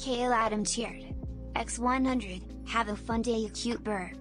Kale Adam cheered. X100, have a fun day you cute bird.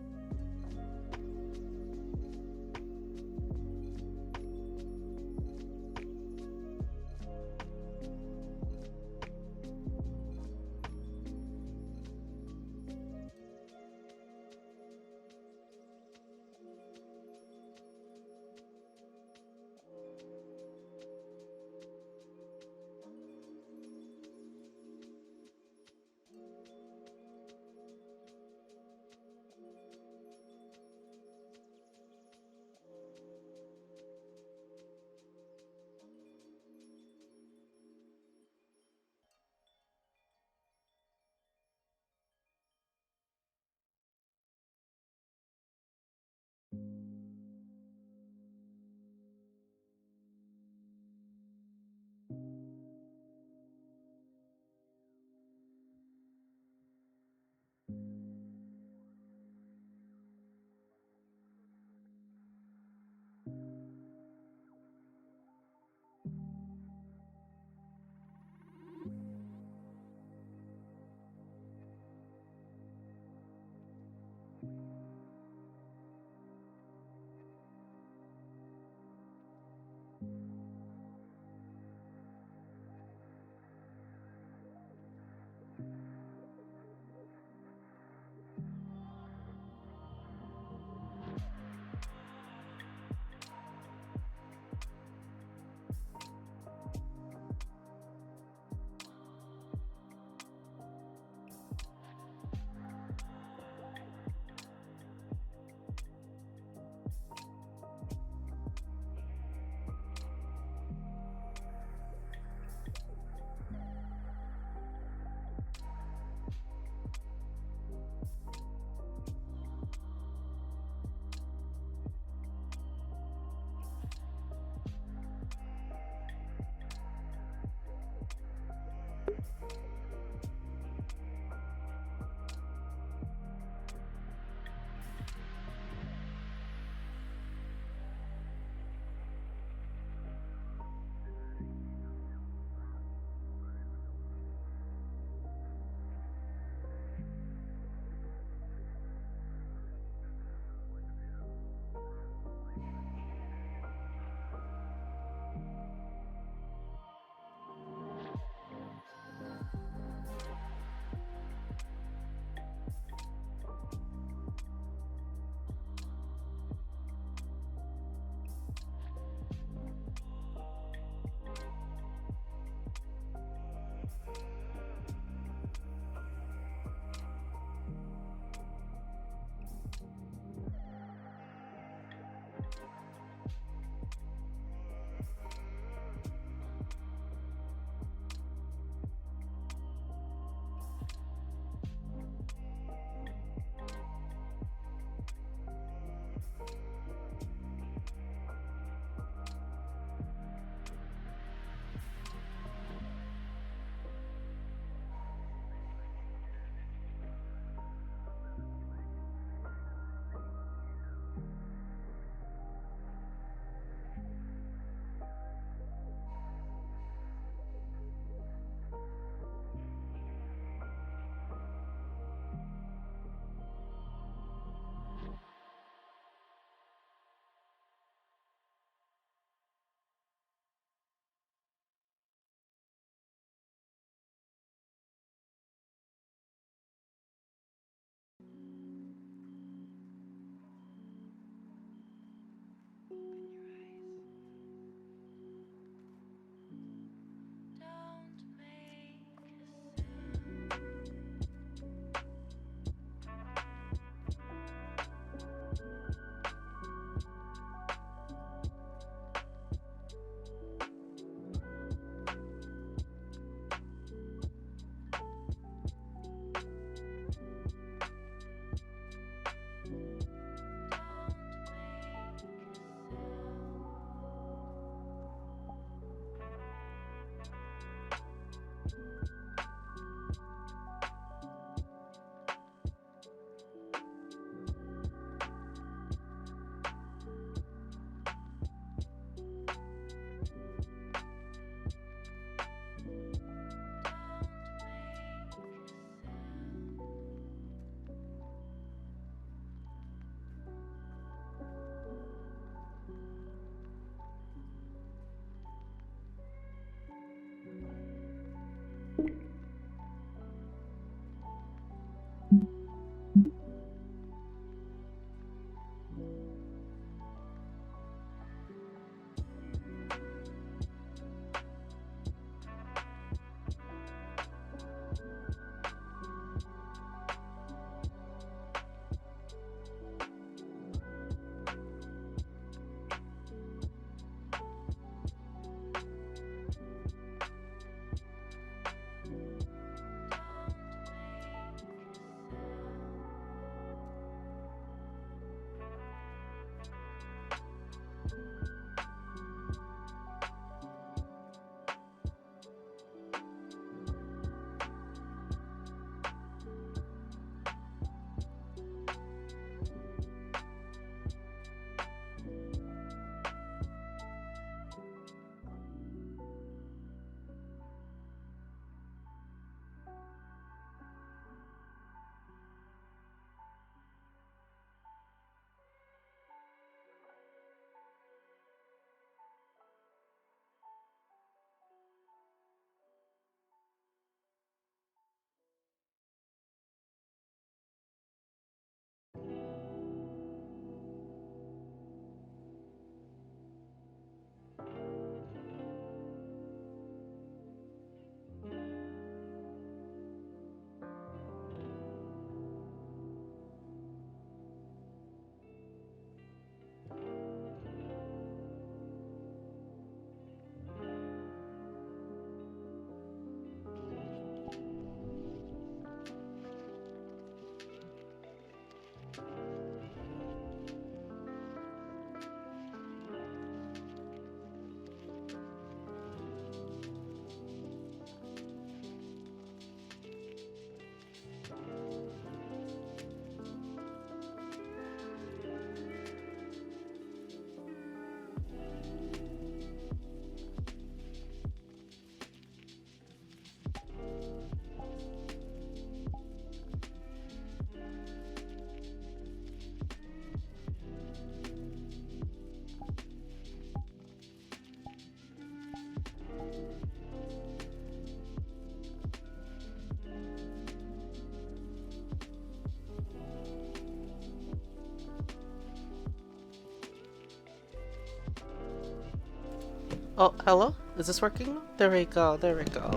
Oh, hello? Is this working? There we go, there we go.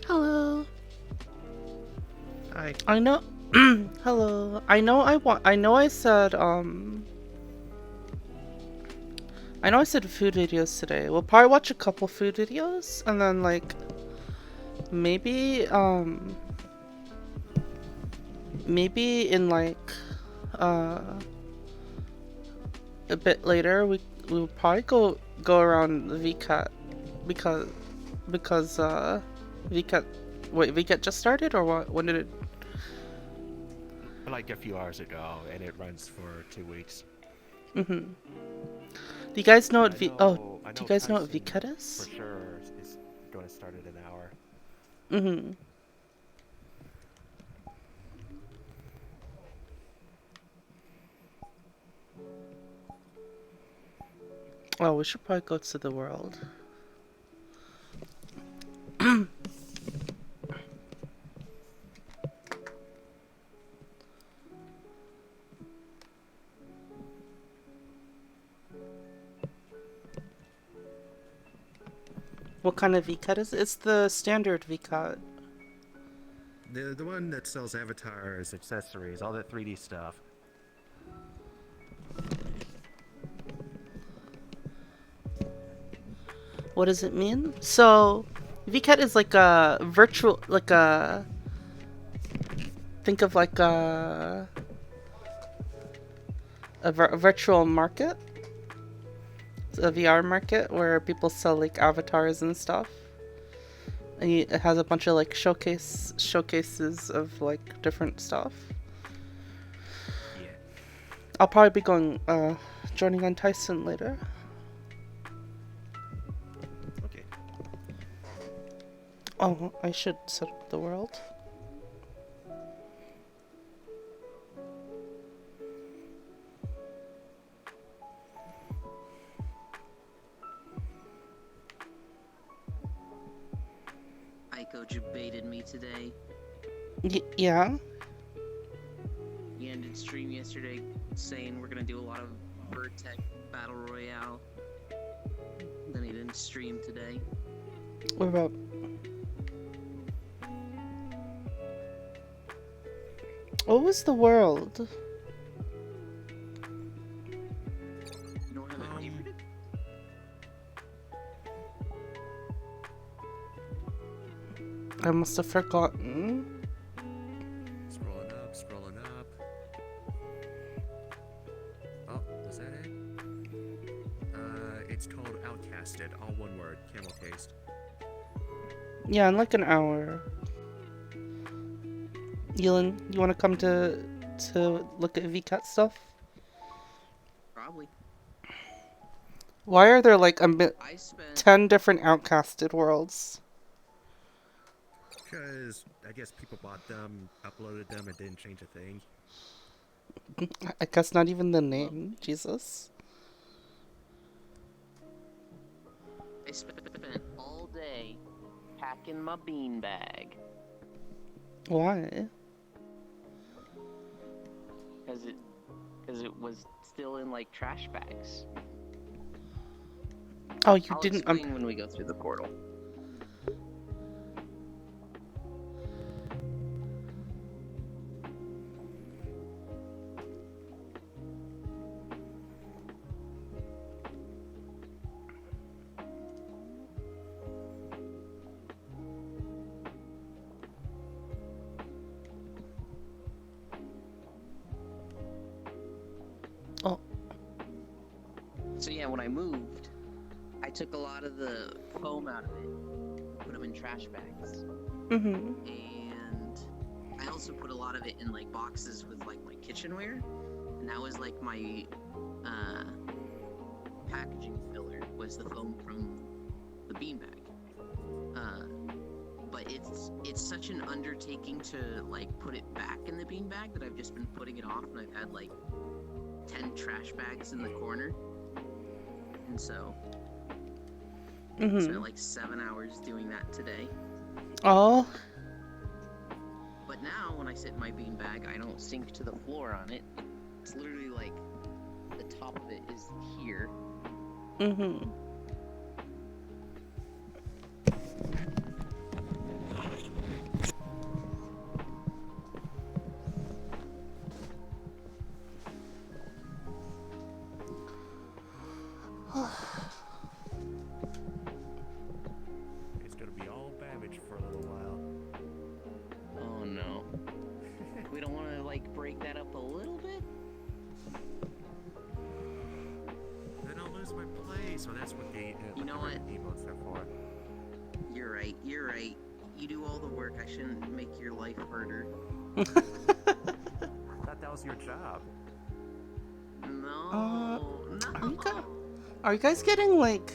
Hello. Hi. I know. Hello. I know I know I said, I know I said food videos today. We'll probably watch a couple food videos and then, like, maybe, maybe in, like, uh, a bit later, we'll probably go around the VCAT because, VCAT, wait, VCAT just started or what? When did it? Like a few hours ago, and it runs for 2 weeks. Mm-hmm. Do you guys know what I do you know guys know what Tyson VCAT for is? sure is going to start in an hour. Mm-hmm. Oh, we should probably go to the world. What kind of VCAT is it? It's the standard VCAT. The one that sells avatars, accessories, all that 3D stuff. What does it mean? So, VCAT is like a virtual, like a, think of like a virtual market, a VR market where people sell like avatars and stuff. And it has a bunch of like showcases of like different stuff. Yeah. I'll probably be going, joining on Tyson later. Okay. Oh, I should set up the world. Aiko debated me today. Yeah. He ended stream yesterday saying we're gonna do a lot of Vertec Battle Royale. Then he didn't stream today. What about? What was the world? You don't have it favorited? I must have forgotten. Scrolling up. Oh, was that it? It's called Outcasted, all one word, camel cased. Yeah, in like an hour. Yelin, you want to come to look at VCAT stuff? Probably. Why are there like I spent 10 different outcasted worlds? Because I guess people bought them, uploaded them, and didn't change a thing. I guess not even the name. Jesus. I spent all day packing my beanbag. Why? Cause it was still in like trash bags. Oh, you I'll didn't. explain when we go through the portal. Oh. So yeah, when I moved, I took a lot of the foam out of it, put them in trash bags, Mhm. and I also put a lot of it in like boxes with like my kitchenware, and that was like my packaging filler was the foam from the beanbag. But it's such an undertaking to like put it back in the beanbag that I've just been putting it off, and I've had like 10 trash bags in the corner, and so spent like 7 hours doing that today. Oh. But now when I sit in my beanbag, I don't sink to the floor on it. It's literally like the top of it is here. Mm-hmm. It's gonna be all Babbage for a little while. Oh no. We don't want to like break that up a little bit? Then I'll lose my place. Well, that's what the You know what? emotes are for. You're right, you're right. You do all the work. I shouldn't make your life harder. I thought that was your job. No, no. Are you guys getting like...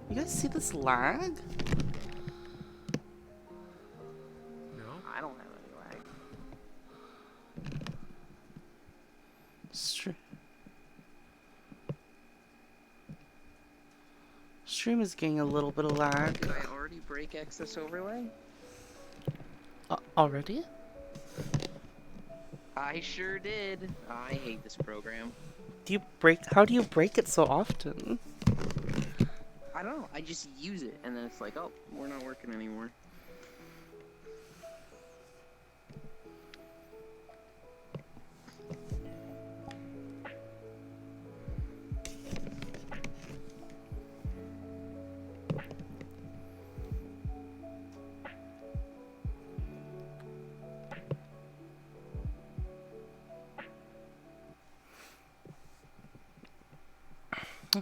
You guys see this lag? No? I don't have any lag. Stream is getting a little bit of lag. Did I already break excess overlay? Already? I sure did. I hate this program. How do you break it so often? I don't know. I just use it, and then it's like, oh, we're not working anymore.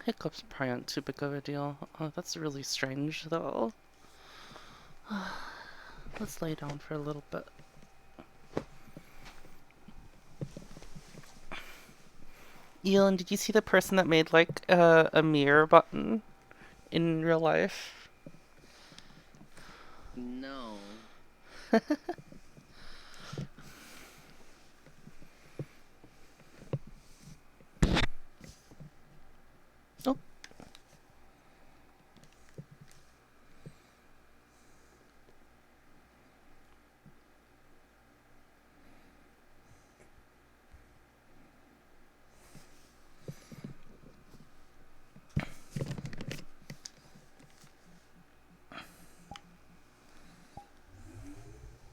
Hiccups probably aren't too big of a deal. Oh, that's really strange, though. Let's lay down for a little bit. Elon, did you see the person that made, like, a mirror button in real life? No. Oh.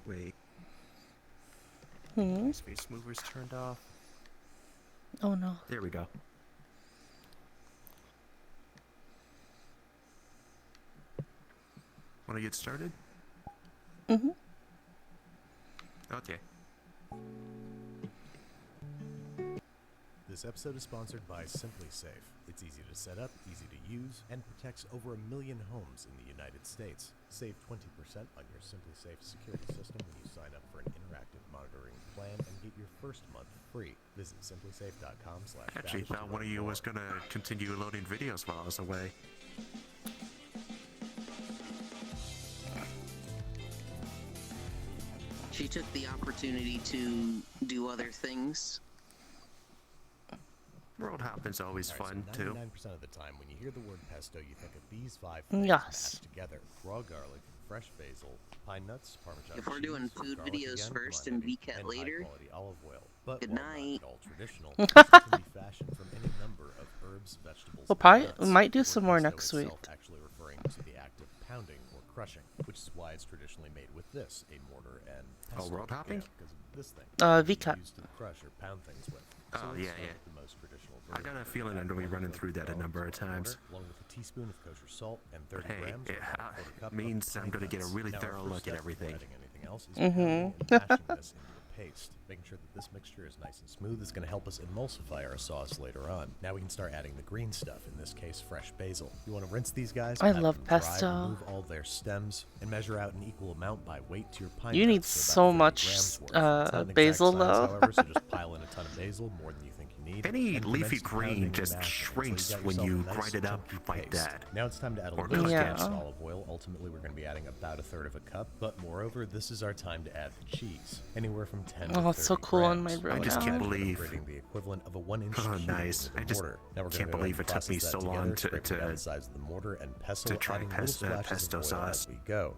Wait. Hmm? Space movers turned off. Oh no. There we go. Want to get started? Mm-hmm. Okay. This episode is sponsored by SimpliSafe. It's easy to set up, easy to use, and protects over 1 million homes in the United States. Save 20% on your SimpliSafe security system when you sign up for an interactive monitoring plan and get your first month free. Visit simplisafe.com/. Actually, thought one of you was gonna continue loading videos while I was away. She took the opportunity to do other things. World hopping's always fun, so too. 99% of the time, when you hear the word pesto, you think of these 5 things Yes. mashed together: raw garlic, fresh basil, pine nuts, Parmesan If we're cheese, doing food garlic videos again, first come on, and Eddie, VCAT and later, high-quality olive oil. But good while not night. at all traditional, pesto can be fashioned from any number of herbs, vegetables, We'll and probably- nuts. we might do The some word more pesto next itself week. actually referring to the act of pounding or crushing, which is why it's traditionally made with this, a mortar and pestle. world hopping? Because of this thing. VCAT. Used to crush or pound things with. Oh, let's yeah, start yeah. with the most traditional I got a version. feeling I'm gonna be running through that a Garlic, number of salt, and times. water, along with a teaspoon of kosher salt and 30 Hey, grams it or about a quarter cup means of I'm gonna get a pine really nuts. Now, our thorough first look at step before everything. adding anything else is Mhm. pounding and mashing this into a paste. Making sure that this mixture is nice and smooth is going to help us emulsify our sauce later on. Now we can start adding the green stuff, in this case fresh basil. You want to rinse these guys, I pat love them dry, pesto. remove all their stems, and measure out an equal amount by weight to your pine You need nuts, about so 30 much, grams worth. It's not an exact basil, science, though. however, so just pile in a ton of basil, more than you think you need. Any and leafy commence pounding green and just mashing shrinks until you when got you yourself a nice grind it up chunky like paste. that. Now it's time to add a Or little bit Yeah. of olive oil. Ultimately, we're going to be adding about a third of a cup, but moreover, this is our time to add the cheese. Anywhere from 10 to Oh, 30 it's so cool on my grams. road I just now. can't Imagine believe- upgrading the equivalent of a 1-inch Oh, cube nice. into the I just mortar. Now we're can't gonna go believe ahead and it took me process so that long together, to- scraping down to- the sides of the mortar and pestle, to try adding little splashes pesto of oil sauce. as we go.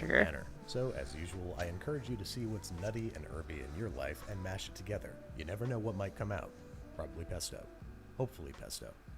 better. manner. So, as usual, I encourage you to see what's nutty and herby in your life and mash it together. You never know what might come out. Probably pesto. Hopefully pesto.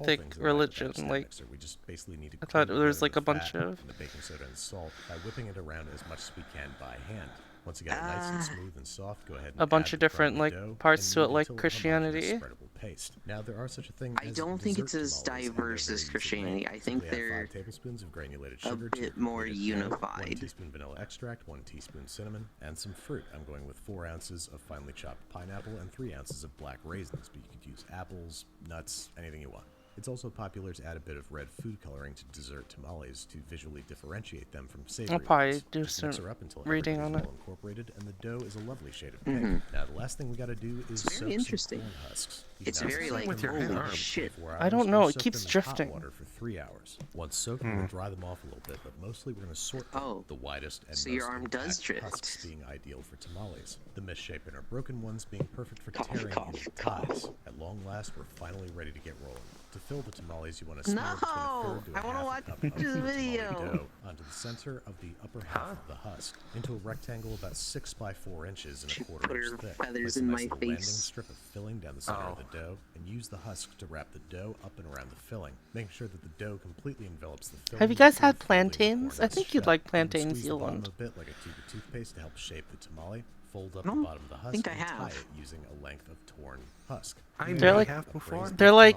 monolithic things in the microwave religion. stand like, mixer. We just basically need to I thought clean there was together like the a bunch fat of. and the baking soda and salt by whipping it around as much as we can by hand. Once you get it nice and smooth and soft, go ahead and A bunch add of the different, crumbled like, dough parts and to it, knead like until a homogeneous Christianity. spreadable paste. Now there are such a thing I as don't think it's dessert as tamales, and diverse they're as very easy to Christianity. make. I think Simply add they're 5 tablespoons of granulated a sugar to bit a more completed dough, 1 unified. teaspoon vanilla extract, 1 teaspoon cinnamon, and some fruit. I'm going with 4 ounces of finely chopped pineapple and 3 ounces of black raisins, but you could use apples, nuts, anything you want. It's also popular to add a bit of red food coloring to dessert tamales to visually differentiate them from savory I'll probably ones. do Just mix some her up until reading everybody's on it. well incorporated, and the dough is a lovely shade of pink. Now the last thing we got to do is It's very soak interesting. some corn husks. You It's can either very soak like, with them your in hand. water for shit. 24 I don't hours know, or it soak keeps them in hot drifting. water for 3 hours. Once soaked, we're going to dry them off a little bit, but mostly we're going to sort them. Oh, The widest and so most your arm does intact drift. husks being ideal for tamales. The misshapen or broken ones being perfect for Cough, tearing cough, into cough. ties. At long last, we're finally ready to get rolling. To fill the tamales, you want to smear No! between a third to a I wanna half watch a cup of this the video. tamale dough onto the center of the upper half of the husk into a rectangle about 6 by 4 inches and She a quarter put inch her thick. feathers Place a in nice my little landing face. strip of filling down the center of the dough and use the husk to wrap the dough up and around the filling, making sure that the dough completely envelops the filling. Have you guys before had folding the plantains? corn I think husk you'd shut. like Then plantains, squeeze the bottom Yoland. a bit like a tube of toothpaste to help shape the tamale. Fold up I the don't bottom of the husk think I and tie have. it using a length of torn husk. I They're may like- have before. They're like-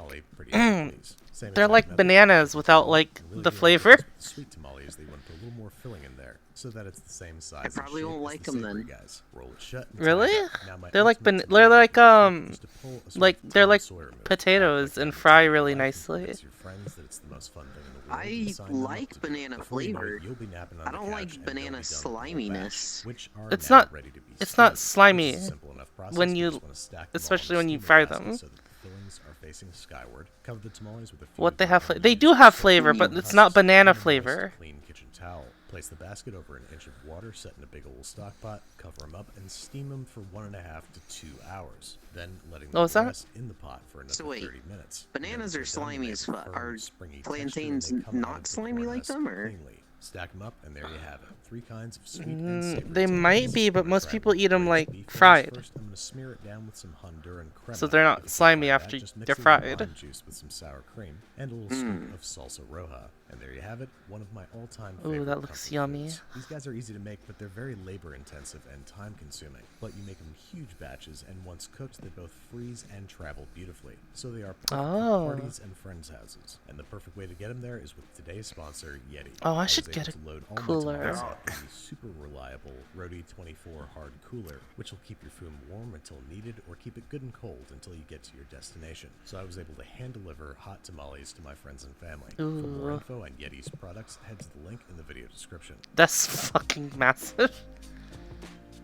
They're like bananas without, like, the flavor. Sweet tamales, they want to put a little more filling in there so that it's the same size. I and probably shape won't as like the 'em savory then. Guys. Roll it shut and tie Really? it up. Now my They're like ultimate they're tamale like trick is to pull a sort like of they're tiny like soy remover. potatoes Act like and you're fry eating really life and nicely. convince your friends that it's the most fun thing in the world I and sign them up like to do it. banana Before you know it, flavor. you'll be napping on I the don't couch like and banana they'll be done with the whole sliminess. batch, which are It's now not- ready to be it's not served. slimy It's a simple enough process, when we you- just wanna stack them all in especially a when you steamer fry basket them. so that the fillings are facing skyward. Cover the tamales with a few What they of have the they do have flavor, When you but it's not husks, banana and a nice flavor. Clean kitchen towel. Place the basket over an inch of water set in a big old stock pot, cover them up, and steam them for 1.5 to 2 hours. Then letting them Oh, is that- rest in the pot for another So wait, 30 minutes. bananas Then are they're done, slimy they as have a fuck. firm, Are springy plantains texture, and they come not out of the slimy corn like husk them, or? cleanly. Stack them up, and there you have it. 3 kinds of sweet and savory They might tamales. be, but I'm gonna most try people with eat 'em, braised like, beef wings fried. First, I'm gonna smear it down with some Honduran crema. So they're not If you slimy try after that, just mix they're a little fried. lime juice with some sour cream and a little scoop of salsa roja. And there you have it, one of my all-time Ooh, favorite that looks comfort yummy. foods. These guys are easy to make, but they're very labor-intensive and time-consuming. But you make them huge batches, and once cooked, they both freeze and travel beautifully. So they are perfect Oh. for parties and friends' houses. And the perfect way to get them there is with today's sponsor, Yeti. Oh, I was should able get a to load all my cooler. tamales up in the super reliable Rode 24 hard cooler, which will keep your food warm until needed or keep it good and cold until you get to your destination. So I was able to hand deliver hot tamales to my friends and family. For more Ooh. info on Yeti's products, head to the link in the video description. That's fucking massive.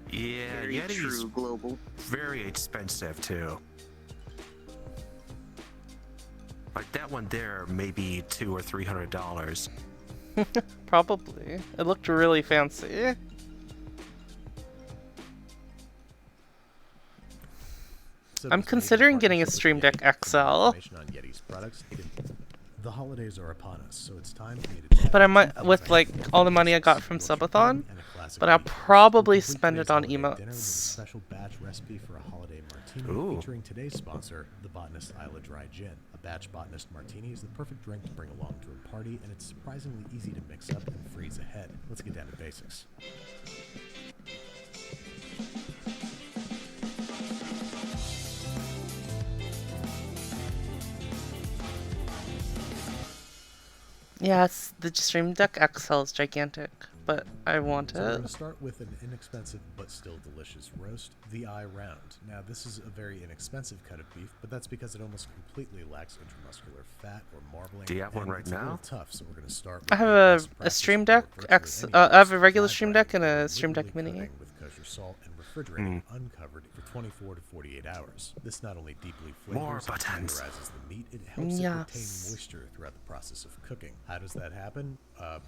Yeah, Very Yeti's true, global. very expensive too. Like that one there, maybe $200 or $300. Probably. It looked really fancy. So I'm there's a considering major getting a partnership Stream with Deck Yeti. XL. Information on Yeti's products. The holidays are upon us, so it's time for me to try But I out might, two with things like I have all the for money I got Christmas, from Yorkshire Subathon, pudding and a classic but I'll beef. probably We'll complete spend it today's on holiday dinner with a emotes. special batch recipe for a holiday martini Ooh. featuring today's sponsor, the Botanist Isla Dry Gin. A batch Botanist martini is the perfect drink to bring along to a party, and it's surprisingly easy to mix up and freeze ahead. Let's get down to basics. Yes, the Stream Deck XL is gigantic, but I want So we're it. going to start with an inexpensive but still delicious roast, the eye round. Now this is a very inexpensive cut of beef, but that's because it almost completely lacks intramuscular fat or marbling. Do you have one and right it's a little now? tough, so we're going to start. I with have the a best practice Stream for Deck virtually X. any I have a roast, regular dry Stream drying Deck and or a Stream Deck literally Mini. cooking with kosher salt and refrigerated uncovered for 24 to 48 hours. This not only deeply More flavors and buttons. tenderizes the meat, it helps it retain Yes. moisture throughout the process of cooking. How does that happen? Well,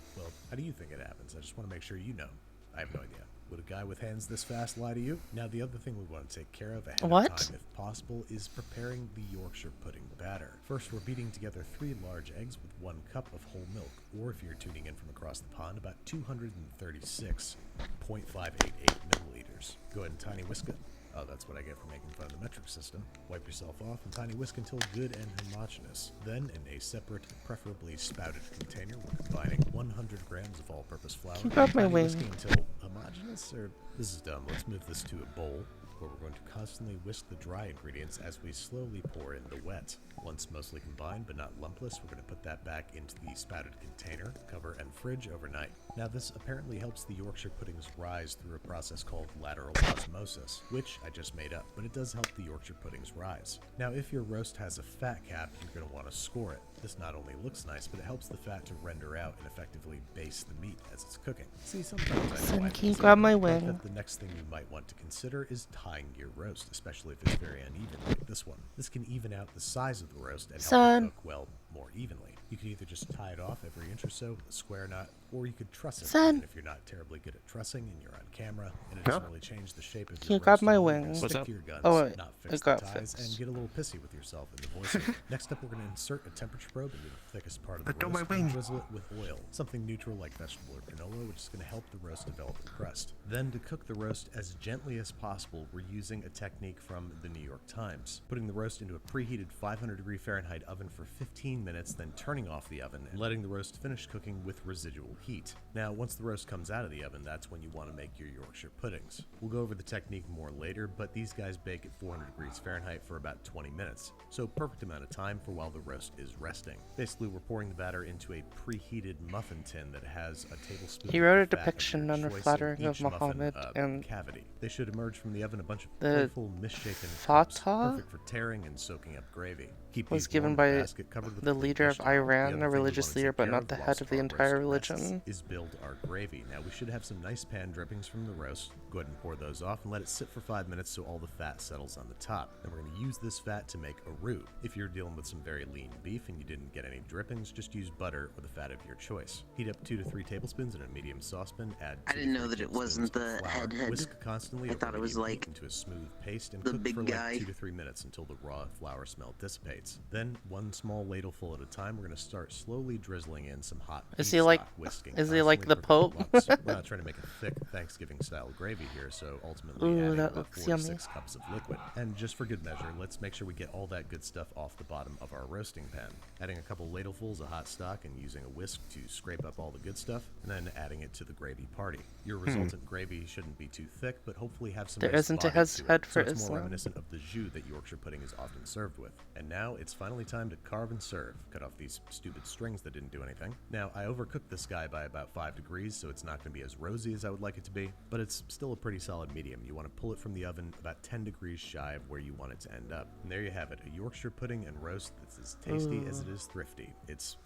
how do you think it happens? I just want to make sure you know. I have no idea. Would a guy with hands this fast lie to you? Now, the other thing we want to take care of ahead What? of time, if possible, is preparing the Yorkshire pudding batter. First, we're beating together 3 large eggs with 1 cup of whole milk, or if you're tuning in from across the pond, about 236.588 milliliters. Go ahead and tiny whisk it. Oh, that's what I get for making fun of the metric system. Wipe yourself off and tiny whisk until good and homogeneous. Then, in a separate, preferably spouted container, we're combining 100 grams of all-purpose flour. Can you grab my Tiny wing? whisking until homogeneous, or this is dumb. Let's move this to a bowl, where we're going to constantly whisk the dry ingredients as we slowly pour in the wet. Once mostly combined but not lumpless, we're going to put that back into the spouted container, cover, and fridge overnight. Now this apparently helps the Yorkshire puddings rise through a process called lateral osmosis, which I just made up, but it does help the Yorkshire puddings rise. Now if your roast has a fat cap, you're going to want to score it. This not only looks nice, but it helps the fat to render out and effectively baste the meat as it's cooking. See, sometimes I know Son, I'm can you easy, grab my but wing? the next thing you might want to consider is tying your roast, especially if it's very uneven like this one. This can even out the size of the roast and help Son. it cook well more evenly. You can either just tie it off every inch or so with a square knot, or you could truss it. Son. Even if you're not terribly good at trussing and you're on camera, and it doesn't really change the shape of Can your you grab roast my at all, wing? then What's stick up? to your guns, Oh, wait, not it fix the got ties, and fixed. get a little pissy with yourself in the voiceover. Next up, we're going to insert a temperature probe into the thickest part of the Let go my roast wing. and drizzle it with oil, something neutral like vegetable or canola, which is going to help the roast develop a crust. Then, to cook the roast as gently as possible, we're using a technique from the New York Times. Putting the roast into a preheated 500-degree Fahrenheit oven for 15 minutes, then turning off the oven and letting the roast finish cooking with residual heat. Now, once the roast comes out of the oven, that's when you want to make your Yorkshire puddings. We'll go over the technique more later, but these guys bake at 400 degrees Fahrenheit for about 20 minutes, so perfect amount of time for while the roast is resting. Basically, we're pouring the batter into a preheated muffin tin that has a tablespoon He wrote a of fat of depiction your choice in unflattering of each muffin, Muhammad and cavity. They should emerge from the oven a bunch of the playful, misshapen cups, Fatah perfect for tearing and soaking up gravy. Keep was these given warm in a by basket covered with the a thin leader dish of towel. The Iran, other a thing we religious wanna leader, take but care not the of head whilst of the our entire roast rests religion. is build our gravy. Now we should have some nice pan drippings from the roast. Go ahead and pour those off and let it sit for 5 minutes so all the fat settles on the top. Then we're going to use this fat to make a roux. If you're dealing with some very lean beef and you didn't get any drippings, just use butter or the fat of your choice. Heat up 2 to 3 tablespoons in a medium saucepan. Add I 2 to didn't 3 know that it tablespoons wasn't of the flour. head. Whisk constantly I over thought it was medium heat like into a smooth paste and the cook big for guy. like 2 to 3 minutes until the raw flour smell dissipates. Then, one small ladleful at a time, we're going to start slowly drizzling in some hot Is beef he like- stock, whisking is he like constantly the for Pope? lumps. We're not trying to make a thick Thanksgiving-style gravy here, so ultimately Ooh, adding that about looks 4 to yummy. 6 cups of liquid. And just for good measure, let's make sure we get all that good stuff off the bottom of our roasting pan. Adding a couple ladlefuls of hot stock and using a whisk to scrape up all the good stuff, and then adding it to the gravy party. Your resultant gravy shouldn't be too thick, but hopefully have some There nice isn't a body head to it, head so for it's more Islam. reminiscent of the jus that Yorkshire pudding is often served with. And now it's finally time to carve and serve. Cut off these stupid strings that didn't do anything. Now, I overcooked this guy by about 5 degrees, so it's not going to be as rosy as I would like it to be, but it's still a pretty solid medium. You want to pull it from the oven about 10 degrees shy of where you want it to end up. And there you have it, a Yorkshire pudding and roast that's as tasty as it is thrifty. It's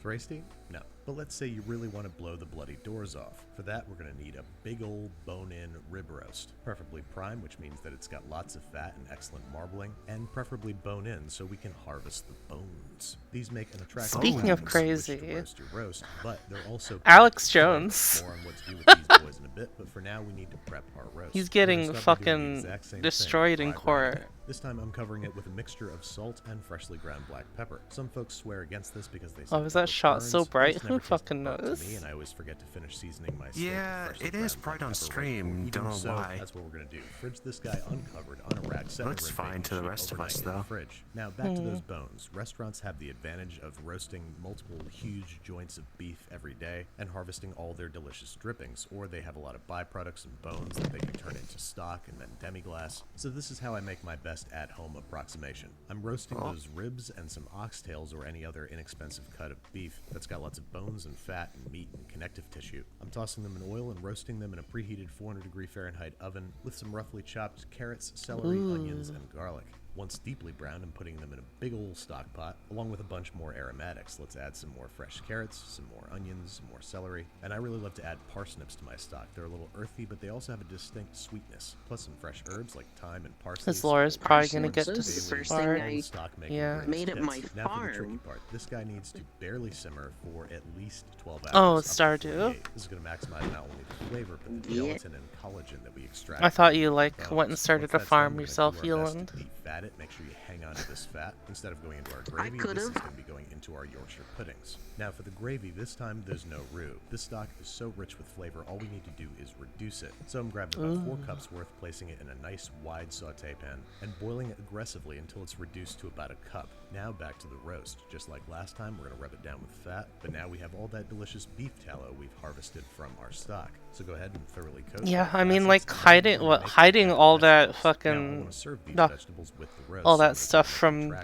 thrifty? No. But let's say you really want to blow the bloody doors off. For that, we're going to need a big old bone-in rib roast. Preferably prime, which means that it's got lots of fat and excellent marbling, and preferably bone-in so we can harvest the bones. These make an attractive Speaking of weapon with which to crazy, roast your roast, but they're also Alex clever. Jones. More on what to do with these boys in a bit, but for now we need to prep our roast. He's We're gonna getting start by doing the fucking exact same destroyed thing, in fried court. rabbit. This time I'm covering it with a mixture of salt and freshly ground black pepper. Some folks swear against this because they say Oh, the is that pepper shot so burns. bright? It's Who never tasted fucking burnt to knows? me, and I always forget to finish seasoning my steak with Yeah, freshly it is ground bright black on pepper right stream. before. Even Don't know so, why. that's what we're gonna do. Fridge this guy uncovered on a rack set in a Looks red fine baking to the sheet rest of overnight us, in the though. fridge. Now back to those bones. Restaurants have the advantage of roasting multiple huge joints of beef every day and harvesting all their delicious drippings, or they have a lot of byproducts and bones that they can turn into stock and then demi-glace. So this is how I make my best at-home approximation. I'm roasting those ribs and some oxtails or any other inexpensive cut of beef that's got lots of bones and fat and meat and connective tissue. I'm tossing them in oil and roasting them in a preheated 400-degree Fahrenheit oven with some roughly chopped carrots, celery, onions, and garlic. Once deeply browned, I'm putting them in a big old stock pot, along with a bunch more aromatics. Let's add some more fresh carrots, some more onions, some more celery, and I really love to add parsnips to my stock. They're a little earthy, but they also have a distinct sweetness, plus some fresh herbs like thyme and parsley. His Laura's probably gonna get Parsnips is the first thing disbarred. I Yeah. made at my Now for the tricky farm. part. This guy needs to barely simmer for at least 12 hours. Oh, up to Stardew. 48. This is going to maximize not only the flavor, but the Yeah. gelatin and collagen that we extract. I thought you from like bones. went and started Once a that's farm done, we're gonna yourself, do our best Healand. to be fatty at it, make sure you hang on to this fat. Instead of going into our gravy, this is going to be going into our Yorkshire puddings. Now for the gravy, this time there's no roux. This stock is so rich with flavor, all we need to do is reduce it. So I'm grabbing about 4 cups worth, placing it in a nice wide saute pan, and boiling it aggressively until it's reduced to about a cup. Now back to the roast. Just like last time, we're going to rub it down with fat, but now we have all that delicious beef tallow we've harvested from our stock. So go ahead and thoroughly coat. Yeah, I mean, like hiding all that fucking vegetables with the roast, all that stuff from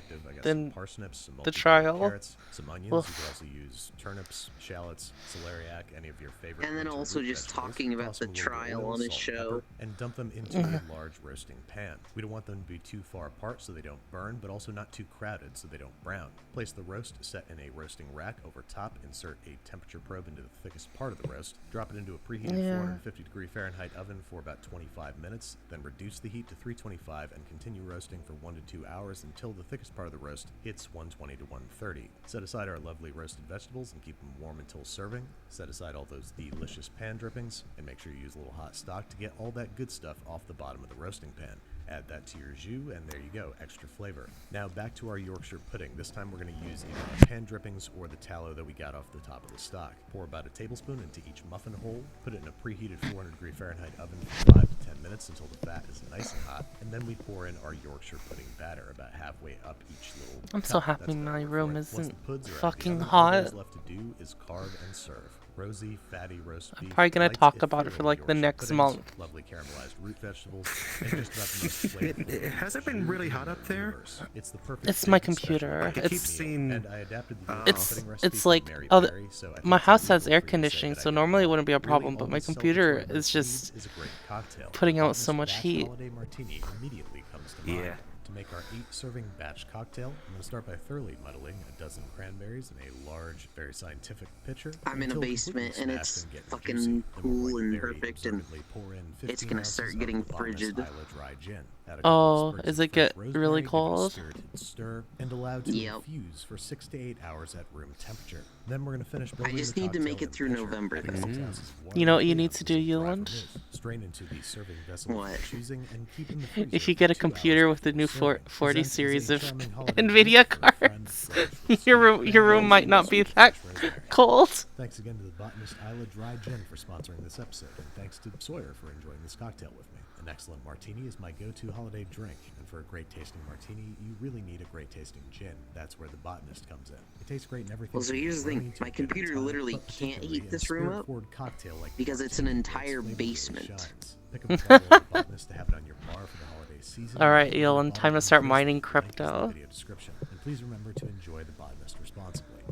some parsnips, some the trial. Carrots, some onions. You could also use turnips, shallots, celeriac, any of your favorite. And then also just talking about the trial on his show. And dump them into a large roasting pan. We don't want them to be too far apart so they don't burn, but also not too crowded so they don't brown. Place the roast set in a roasting rack over top. Insert a temperature probe into the thickest part of the roast. Drop it into a preheated 450-degree Fahrenheit oven for about 25 minutes. Then reduce the heat to 325 and continue roasting for 1 to 2 hours until the thickest part of the roast hits 120 to 130. Set aside our lovely roasted vegetables and keep them warm until serving. Set aside all those delicious pan drippings and make sure you use a little hot stock to get all that good stuff off the bottom of the roasting pan. Add that to your jus, and there you go, extra flavor. Now back to our Yorkshire pudding. This time we're going to use either the pan drippings or the tallow that we got off the top of the stock. Pour about a tablespoon into each muffin hole. Put it in a preheated 400-degree Fahrenheit oven for 5 to 10 minutes until the fat is nice and hot. And then we pour in our Yorkshire pudding batter about halfway up each little I'm cup. so happy That's my gonna room work. isn't Once the puds are out of the fucking oven, all hot. there's left to do is carve and serve. Rosy, fatty roast beef. I'm probably gonna light talk if about it for filling like the Yorkshire next puddings, month. Lovely caramelized root vegetables, and just about the most flavorful. Has it been really hot up there? It's the perfect. It's my bacon special. computer. I keep seeing. And I adapted the It's- pudding recipe it's from like- Mary oh, Berry, so I think my it's house has illegal air for you to say conditioning, that so I did normally it that. wouldn't be a Really, problem, all but my this computer celebratory is just needs is a great cocktail. putting out This so much batch heat. Holiday Martini immediately comes to mind. Yeah. To make our 8-serving batch cocktail, I'm going to start by thoroughly muddling a dozen cranberries in a large, very scientific pitcher. I'm in a until basement completely and smashed it's getting fucking juicy. Then we're cool going to and very perfect and observantly pour in it's 15 gonna ounces start of getting the Botanist frigid. Isla Dry Gin. Add a couple Oh, of sprigs is of it get fresh really rosemary, give it a cold? spirited stir, and allow to Yep. infuse for 6 to 8 hours at room temperature. Then we're going to finish I building just the need to make cocktail it through in a pitcher, November, adding though. 6 ounces of water You know what and you 3 need to ounces do, of dry Euland? vermouth. Strain into the serving vessel of What? your choosing and keep in the freezer If you for get a 2 computer hours with the before new serving. 40 Present as a series of charming holiday NVIDIA gift for a friend, cards, fresh with your sweet room cranberries might and not be sweet that fresh rosemary. cold. Thanks again to the Botanist Isla Dry Gin for sponsoring this episode, and thanks to Sawyer for enjoying this cocktail with me. An excellent martini is my go-to holiday drink, and for a great-tasting martini, you really need a great-tasting gin. That's where the Botanist comes in. It tastes great in everything. Well, so from here's the thing, brewing to my getting computer time, literally but can't particularly heat in this a room up spirit-forward cocktail like because it's an martini, entire its flavor really basement. shines. Pick up a bottle of the Botanist to have it on your bar for the holiday season. Alright, Or Elon, bottle time to in start the mining fridge. Link is in the crypto. video description. And please remember to enjoy the Botanist responsibly.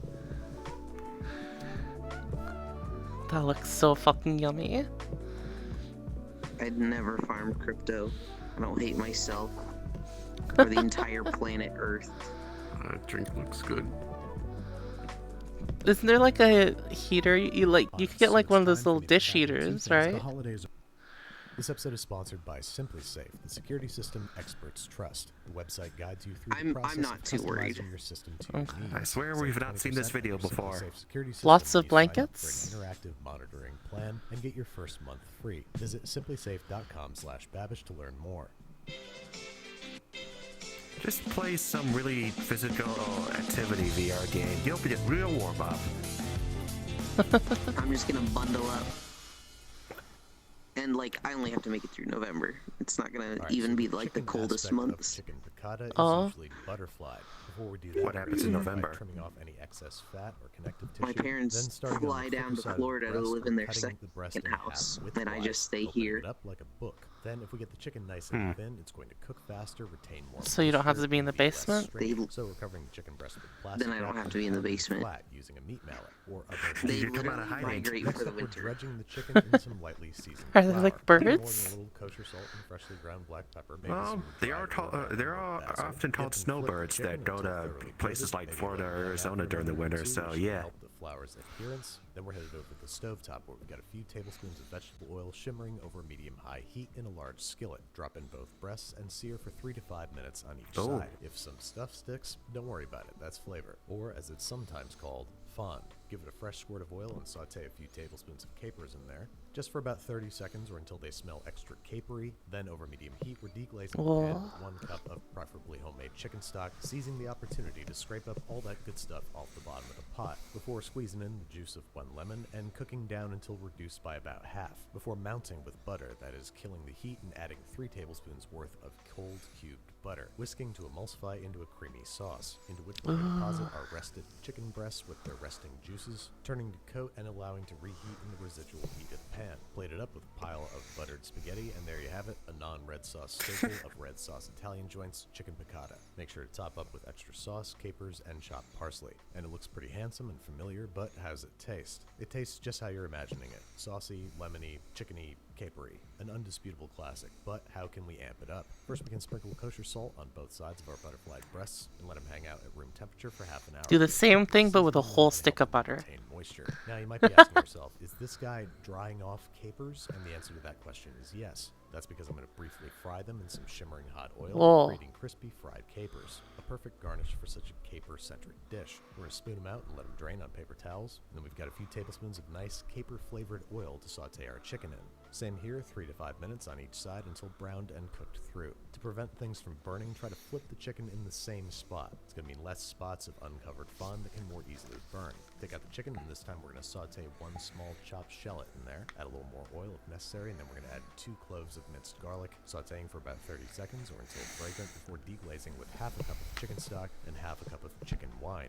That looks so fucking yummy. I'd never farm crypto. I don't hate myself or the entire planet Earth. Drink looks good. Isn't there like a heater? You could get like one of those So little it's time dish for me to wrap up heaters, Tuesdays. The right? holidays. This episode is sponsored by SimpliSafe, the security system experts trust. The website guides you through I'm the process not of too worried. customizing your system to your Okay. needs. I swear Save we've not seen this 20% video with your before. SimpliSafe security system Lots when of you sign up blankets? for an interactive monitoring plan and get your first month free. Visit simplisafe.com/Babish to learn more. Just play some really physical activity VR game. You'll be real warm up. I'm just gonna bundle up. And like, I only have to make it through November. It's not gonna Alright, even so be like the chicken coldest aspect of months. Chicken piccata is Oh. usually butterfly. Before we do that, What we're happens gonna in start by November? Trimming off any excess fat or connective tissue. My parents then starting on fly the down thicker to side of the Florida to breast, live we're in their cutting the breast second in half house, with and I wide, just stay opening here. it up like a book. Then, if we get the chicken nice and thin, it's going to cook faster, retain more. So you don't have to moisture, be in the and less basement? stringy. So we're covering the chicken breast with plastic. Then I don't wrap have to be in the and cutting it basement. flat using a meat mallet or other. They You come out literally of hiding. migrate Next for the up, we're winter. dredging the chicken in some lightly seasoned Are they flour. like Add more than birds? a little kosher salt and freshly ground black pepper. Maybe Well, some they dried are oregano there and are basil. often Dip called and flip the snowbirds chicken that go until to thoroughly places coated. like Maybe Florida let or it Arizona out for during the a minute or winter, two, so which will yeah. help the flour's adherence. Then we're headed over to the stovetop where we've got a few tablespoons of vegetable oil shimmering over medium-high heat in a large skillet. Drop in both breasts and sear for 3 to 5 minutes on each Oh. side. If some stuff sticks, don't worry about it. That's flavor, or as it's sometimes called, fond. Give it a fresh squirt of oil and saute a few tablespoons of capers in there, just for about 30 seconds or until they smell extra capery. Then over medium heat, we're deglazing the pan with 1 cup of preferably homemade chicken stock, seizing the opportunity to scrape up all that good stuff off the bottom of the pot, before squeezing in the juice of 1 lemon and cooking down until reduced by about half, before mounting with butter, that is killing the heat, and adding 3 tablespoons worth of cold cubed butter, whisking to emulsify into a creamy sauce, into which we're going to deposit our rested chicken breasts with their resting juices, turning to coat and allowing to reheat in the residual heat of the pan. Plate it up with a pile of buttered spaghetti, and there you have it, a non-red sauce staple of red sauce Italian joints, chicken piccata. Make sure to top up with extra sauce, capers, and chopped parsley. And it looks pretty handsome and familiar, but how does it taste? It tastes just how you're imagining it. Saucy, lemony, chickeny, capery. An undisputable classic, but how can we amp it up? First, we can sprinkle kosher salt on both sides of our butterflied breasts and let them hang out at room temperature for half an hour. Do the same thing, but with a whole stick of butter. Retain moisture. Now, you might be asking yourself, is this guy drying off capers? And the answer to that question is yes. That's because I'm going to briefly fry them in some shimmering hot oil, Whoa. creating crispy fried capers. A perfect garnish for such a caper-centric dish. We're going to spoon them out and let them drain on paper towels. And then we've got a few tablespoons of nice caper-flavored oil to saute our chicken in. Same here, 3 to 5 minutes on each side until browned and cooked through. To prevent things from burning, try to flip the chicken in the same spot. It's going to mean less spots of uncovered fond that can more easily burn. Take out the chicken, and this time we're going to saute 1 small chopped shallot in there. Add a little more oil if necessary, and then we're going to add 2 cloves of minced garlic, sauteing for about 30 seconds or until fragrant before deglazing with half a cup of chicken stock and half a cup of chicken wine.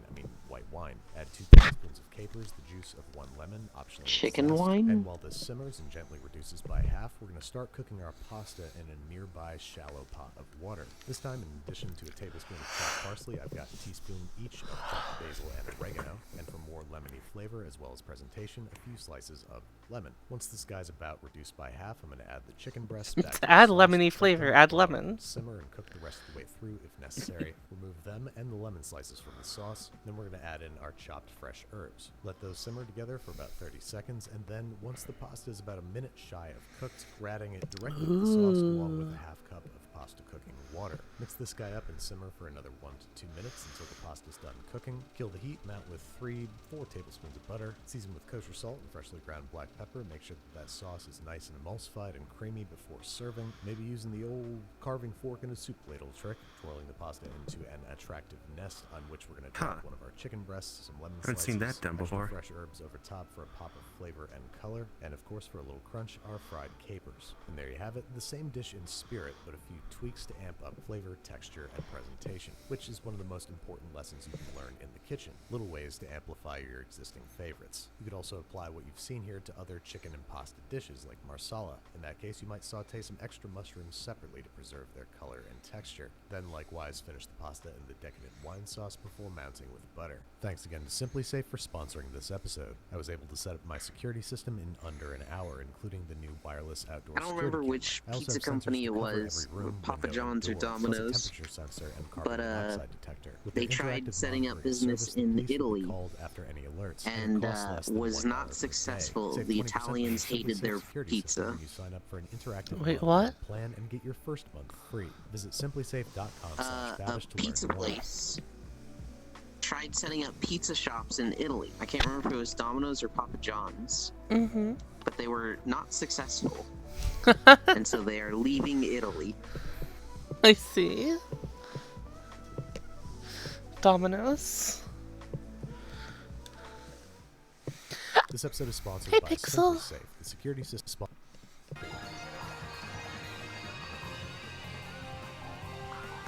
White wine. Add 2 tablespoons of capers, the juice of 1 lemon, optionally Chicken zest. wine? And while this simmers and gently reduces by half, we're going to start cooking our pasta in a nearby shallow pot of water. This time, in addition to a tablespoon of chopped parsley, I've got a teaspoon each of chopped basil and oregano, and for more lemony flavor as well as presentation, a few slices of lemon. Once this guy's about reduced by half, I'm going to add the chicken breast back To the add sauce, lemony cook flavor, them, add allow them lemon. to simmer and cook the rest of the way through if necessary. Remove them and the lemon slices from the sauce. Then we're going to add in our chopped fresh herbs. Let those simmer together for about 30 seconds, and then once the pasta is about a minute shy of cooked, we're adding it directly to the sauce along with a half cup of pasta cooking water. Mix this guy up and simmer for another 1 to 2 minutes until the pasta's done cooking. Kill the heat, mount with 3-4 tablespoons of butter. Season with kosher salt and freshly ground black pepper. Make sure that sauce is nice and emulsified and creamy before serving. Maybe using the old carving fork in a soup ladle trick, twirling the pasta into an attractive nest on which we're going to drop one of our chicken breasts, some lemon Haven't slices, seen that done extra before. fresh herbs over top for a pop of flavor and color, and of course for a little crunch, our fried capers. And there you have it, the same dish in spirit, but a few tweaks to amp up flavor, texture, and presentation, which is one of the most important lessons you can learn in the kitchen. Little ways to amplify your existing favorites. You could also apply what you've seen here to other chicken and pasta dishes like marsala. In that case, you might saute some extra mushrooms separately to preserve their color and texture. Then likewise finish the pasta in the decadent wine sauce before mounting with butter. Thanks again to Simply Safe for sponsoring this episode. I was able to set up my security system in under an hour, including the new wireless outdoor I don't security remember camera. which I also pizza have sensors company to it cover was, every room, Papa window, John's or and door, plus a Domino's, temperature sensor and carbon but, monoxide detector. With they the tried interactive setting up monitoring business service, the in police will be Italy called after any alerts, and it costs less than was $1 not per day. successful. Save The 20% with Italians Simply hated Safe their security system pizza. when you sign up for an interactive Wait, monitoring what? plan and get your first month free. Visit simplysafe.com/babish A to learn pizza more. place tried setting up pizza shops in Italy. I can't remember if it was Domino's or Papa John's, Mm-hmm. but they were not successful, and so they are leaving Italy. I see. Domino's. This episode is sponsored Hey, by Pixel. SimpliSafe, the security system.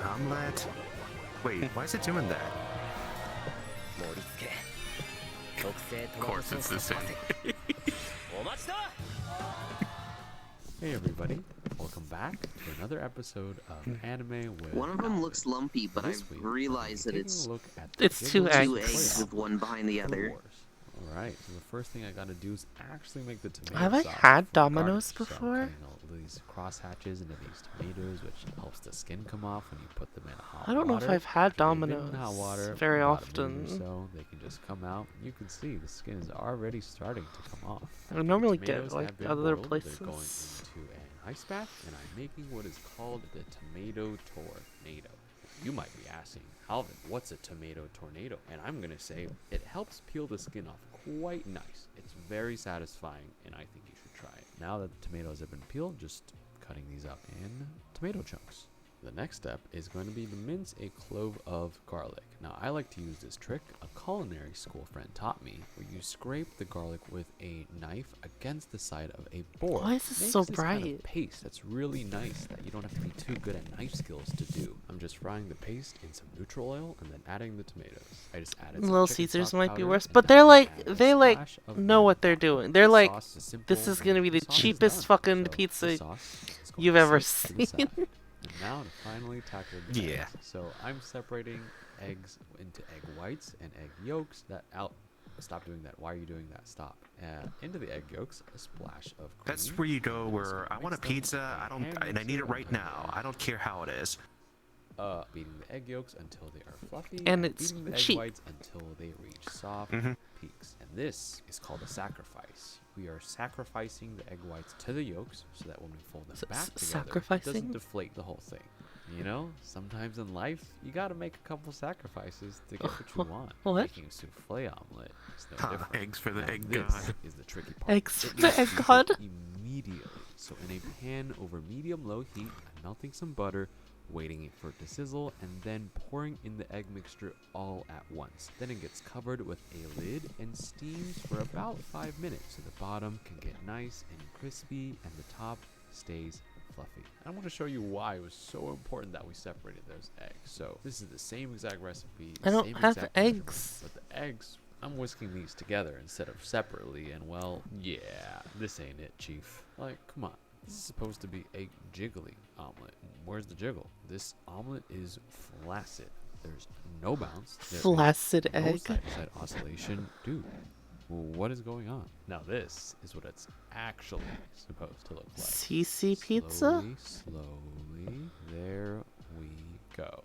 Omelette? Wait, why is it doing that? Of course it's the same. Hey everybody, welcome back to another episode of Anime with One of them looks lumpy, but I This week, realize that we're taking it's a look at the It's two Jiggles two eggs. eggs with one behind the Food other. Wars. Alright, so the first thing I gotta do is actually make the tomato Have I sauce had for Domino's garnish. So I'm before? cutting all these cross hatches into these tomatoes, which helps the skin come off when you put them in hot I don't know if water. I've had After they've been in Domino's hot water for very about a minute or often. so, they can just come out. You can see the skin is already starting to come off. I normally Tomatoes get like have been other boiled. They're going places. into an ice bath, and I'm making what is called the tomato tornado. You might be asking, Alvin, what's a tomato tornado? And I'm going to say it helps peel the skin off quite nice. It's very satisfying, and I think you should try it. Now that the tomatoes have been peeled, just cutting these up in tomato chunks. The next step is going to be to mince a clove of garlic. Now, I like to use this trick a culinary school friend taught me, where you scrape the garlic with a knife against the side of a board. Why is this Makes so this kind of bright? paste that's really nice that you don't have to be too good at knife skills to do. I'm just frying the paste in some neutral oil and then adding the tomatoes. I just added some Little chicken Caesars stock might be powder, worse, and but now they're I'm like, adding a they like splash of know what they're vinegar. doing. They're The like, sauce is simple this is and gonna be the sauce is cheapest done. fucking So pizza the sauce is going you've to ever sit to the seen. side. And now to finally tackle the Yeah. eggs. So I'm separating eggs into egg whites and egg yolks. Stop doing that. Why are you doing that? Stop. Into the egg yolks, a splash of cream. That's where you go I'm just where gonna I want a mix them pizza. with a I don't, hand and I need mixer it right until now. they're I don't care how it is. beating the egg yolks until they are fluffy, And it's beating the egg cheap. whites until they reach soft peaks. And this is called a sacrifice. We are sacrificing the egg whites to the yolks so that when we fold them back together, it sacrificing? doesn't deflate the whole thing. You know, sometimes in life, you gotta make a couple sacrifices to get what you want. What? Making a souffle omelet is no Huh, different. eggs for the Now, egg this god. is the tricky part. Eggs It for the needs to egg be cooked god. Immediately. So in a pan over medium-low heat, I'm melting some butter, waiting for it to sizzle, and then pouring in the egg mixture all at once. Then it gets covered with a lid and steams for about 5 minutes so the bottom can get nice and crispy and the top stays fluffy. I want to show you why it was so important that we separated those eggs. So this is the same exact recipe. I don't same have exact measurement, eggs. but the eggs, I'm whisking these together instead of separately, and well, yeah, this ain't it, chief. Like, come on. This is supposed to be a jiggly omelet. Where's the jiggle? This omelet is flaccid. There's no bounce. There is Flaccid no egg. side-to-side oscillation. Dude, what is going on? Now this is what it's actually supposed to look like. CC pizza? Slowly, slowly. There we go.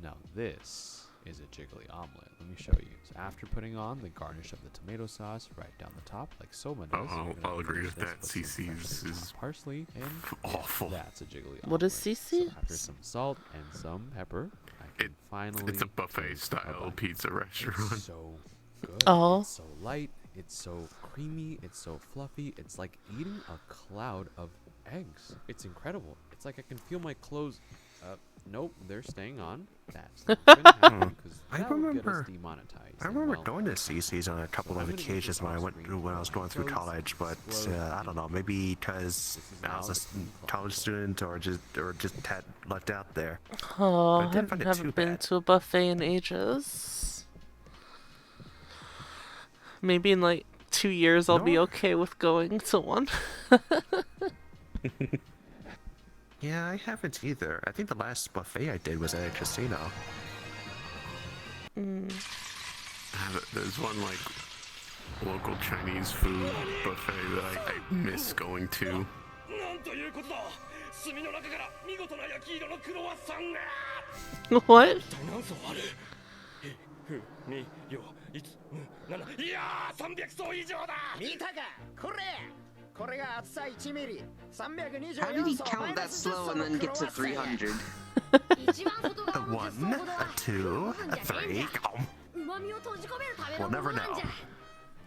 Now this is a jiggly omelet. Let me show you. So after putting on the garnish of the tomato sauce right down the top, like Soma does, Oh, you're gonna I'll agree finish with this that. with some CC's freshly is chopped parsley and awful. that's a jiggly omelet. What is CC? So after some salt and some pepper, I can finally. It's a buffet take a style bite. pizza restaurant. It's so good. Oh. It's so light. It's so creamy. It's so fluffy. It's like eating a cloud of eggs. It's incredible. It's like I can feel my clothes. Nope, they're staying on. That's not gonna happen because I that would get us remember- demonetized. I and, remember well, going to CC's on a couple so of I'm gonna get occasions this when I off went screen when I was while going through those college, but explode I don't know, maybe because This is I now was the a clean cloth college bowl. student or just had left out there. Oh, I I didn't find it too haven't been bad. to a buffet in ages. Maybe in like 2 years I'll be No. okay with going to one. Yeah, I haven't either. I think the last buffet I did was at a casino. There's one like local Chinese food buffet that I miss going to. なんということだ炭の中から見事な焼き色のクロワッサンが What? 一体何層ある2、4、1、7いやー300層以上だ見たかこれこれが厚さ1ミリ How did he 324層 count that slow and then get to 300? One, a two, a three. We'll never know.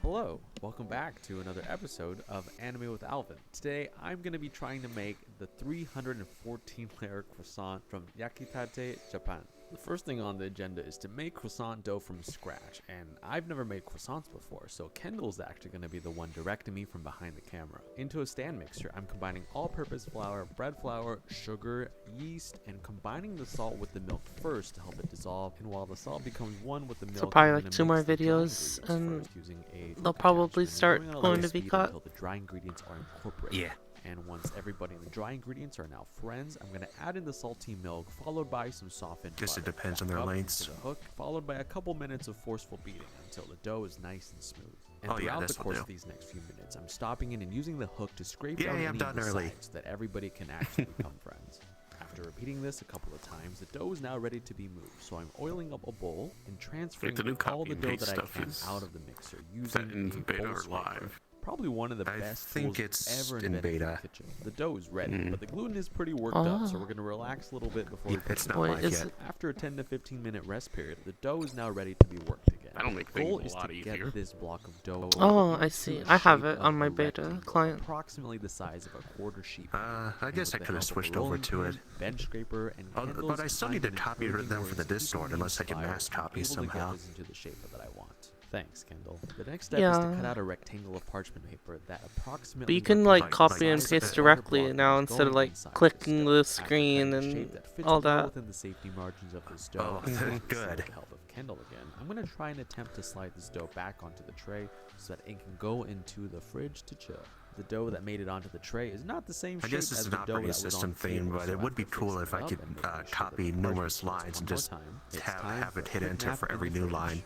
Hello, welcome back to another episode of Anime with Alvin. Today, I'm going to be trying to make the 314-layer croissant from Yakitate, Japan. The first thing on the agenda is to make croissant dough from scratch, and I've never made croissants before, so Kendall's actually going to be the one directing me from behind the camera. Into a stand mixture, I'm combining all-purpose flour, bread flour, sugar, yeast, and combining the salt with the milk first to help it dissolve, and while the salt becomes one with the milk, probably I'm like gonna 2 more mix the dry videos, ingredients and first using a they'll probably attachment and start going on a going low to be speed cut. until the dry ingredients are incorporated. Yeah. And once everybody in the dry ingredients are now friends, I'm going to add in the salty milk, followed by some softened Guess it butter. depends on Back their up lengths. into the hook, followed by a couple minutes of forceful beating until the dough is nice and smooth. And Oh, yeah, throughout the this will course do. of these next few minutes, I'm stopping in and using the hook to scrape Yay, down I'm any of done the early. sides so that everybody can actually become friends. After repeating this a couple of times, the dough is now ready to be moved. So I'm oiling up a bowl and transferring the new all copy the and dough paste that I stuff can is out of the mixer set in using a beta bowl or scraper. live. Probably one of the I best think tools it's ever in invented for beta. the kitchen. The dough is ready, but the gluten is pretty worked up, so we're gonna relax a little bit before we It's not Wait, live is yet. it- After a 10 to 15 minute rest period, the dough is now ready to be worked again. That'll make The goal things is a lot to easier. get this block of dough Oh, into I see. a I have shape it on of my a beta rectangle, client. approximately the size of a quarter sheet. I And guess I with the could have help of a switched over rolling to pin, it. bench scraper, and But candles, I still I'm need to gonna copy encourage them for the yours to keep Discord me unless I can inspired mass and copy able to get somehow. this into the shape that I want. Thanks, Kendall. The next step is to cut Yeah. out a rectangle of parchment paper that approximately. But you can like Like- copy and like- paste like- directly block now that is instead of going like inside clicking dough. the After screen cutting a shape and that fits all well that. within the safety margins of this dough, Oh, I'm going to good. With the help of Kendall again, I'm going to try and attempt to slide this dough back onto the tray so that it can go into the fridge to chill. The dough that made it onto the tray is not the same I shape guess it's as an the dough that operating was on system the thing, table, but so it would be after cool fixing if I it up could and making sure that copy the parchment numerous fits lines and one more just time, it's have time it for hit a quick enter nap for in every the new fridge. line.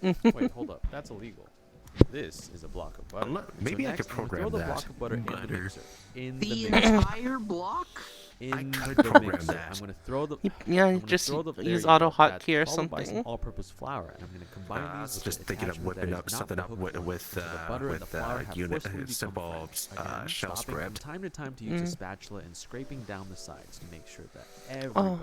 Wait, hold up. That's illegal. This is a block of butter. Maybe I next, could I'm gonna throw program the that. block of butter in the Butter. mixer. In The the mixer. entire block? In could the program mixer. that. I'm gonna throw the. Yeah, I'm gonna just throw the, there use you auto go, that, hotkey or followed by some something. all-purpose flour, and I'm gonna combine I these was with just an thinking of attachment that whipping is up not something the up hook with one. with So the butter and the flour have unit forcefully become simple friends. Again, shell stopping from script. time to time to use a spatula and scraping down the sides to make sure that everybody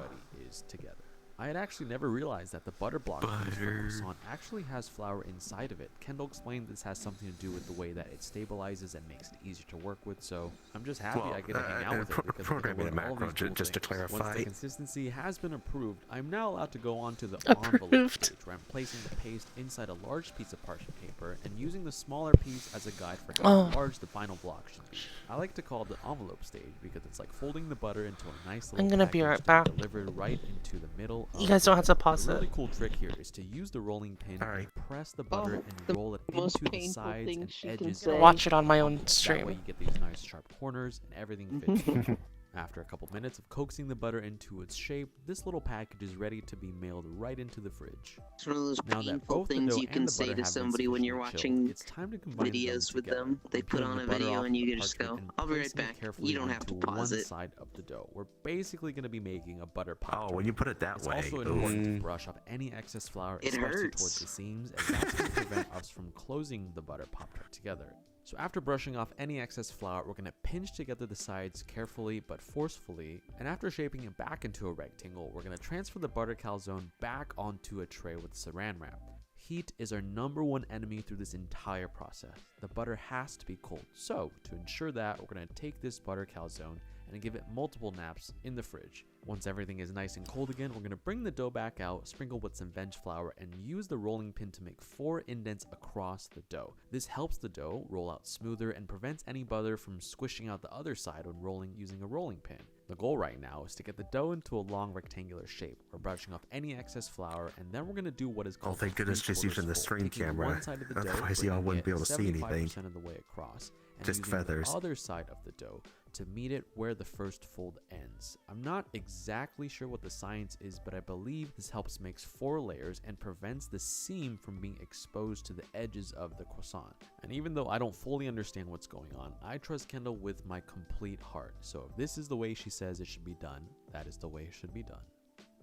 is together. I had actually never realized that the butter block used for Butter. croissant actually has flour inside of it. Kendall explained this has something to do with the way that it stabilizes and makes it easier to work with, so I'm just happy Well, I get to hang out with it because I get to programming learn a all macro, these cool just to things. Once clarify. the consistency has been approved, I'm now allowed to go on to the Approved. envelope stage, where I'm placing the paste inside a large piece of parchment paper and using the smaller piece as a guide for how large the final block should be. I like to call it the envelope stage because it's like folding the butter into a nice little I'm gonna be package right to back. delivered right into the middle You of guys the don't have to dough. pause A really it. cool trick here is to use the rolling pin Alright. and press the butter and roll it most into the painful sides thing and she can edges. say. Watch it on my own That way stream. you get these nice sharp corners and everything fits perfect. After a couple minutes of coaxing the butter into its shape, this little package is ready to be mailed right into the fridge. It's one of those Now that painful both the things dough you and can the say butter to have been somebody when you're sufficiently chilled, watching it's time to combine videos with together. them. They I'm put peeling on the a butter video off and of you the just go, parchment and "I'll be right placing it back." carefully You don't have to onto pause one it. side of the dough. We're basically going to be making a butter pop. Oh, when you put it that It's way. also important to brush off any excess flour, It especially hurts. towards the seams, as that's going to prevent us from closing the butter Pop-Tart together. So after brushing off any excess flour, we're going to pinch together the sides carefully but forcefully, and after shaping it back into a rectangle, we're going to transfer the butter calzone back onto a tray with saran wrap. Heat is our #1 enemy through this entire process. The butter has to be cold, so to ensure that, we're going to take this butter calzone and give it multiple naps in the fridge. Once everything is nice and cold again, we're going to bring the dough back out, sprinkle with some bench flour, and use the rolling pin to make 4 indents across the dough. This helps the dough roll out smoother and prevents any butter from squishing out the other side when rolling using a rolling pin. The goal right now is to get the dough into a long rectangular shape. We're brushing off any excess flour, and then we're going to do what is Oh, called thank goodness just three-quarters using the fold, stream taking camera. one side of the dough, Otherwise y'all bringing wouldn't it be able to see anything. 75% of the way across, and Just using feathers. the other side of the dough to meet it where the first fold ends. I'm not exactly sure what the science is, but I believe this helps make 4 layers and prevents the seam from being exposed to the edges of the croissant. And even though I don't fully understand what's going on, I trust Kendall with my complete heart. So if this is the way she says it should be done, that is the way it should be done.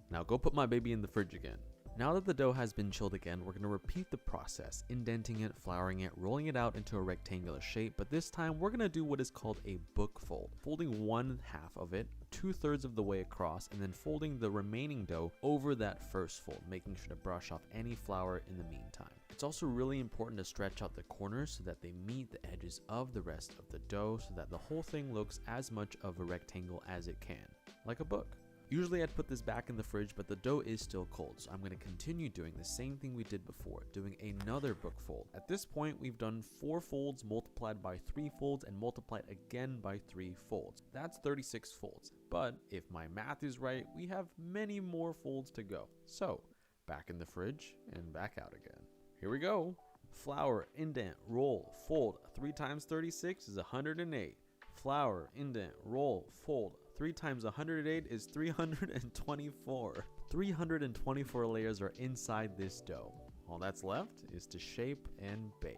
Now go put my baby in the fridge again. Now that the dough has been chilled again, we're going to repeat the process, indenting it, flouring it, rolling it out into a rectangular shape, but this time we're going to do what is called a book fold, folding 1/2 of it, 2/3 of the way across, and then folding the remaining dough over that first fold, making sure to brush off any flour in the meantime. It's also really important to stretch out the corners so that they meet the edges of the rest of the dough so that the whole thing looks as much of a rectangle as it can, like a book. Usually I'd put this back in the fridge, but the dough is still cold, so I'm going to continue doing the same thing we did before, doing another book fold. At this point, we've done 4 folds multiplied by 3 folds and multiplied again by 3 folds. That's 36 folds, but if my math is right, we have many more folds to go. So, back in the fridge and back out again. Here we go. Flour, indent, roll, fold. 3 times 36 is 108. Flour, indent, roll, fold. 3 times 108 is 324. 324 layers are inside this dough. All that's left is to shape and bake.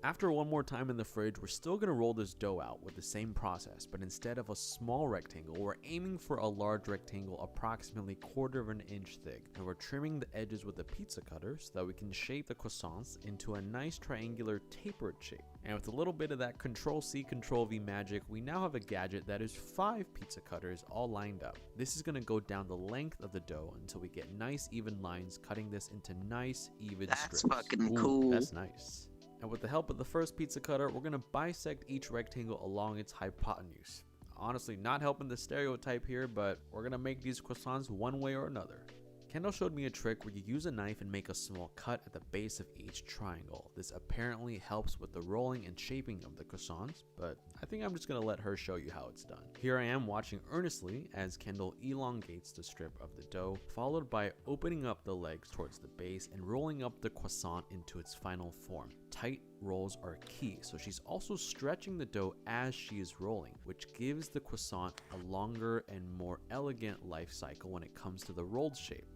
After one more time in the fridge, we're still going to roll this dough out with the same process, but instead of a small rectangle, we're aiming for a large rectangle approximately 1/4 inch thick, and we're trimming the edges with a pizza cutter so that we can shape the croissants into a nice triangular tapered shape. And with a little bit of that Control-C, Control-V magic, we now have a gadget that is 5 pizza cutters all lined up. This is going to go down the length of the dough until we get nice even lines, cutting this into nice even strips. That's fucking Ooh, cool. That's nice. And with the help of the first pizza cutter, we're going to bisect each rectangle along its hypotenuse. Honestly, not helping the stereotype here, but we're going to make these croissants one way or another. Kendall showed me a trick where you use a knife and make a small cut at the base of each triangle. This apparently helps with the rolling and shaping of the croissants, but I think I'm just going to let her show you how it's done. Here I am watching earnestly as Kendall elongates the strip of the dough, followed by opening up the legs towards the base and rolling up the croissant into its final form. Tight rolls are key, so she's also stretching the dough as she is rolling, which gives the croissant a longer and more elegant life cycle when it comes to the rolled shape.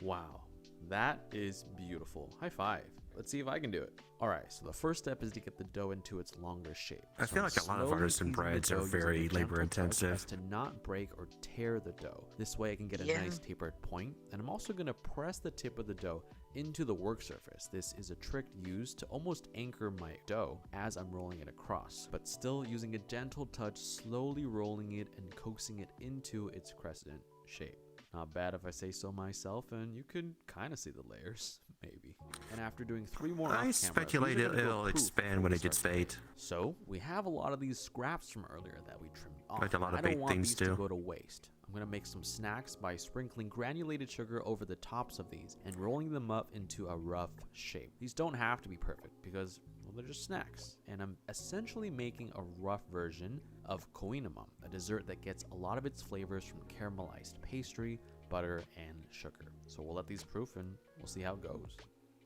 Wow, that is beautiful. High five. Let's see if I can do it. All right, so the first step is to get the dough into its longer shape. I feel like a lot of artisan breads are very labor intensive. To not break or tear the dough. This way I can get a nice tapered point. And I'm also gonna press the tip of the dough into the work surface. This is a trick used to almost anchor my dough as I'm rolling it across, but still using a gentle touch, slowly rolling it and coaxing it into its crescent shape. Not bad if I say so myself, and you can kind of see the layers, maybe. And after doing 3 more I speculate it'll expand when it gets baked. So we have a lot of these scraps from earlier that we trimmed off. Like a lot of I don't baked want things these too. to go to waste. I'm gonna make some snacks by sprinkling granulated sugar over the tops of these and rolling them up into a rough shape. These don't have to be perfect because, well, they're just snacks. And I'm essentially making a rough version of kouign-amann, a dessert that gets a lot of its flavors from caramelized pastry, butter, and sugar. So we'll let these proof and we'll see how it goes.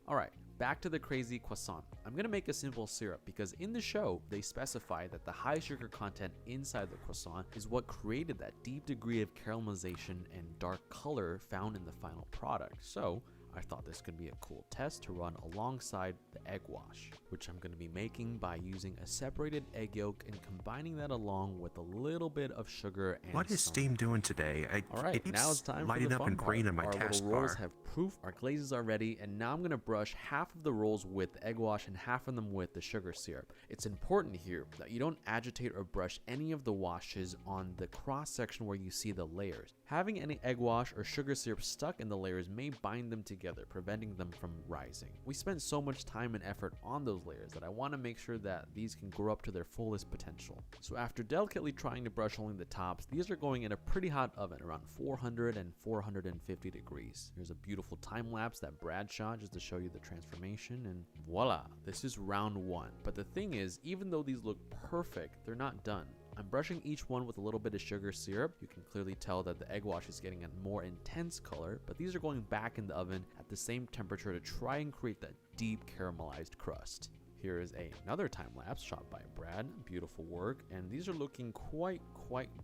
Alright, back to the crazy croissant. I'm gonna make a simple syrup because in the show, they specify that the high sugar content inside the croissant is what created that deep degree of caramelization and dark color found in the final product. So I thought this could be a cool test to run alongside the egg wash, which I'm going to be making by using a separated egg yolk and combining that along with a little bit of sugar and What is Steam doing today? All right, it keeps now it's time for lighting the up fun in green part. in my Our little taskbar. rolls have proof, our glazes are ready, and now I'm going to brush half of the rolls with the egg wash and half of them with the sugar syrup. It's important here that you don't agitate or brush any of the washes on the cross section where you see the layers. Having any egg wash or sugar syrup stuck in the layers may bind them together, preventing them from rising. We spent so much time and effort on those layers that I want to make sure that these can grow up to their fullest potential. So after delicately trying to brush only the tops, these are going in a pretty hot oven around 400 and 450 degrees. Here's a beautiful time lapse that Brad shot just to show you the transformation, and voila, this is round 1. But the thing is, even though these look perfect, they're not done. I'm brushing each one with a little bit of sugar syrup. You can clearly tell that the egg wash is getting a more intense color, but these are going back in the oven at the same temperature to try and create that deep caramelized crust. Here is another time lapse shot by Brad. Beautiful work, and these are looking quite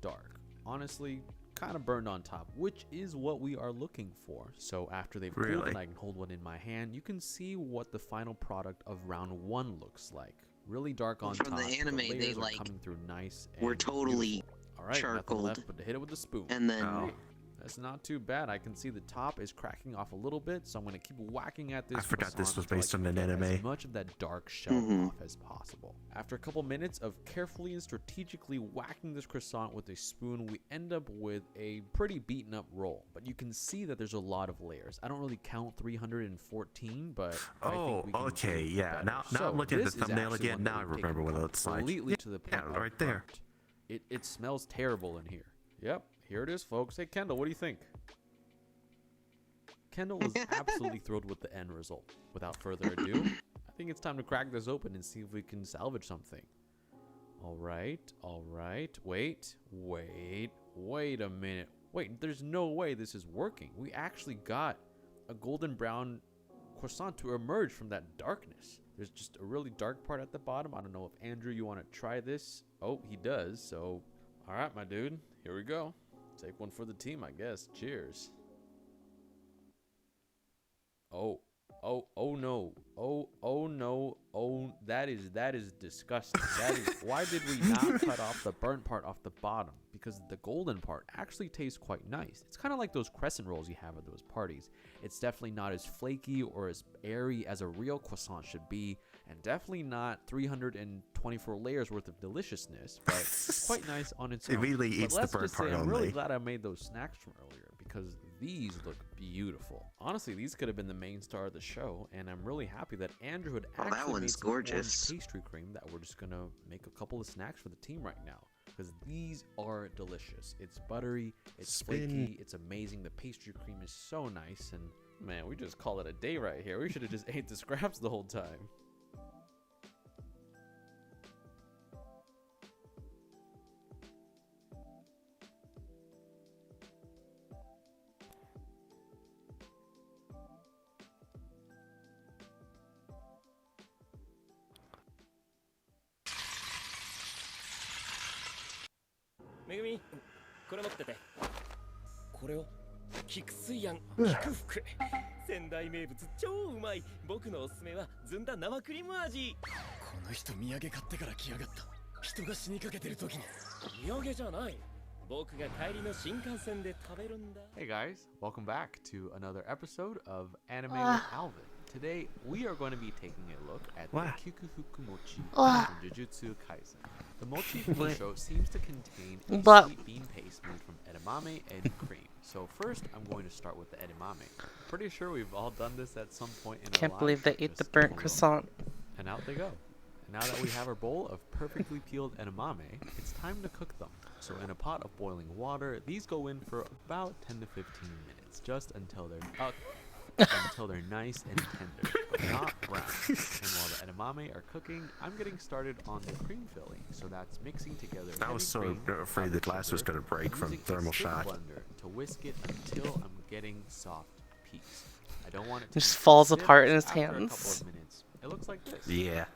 dark. Honestly, kind of burned on top, which is what we are looking for. So after they've cooled and I can hold one in my hand, you can see what the final product of round 1 looks like. Really dark on top. From the anime, they like coming through nice. We're totally all right, nothing charcoaled. left but to hit it with a spoon. And then that's not too bad. I can see the top is cracking off a little bit, so I'm going to keep whacking at this. I forgot this was until I based on can an get anime. As much of that dark shell off as possible. After a couple minutes of carefully and strategically whacking this croissant with a spoon, we end up with a pretty beaten up roll. But you can see that there's a lot of layers. I don't really count 314, but I think we can okay, do yeah. better. Now So I'm looking at the this is thumbnail actually again. one that Now I we've remember taken what it looks like. completely to the point Yeah, of right there. burnt. It smells terrible in here. Yep, here it is, folks. Hey, Kendall, what do you think? Kendall was absolutely thrilled with the end result. Without further ado, I think it's time to crack this open and see if we can salvage something. All right. Wait a minute. Wait, there's no way this is working. We actually got a golden brown croissant to emerge from that darkness. There's just a really dark part at the bottom. I don't know if Andrew, you want to try this? Oh, he does. So, all right, my dude, here we go. Take one for the team, I guess. Cheers. Oh no. That is disgusting. Why did we not cut off the burnt part off the bottom? Because the golden part actually tastes quite nice. It's kind of like those crescent rolls you have at those parties. It's definitely not as flaky or as airy as a real croissant should be, and definitely not 324 layers worth of deliciousness, but it's quite nice on its It own. really But eats the let's bird just say part I'm really only. glad I made those snacks from earlier, because these look beautiful. Honestly, these could have been the main star of the show, and I'm really happy that Andrew had Oh, that actually made one's some orange gorgeous. pastry cream that we're just gonna make a couple of snacks for the team right now, because these are delicious. It's buttery, it's flaky, it's amazing. The pastry cream is so nice, and man, we just call it a day right here. We should have just ate the scraps the whole time.めぐみこれ持っててこれを菊水庵菊福仙台名物超うまい僕のおすすめはずんだ生クリーム味この人土産買ってから来やがった人が死にかけてる時に土産じゃない僕が帰りの新幹線で食べるんだ Hey guys, welcome back to another episode of Anime with Alvin. Today, we are going to be taking a look at the Kikufuku Mochi from Jujutsu Kaisen. The mochi from the show seems to contain a sweet bean paste made from edamame and cream. So first, I'm going to start with the edamame. Pretty sure we've all done this at some point in our Can't lives. believe they ate the Just burnt a little. croissant. And out they go. And now that we have our bowl of perfectly peeled edamame, it's time to cook them. So in a pot of boiling water, these go in for about 10 to 15 minutes, just until they're nice and tender, but not brown. And while the edamame are cooking, I'm getting started on the cream filling. So that's mixing together. I was so heavy cream, afraid the glass was sugar, gonna break from using a thermal stick shock. blender to whisk it until I'm getting soft peaks. I don't want it to Just be falls stiff, apart in so his after a couple hands. of minutes, it looks like this. Yeah.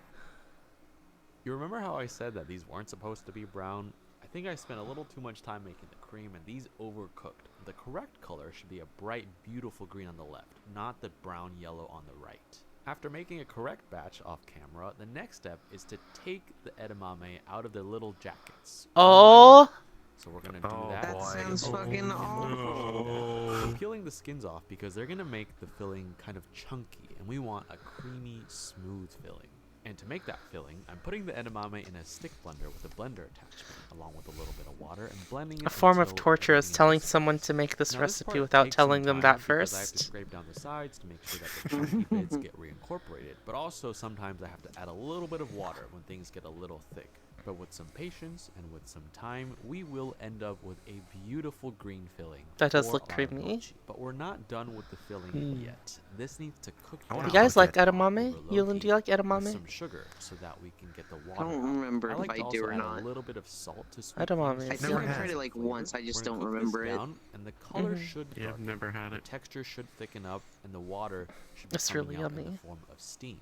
You remember how I said that these weren't supposed to be brown? I think I spent a little too much time making the cream, and these overcooked. The correct color should be a bright, beautiful green on the left, not the brown yellow on the right. After making a correct batch off camera, the next step is to take the edamame out of their little jackets. Oh! So we're gonna do Oh, that. That boy. sounds fucking awful. We're peeling the skins off because they're gonna make the filling kind of chunky, and we want a creamy, smooth filling. And to make that filling, I'm putting the edamame in a stick blender with a blender attachment, along with a little bit of water, and blending it. A form of until torture is everything telling is someone to make this Now, recipe part without takes some telling them time that because I have to first. scrape down the sides to make sure that the chunky bits get reincorporated, but also sometimes I have to add a little bit of water when things get a little thick. But with some patience and with some time, we will end up with a beautiful green filling. That does for look our creamy. mochi. But we're not done with the filling yet. This needs to cook I wanna down You guys like on edamame? over low Yulin, do you like heat with edamame? some sugar so that we can get the I water don't out. remember I like if to I do also or add not. a little bit of salt to sweeten Edamame things is I just think to Never I add tried had it some like flavor. once. I just We're gonna don't cook this remember it. down, and the color should Yeah, I've darken. never had The it. texture should thicken up, and the water should be It's coming really out in the yummy. form of steam.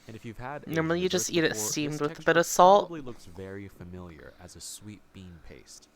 And if you've had Normally you Asian just desserts eat it before, steamed this with a texture bit of salt. probably looks very familiar as a sweet bean paste.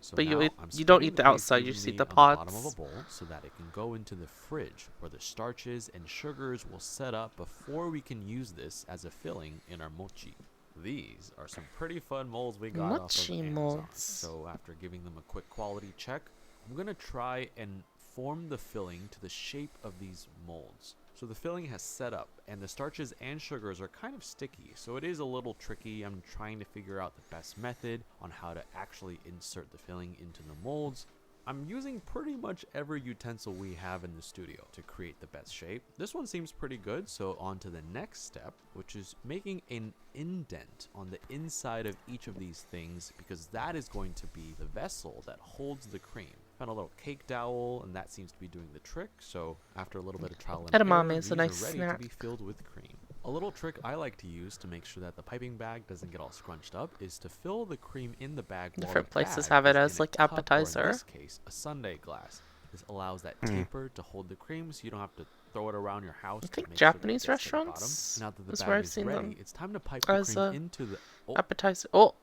So But you now eat- I'm you don't spreading eat the paste outside, you just eat evenly the on the bottom of pods. a bowl so that it can go into the fridge where the starches and sugars will set up before we can use this as a filling in our mochi. These are some pretty fun molds we got off Mochi of Amazon. molds. So after giving them a quick quality check, I'm gonna try and form the filling to the shape of these molds. So the filling has set up, and the starches and sugars are kind of sticky, so it is a little tricky. I'm trying to figure out the best method on how to actually insert the filling into the molds. I'm using pretty much every utensil we have in the studio to create the best shape. This one seems pretty good, so on to the next step, which is making an indent on the inside of each of these things, because that is going to be the vessel that holds the cream. Found a little cake dowel, and that seems to be doing the trick, so after a little bit of trial and Edamame error, is a these nice are ready snack. to be filled with cream. A little trick I like to use to make sure that the piping bag doesn't get all scrunched up is to fill the cream in the bag while Different the places bag have it is as, in a like, cup, or appetizer. in this case, a sundae glass. This allows that taper to hold the cream so you don't have to throw it around your house. I to think make sure that it Japanese gets to the bottom. restaurants Now that the is bag where I've is seen ready, them it's time to pipe the as cream a into the appetizer. Oh,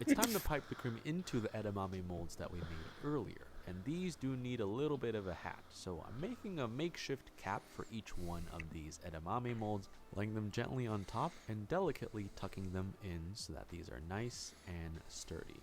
it's time to pipe the cream into the edamame molds that we made earlier, and these do need a little bit of a hat, so I'm making a makeshift cap for each one of these edamame molds, laying them gently on top and delicately tucking them in so that these are nice and sturdy.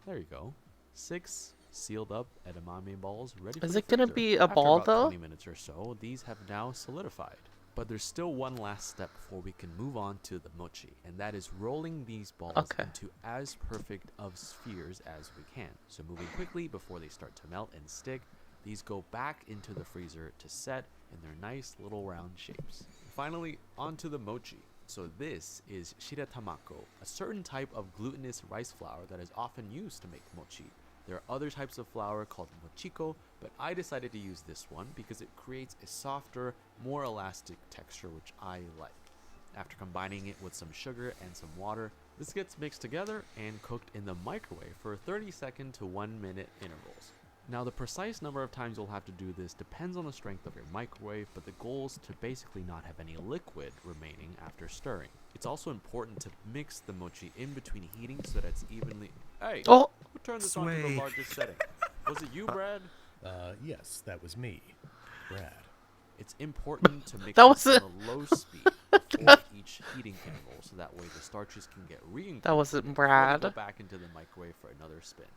There you go. 6 sealed up edamame balls ready for Is the it gonna freezer. be a After ball, about though? 20 minutes or so, these have now solidified. But there's still one last step before we can move on to the mochi, and that is rolling these balls Okay. into as perfect of spheres as we can. So moving quickly before they start to melt and stick, these go back into the freezer to set in their nice little round shapes. Finally, onto the mochi. So this is shiratamako, a certain type of glutinous rice flour that is often used to make mochi. There are other types of flour called mochiko, but I decided to use this one because it creates a softer, more elastic texture, which I like. After combining it with some sugar and some water, this gets mixed together and cooked in the microwave for 30-second to 1-minute intervals. Now, the precise number of times you'll have to do this depends on the strength of your microwave, but the goal is to basically not have any liquid remaining after stirring. It's also important to mix the mochi in between heating so that it's evenly... Hey! Oh, Who turned this on to the Sway. largest setting? Was it you, Brad? Yes, that was me, Brad. It's important to mix That it wasn't- on a low speed before each heating interval, so that way the starches can get reincorporated. that wasn't before they go Brad. back into the microwave for another spin.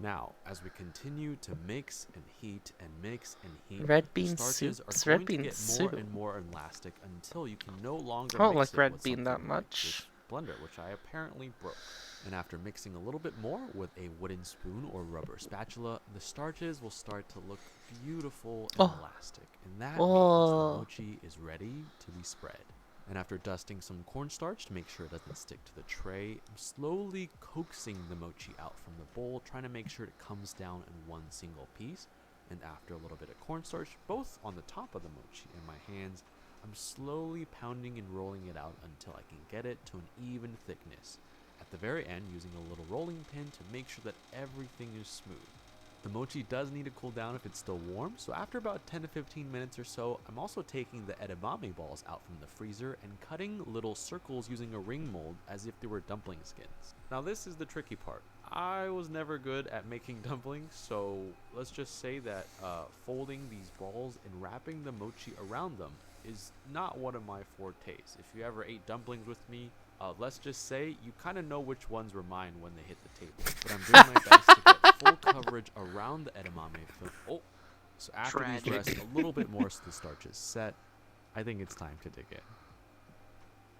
Now, as we continue to mix and heat and mix and heat, Red the bean starches soup. are It's going red to bean get soup. more and more elastic until you can no longer I don't mix like it red with bean that something like much. this blender, which I apparently broke. And after mixing a little bit more with a wooden spoon or rubber spatula, the starches will start to look beautiful and Oh. elastic. And that Oh. means the mochi is ready to be spread. And after dusting some cornstarch to make sure it doesn't stick to the tray, I'm slowly coaxing the mochi out from the bowl, trying to make sure it comes down in one single piece. And after a little bit of cornstarch, both on the top of the mochi and my hands, I'm slowly pounding and rolling it out until I can get it to an even thickness. At the very end, using a little rolling pin to make sure that everything is smooth. The mochi does need to cool down if it's still warm, so after about 10 to 15 minutes or so, I'm also taking the edamame balls out from the freezer and cutting little circles using a ring mold as if they were dumpling skins. Now this is the tricky part. I was never good at making dumplings, so let's just say that folding these balls and wrapping the mochi around them is not one of my fortes. If you ever ate dumplings with me, let's just say you kind of know which ones were mine when they hit the table. But I'm doing my best to get full coverage around the edamame film. Oh, so after these Tragic. rest a little bit more so the starch is set, I think it's time to dig in.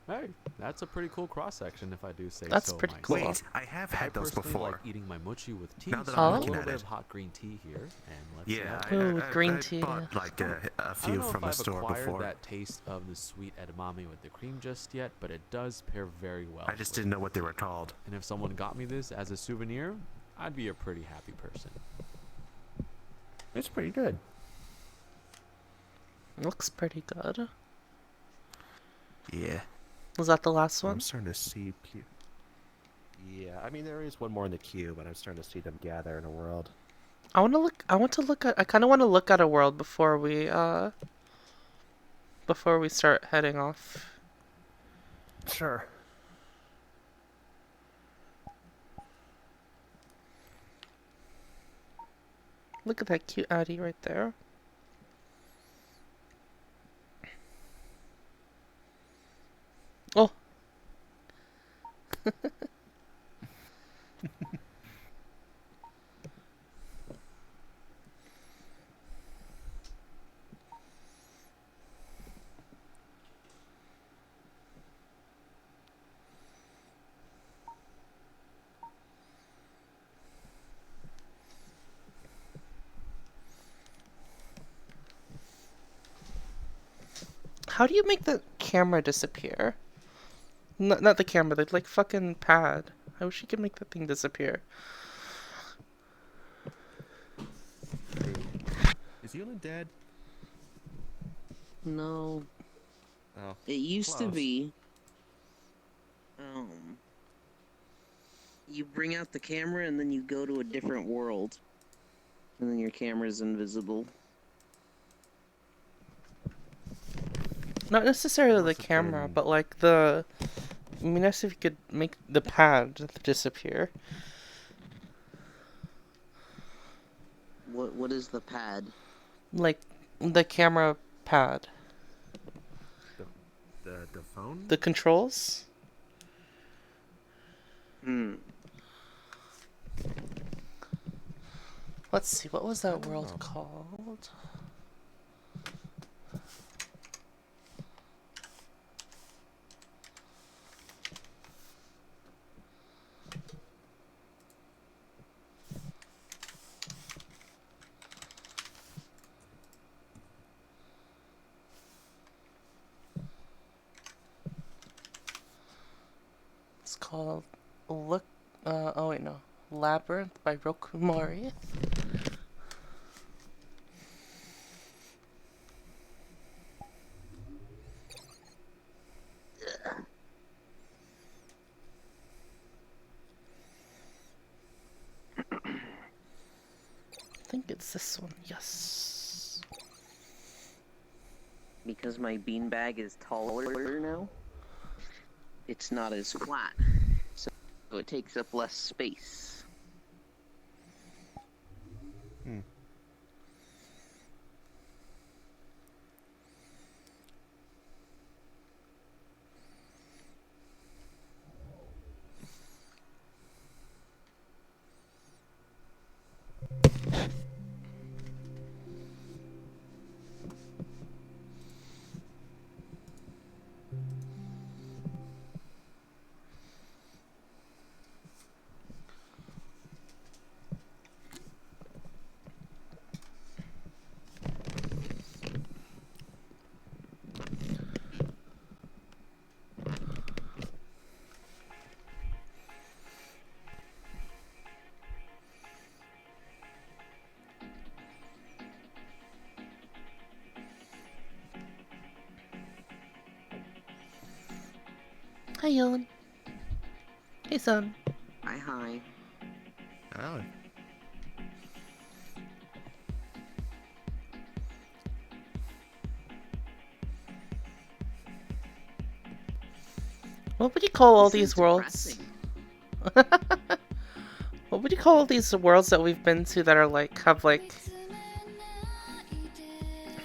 Hey, that's a pretty cool cross section if I do say That's so pretty myself. cool. Wait, I have I had those personally before. like eating my mochi with tea, Now that so I'm a looking little at bit it. of hot green tea here, and let's Yeah, see. Ooh, with green I tea. bought like a I don't few know from if the store I've acquired before. that taste of the sweet edamame with the cream just yet, but it does pair very well. I just with didn't know what they were called. And if someone got me this as a souvenir, I'd be a pretty happy person. It's pretty good. Looks pretty good. Yeah. Was that the last I'm one? starting to see. Yeah, I mean there is one more in the queue, but I'm starting to see them gather in a world. I kind of want to look at a world before we start heading off. Sure. Look at that cute Addie right there. Oh. How do you make the camera disappear? Not the camera, the like fucking pad. I wish you could make that thing disappear. Is Ewan dead? No, Oh. it used to Close. be. You bring out the camera and then you go to a different world, and then your camera's invisible. Not necessarily the Must have camera, been- but like the. I mean, if you could make the pad disappear. What is the pad? Like the camera pad. The phone? The controls? Hmm. Let's see, what was that world know. called? called Look. Oh wait, no. Labyrinth by Roku Mori. I think it's this one. Yes. Because my beanbag is taller now, it's not as flat, so it takes up less space. Hi, Yon. Hey, son. Hi. Oh. What would you call all This is these worlds? depressing. What would you call all these worlds that we've been to that are like, have like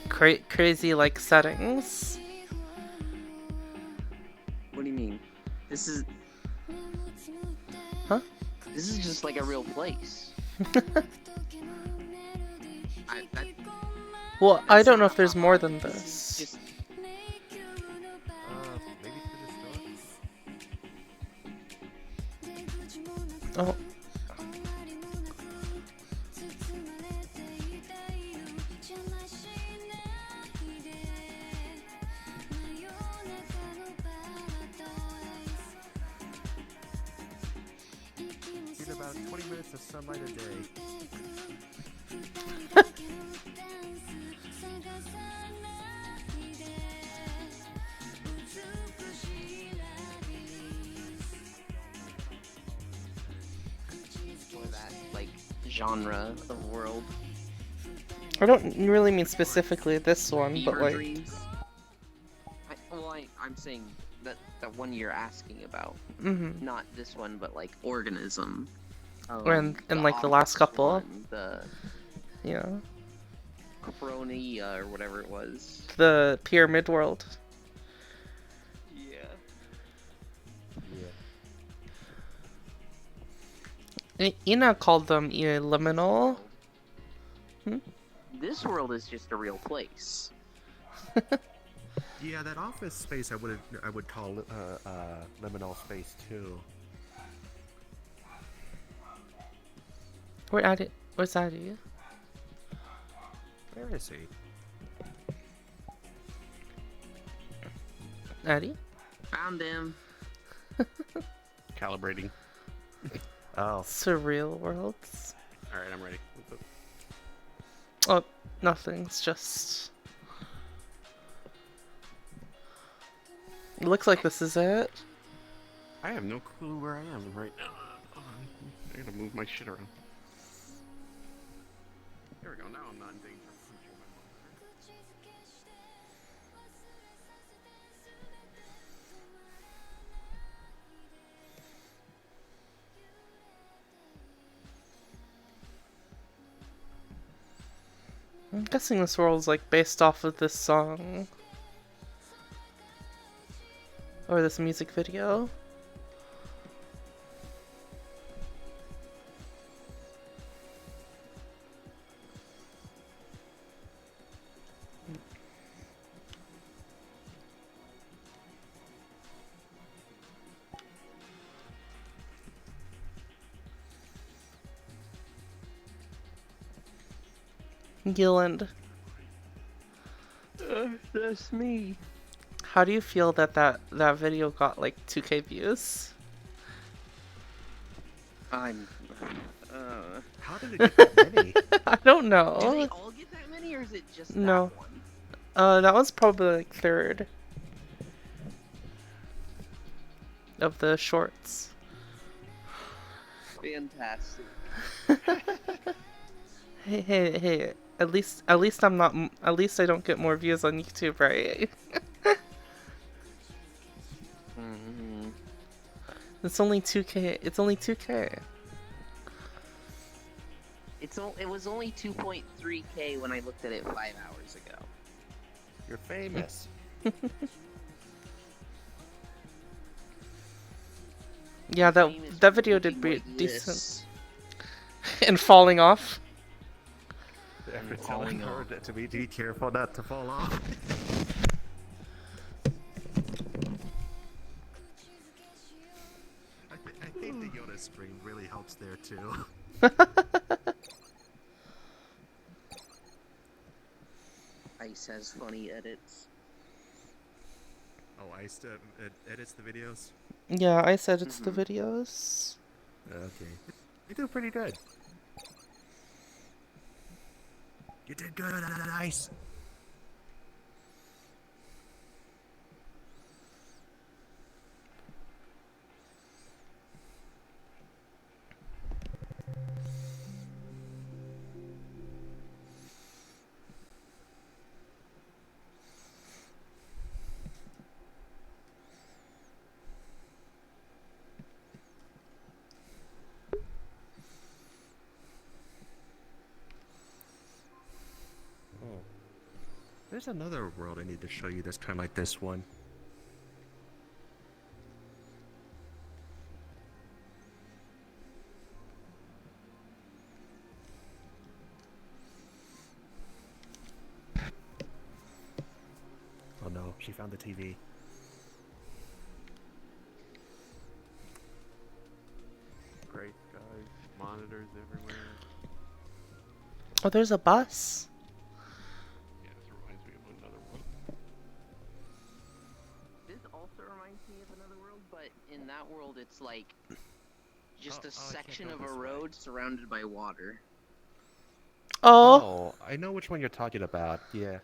crazy like settings? What do you mean? This is... Huh? This is just like a real place. Well, I That's don't know not if there's how more I- than this is this. just- Maybe to the store? Oh. Get about 20 minutes of sunlight a day. For that, like, genre of world. I don't really mean specifically this one, but Fever like, dreams. I'm saying that one you're asking about. mm-hmm. Not this one, but like organism. And like the last Office couple, one, the yeah, Cronia or whatever it was. the pyramid world. Yeah. Ina called them liminal. This world is just a real place. Yeah, that office space I would call liminal space too. Where's Addy? Where is he? Addy? Found him. Calibrating. Oh, Surreal worlds. all right, I'm ready. Oh, nothing's just. It looks like this is it. I have no clue where I am right now. I gotta move my shit around. There we go. Now I'm not in danger of punching my monitor. I'm guessing this world's like based off of this song. Or this music video. Gilland, That's me. how do you feel that video got like 2K views? I'm. How did it get that many? I don't Do they know. all get that many, or is it just No. that one? That one's probably like third of the shorts. Fantastic. Hey. At least I'm not. At least I don't get more views on YouTube, right? Mm-hmm. It's only 2K. It's only 2K. It was only 2.3K when I looked at it 5 hours ago. You're famous. Yeah, Famous that for video did looking pretty like decent. this. And falling off. After falling telling her off. to be careful not to fall off. I think the Yoda stream really helps there too. Ice has funny edits. Oh, Ice edits the videos? Yeah, I said it's the videos. Okay. You do pretty good. You did good on Ice. There's another world I need to show you that's kind of like this one. Oh no, she found the TV. Great guys, monitors everywhere. Oh, there's a bus. Yeah, this reminds me of another one. This also reminds me of another world, but in that world it's like just a I can't section go of a this way. road surrounded by water. Oh, I know which one you're talking about. Yeah.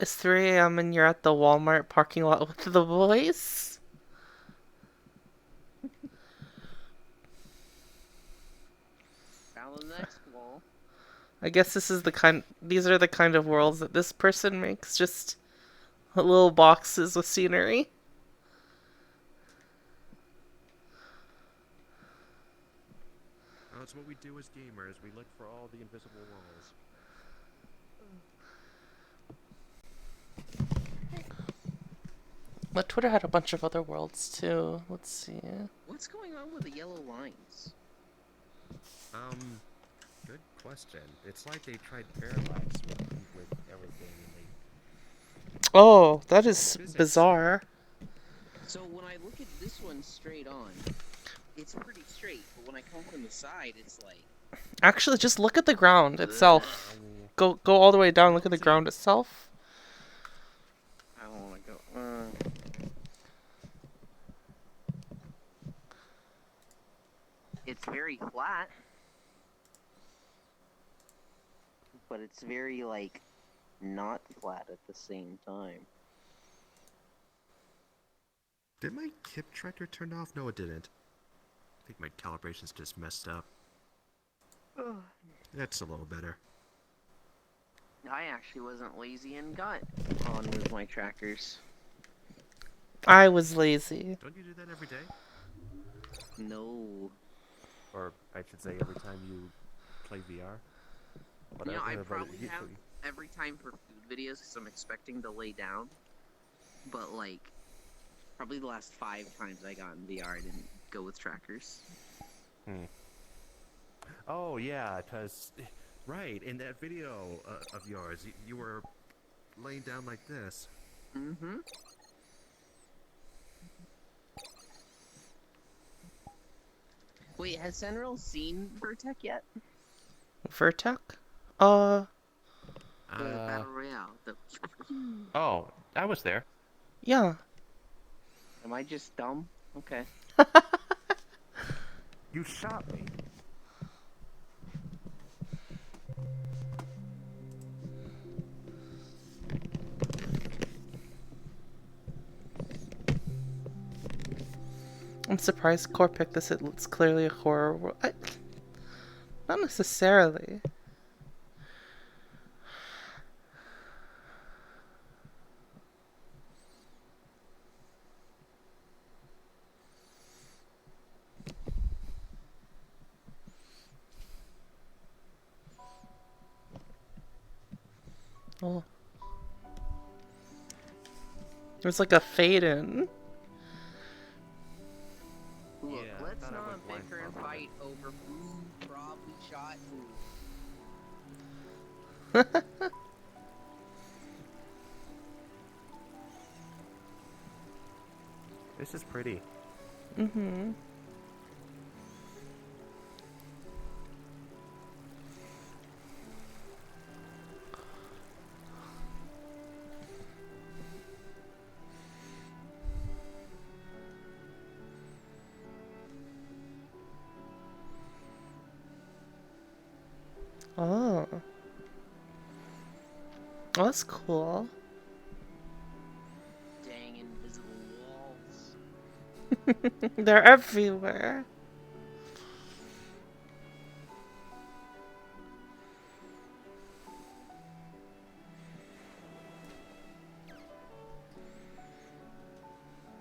it's 3 a.m. and you're at the Walmart parking lot with the boys. Found the next wall. I guess these are the kind of worlds that this person makes, just little boxes with scenery. That's what we do as gamers. We look for all the invisible walls. But Twitter had a bunch of other worlds too. Let's see. What's going on with the yellow lines? Good question. It's like they tried Parallax with everything and they... Oh, that is bizarre. So when I look at this one straight on, it's pretty straight, but when I come from the side, it's like... Actually, just look at the ground itself. Go all the way down. Look at the ground itself. I don't want to go... It's very flat. But it's very, like, not flat at the same time. Did my kip tracker turn off? No, it didn't. I think my calibration's just messed up. That's a little better. I actually wasn't lazy and got on with my trackers. I was lazy. Don't you do that every day? No. Or I should say every time you play VR? You know, I But probably usually- have every time for food videos because I'm expecting to lay down. But, like, probably the last 5 times I got in VR, I didn't go with trackers. Oh, yeah, because... Right, in that video of yours, you were laying down like this. Mm-hmm. Wait, has Senril seen Vertec yet? Vertec? The Battle Royale. Oh, I was there. Yeah. Am I just dumb? Okay. You shot me. I'm surprised Core picked this. It's clearly a horror world. Not necessarily. Oh. There's like a fade in. Look, Yeah, I let's thought I not would blind bicker and farm fight over who probably shot who. This is pretty. Mm-hmm. Oh. Oh, that's cool. Dang invisible walls. They're everywhere.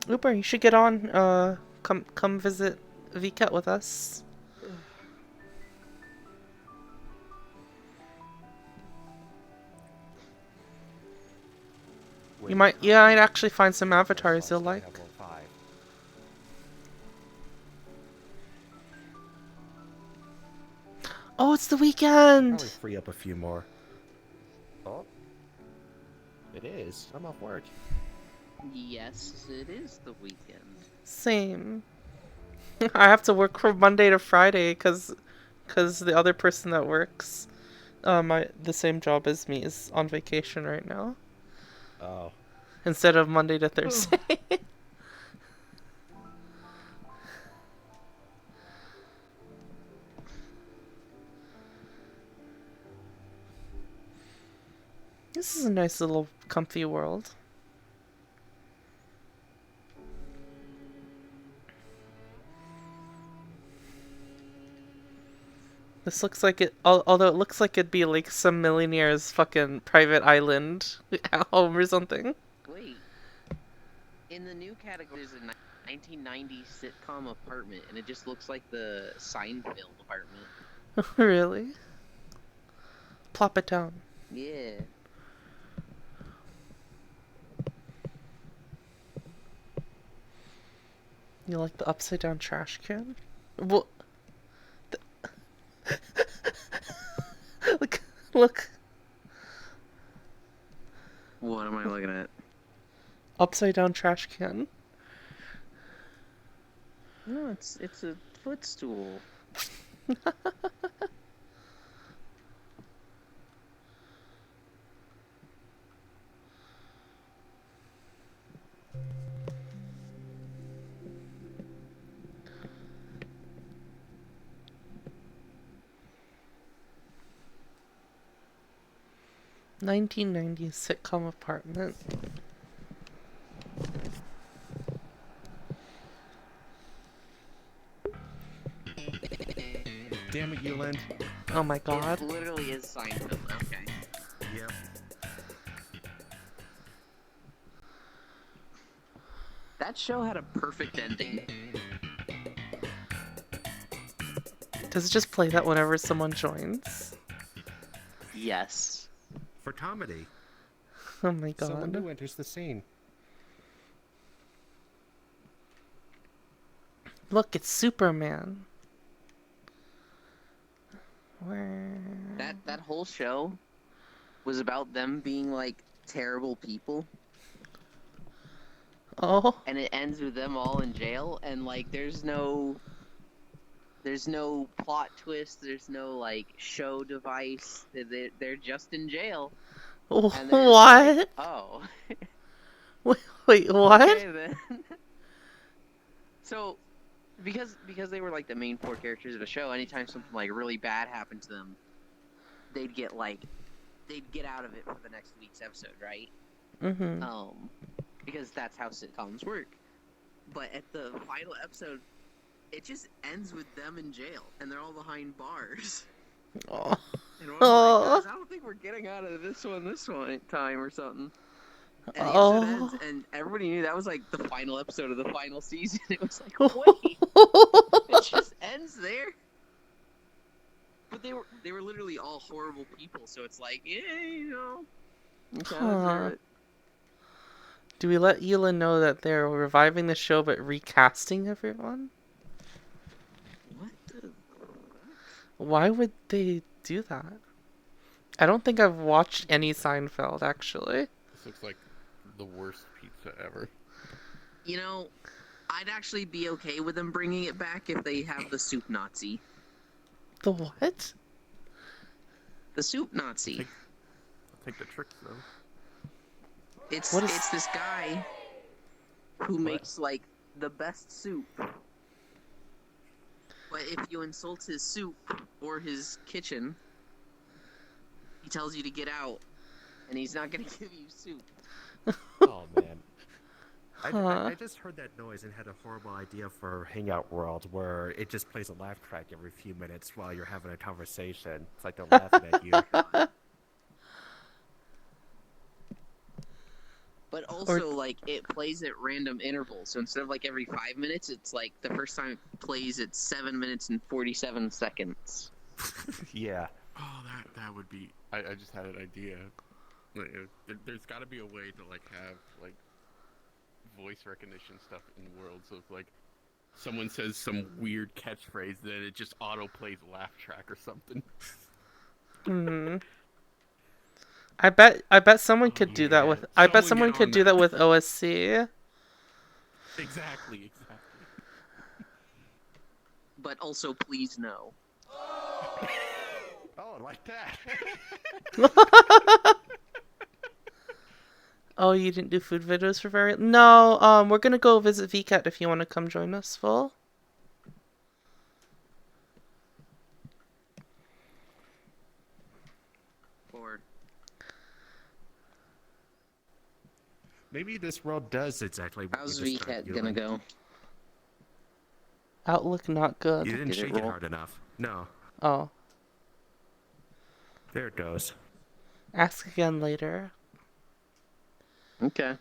Uber, you should get on. Come visit VCAT with us. You might actually find some avatars you'll like. Level 5. Oh, it's the weekend! Probably free up a few more. Oh. It is. I'm off work. Yes, it is the weekend. Same. I have to work from Monday to Friday because the other person that works the same job as me is on vacation right now. Oh. Instead of Monday to Thursday. This is a nice little comfy world. This looks like it, although it looks like it'd be like some millionaire's fucking private island home or something. Wait. In the new category, there's a 1990s sitcom apartment, and it just looks like the Seinfeld apartment. Really? Plop it down. Yeah. You like the upside down trash can? Well, look. What am I looking at? Upside down trash can. No, it's a footstool. 1990s sitcom apartment. Damn it, Euland. Oh my god. It literally is Seinfeld. Okay. Yep. That show had a perfect ending. Does it just play that whenever someone joins? Yes. For comedy. Oh my Someone god. new enters the scene. Look, it's Superman. Where? That whole show was about them being like terrible people, Oh. and it ends with them all in jail, and like there's no plot twist, there's no like show device. They're just in jail. And they're just What? like, oh. Wait, what? Okay, then. So because they were like the main four characters of the show. Anytime something like really bad happened to them, they'd get out of it for the next week's episode, right? Mm-hmm. Because that's how sitcoms work. But at the final episode, it just ends with them in jail, and they're all behind bars. Oh. And we're all like, guys, I don't think we're getting out of this one time or something. And the episode ends, and everybody knew that was like the final episode of the final season. It was like, wait, it just ends there. But they were literally all horrible people, so it's like, yeah, you know, you kind of deserve it. Do we let Elon know that they're reviving the show but recasting everyone? What the? Why would they do that? I don't think I've watched any Seinfeld, actually. This looks like the worst pizza ever. You know, I'd actually be okay with them bringing it back if they have the soup Nazi. The what? The soup Nazi. I'll take the tricks though. It's this guy who makes like the best soup. But if you insult his soup or his kitchen, he tells you to get out, and he's not gonna give you soup. Oh man. I just heard that noise and had a horrible idea for Hangout World where it just plays a laugh track every few minutes while you're having a conversation. It's like they're laughing at you. But also, like, it plays at random intervals. So instead of, like, every 5 minutes, it's, like, the first time it plays at 7 minutes and 47 seconds. Yeah. Oh, that would be... I just had an idea. Like, there's got to be a way to, like, have, like, voice recognition stuff in the world. So if, like, someone says some weird catchphrase, then it just auto-plays a laugh track or something. Hmm. I bet someone could do that with. I bet someone could do that with OSC. Exactly. But also, please no. Oh, like that. Oh, you didn't do food videos for very... No, we're gonna go visit VCAT if you want to come join us, Full. Or... Maybe this world does exactly what How's you described, VCAT gonna go? Outlook not good. You didn't Did shake it roll? hard enough. No. Oh. There it goes. Ask again later. Okay.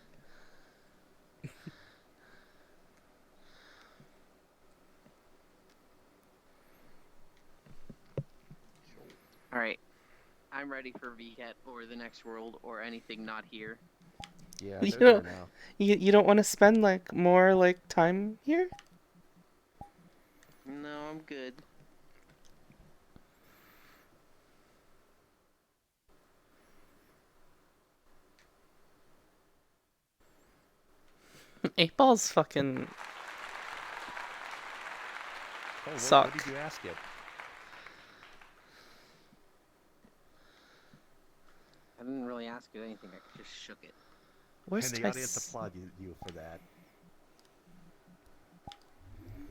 Alright. I'm ready for VCAT or the next world or anything not here. Yeah, You they're don't, there now. you don't want to spend like more like time here? No, I'm good. Eight balls fucking Oh, what suck. did you ask it? I didn't really ask you anything, I just shook it. Where's And the audience applaud you for that.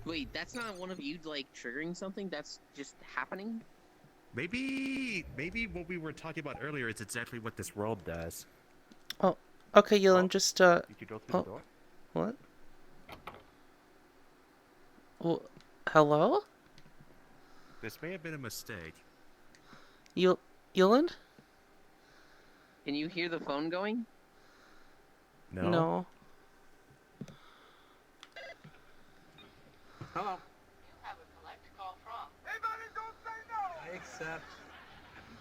Wait, that's not one of you, like, triggering something? That's just happening? Maybe what we were talking about earlier is exactly what this world does. Oh, okay, Yulin, just Did you go through oh. the door? What? Well, hello? This may have been a mistake. Yulin? Can you hear the phone going? No. No. Hello. You have a collect call from. Hey, buddy, don't say no! I accept.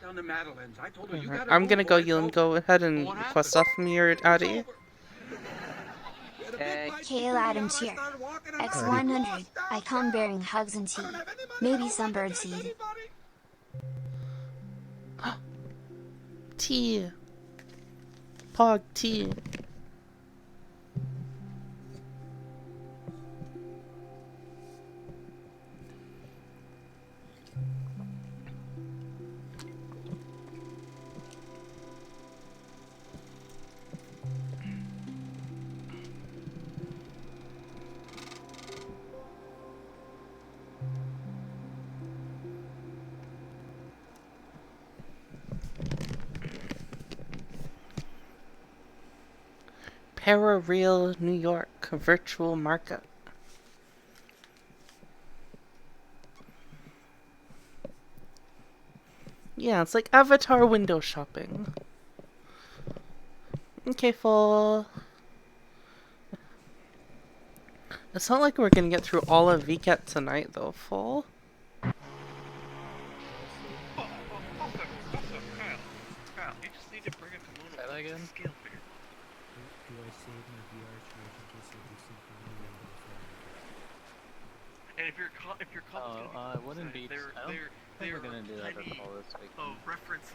Down to Madeline's. I told her you gotta I'm gonna go, for it, Yulin. no. Go ahead and What request happened? off from your Addy. Kale Adams here. X100. I come bearing hugs and tea. Maybe some birdseed. Tea. Pog tea. Parareal New York virtual market. Yeah, it's like Avatar window shopping. Okay, full. It's not like we're gonna get through all of VCAT tonight, though, full. Also, Kyle, you just need to bring a kimono. Say that again? Scale figure. And if your comp's it wouldn't be. I don't think we're gonna do that at all this week. Oh, references.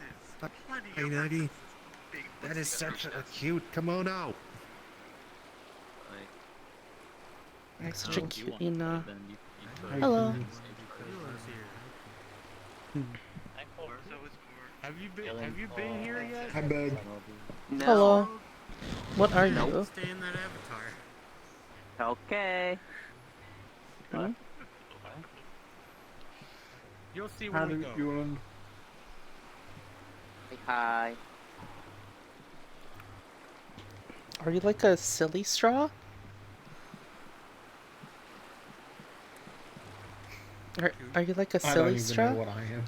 Plenty Hey, of Nagi. big That is lists such of a cute kimono. That's such a if you cute want to play, Ina. then you Hello. can stay Hi, Cole. Have you been here yet? Hi, bud. No. Hello. What are you? Stay in that avatar. Okay. Hmm? You'll see How when do we go. you want? Hi. Are you like a silly straw? Are you like a I don't silly even straw? know what I am.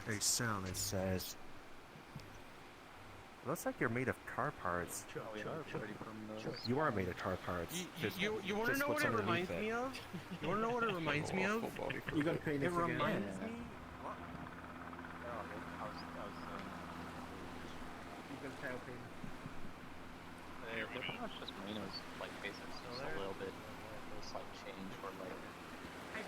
They sound, it says. Looks like you're made of tar parts. We are pretty from the. You are made of tar parts. You want to just know what's what it underneath reminds me of? You want to know what it reminds me of? You got a penis It again. reminds me. You got a tail penis. They're pretty much just Marino's like basics, just a little bit slight change or like.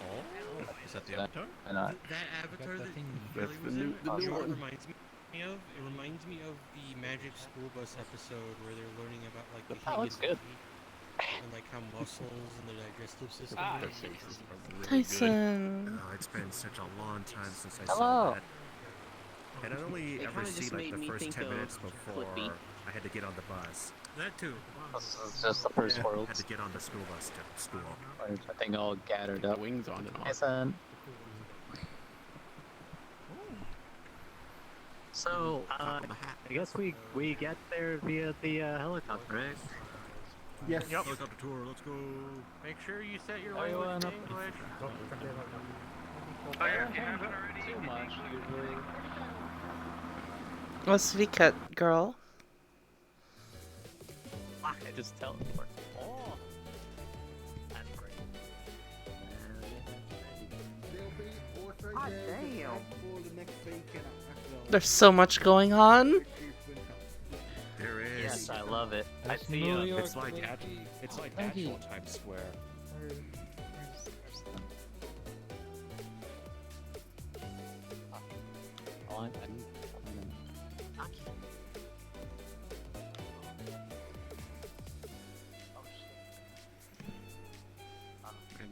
Oh, is that the That- avatar? Why not? That avatar that That's Billy the was new- in, the new you know what one. it reminds me of? It reminds me of the Magic School Bus episode where they're learning about like the That looks good. and like how muscles and the digestive system. Ah. work. Tyson. Oh, it's been such a long time since I Hello. saw that. And I only It ever kinda see just like made the me first think 10 of minutes before Flippy. I had to get on the bus. That too. This is just the first Yeah, world. had to get on the school bus to school. I think all gathered up. Wings on and off. Tyson. So, I guess we get there via the helicopter, right? Yes. Yep. Helicopter tour. Let's go. Make sure you set your Everyone language to up. English. Oh yeah, if you haven't already. Too much usually. What's VCAT, girl? I just teleport. Oh, that's great. Hot damn. There's so much going on. There is. Yes, I love it. I That's see New York, It's like baby. it's like Thank you. actual Times Square. And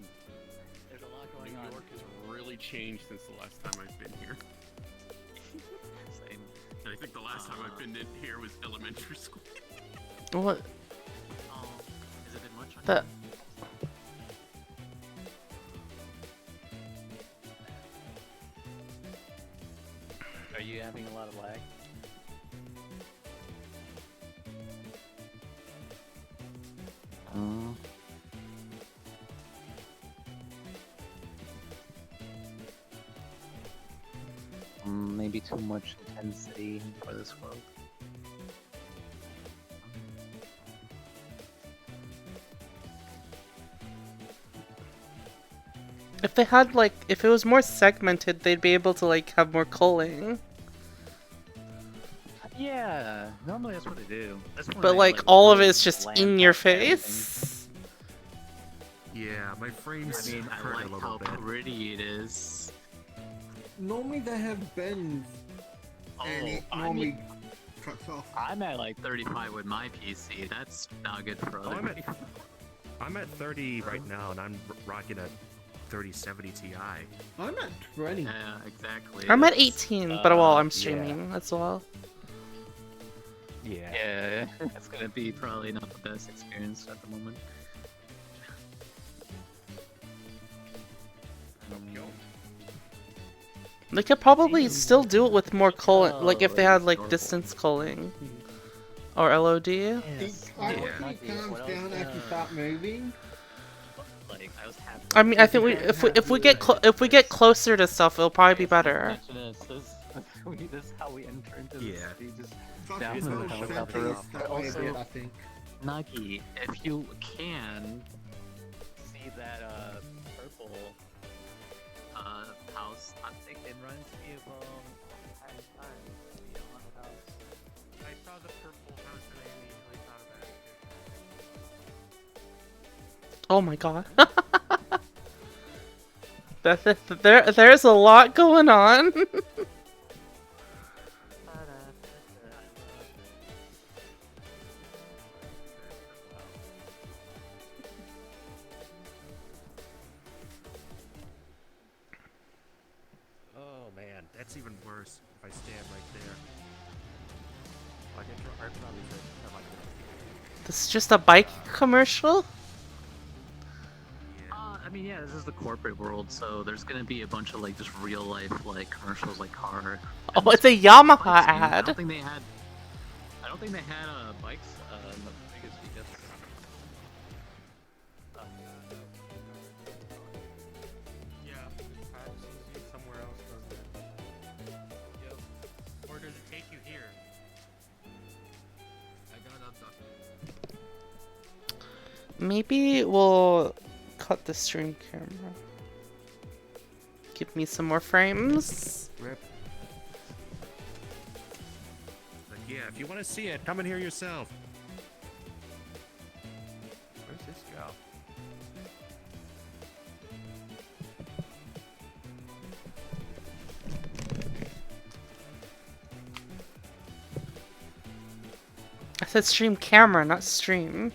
There's a lot going New on. York has really changed since the last time I've been here. Same. And I think the last time I've been in here was elementary school. What? Oh, has it been much? The Are you having a lot of lag? Maybe too much intensity for this world. if they had like if it was more segmented, they'd be able to like have more culling. Yeah, normally that's what they do. That's when But they, like all of really it's just land in your touch everything. face. Yeah, my frames I mean, I hurt like a little how bit. pretty it is. Normally they have bends, and it I normally mean, cuts off. I'm at like 35 with my PC. That's not good for Oh, other I'm at 30 right now, and I'm rocking a 3070 Ti. I'm at 20. Yeah, exactly. I'm at That's, 18, but while I'm yeah. streaming as well. Yeah. Yeah, it's gonna be probably not the best experience at the moment. They could probably still do it with more culling, like if they had like distance culling or LOD. It calms down after you stop moving. Like I was happy. I mean, I think if we get closer to stuff, it'll probably be better. This is how we enter into this. Yeah. We just Trust down me, the it's helicopter. always that way a bit, I Also, think. Nagi, if you can see that purple house, I think it reminds me of Past Time, the haunted house. I saw the purple house and I immediately thought about it. Oh my god. There's a lot going on. Oh man, that's even worse if I stand right there. I probably should. I'm not gonna- This is just a bike commercial? I mean, yeah, this is the corporate world, so there's gonna be a bunch of like just real life like commercials, like car. Oh, it's a Yamaha bikes, dude. ad. I don't think they had bikes in the biggest because. Yeah, perhaps sees you somewhere else, doesn't it? Yep. Or does it take you here? I got nothing. Maybe we'll cut the stream camera. Give me some more frames. Rip. But yeah, if you want to see it, come in here yourself. Where's this go? I said stream camera, not stream.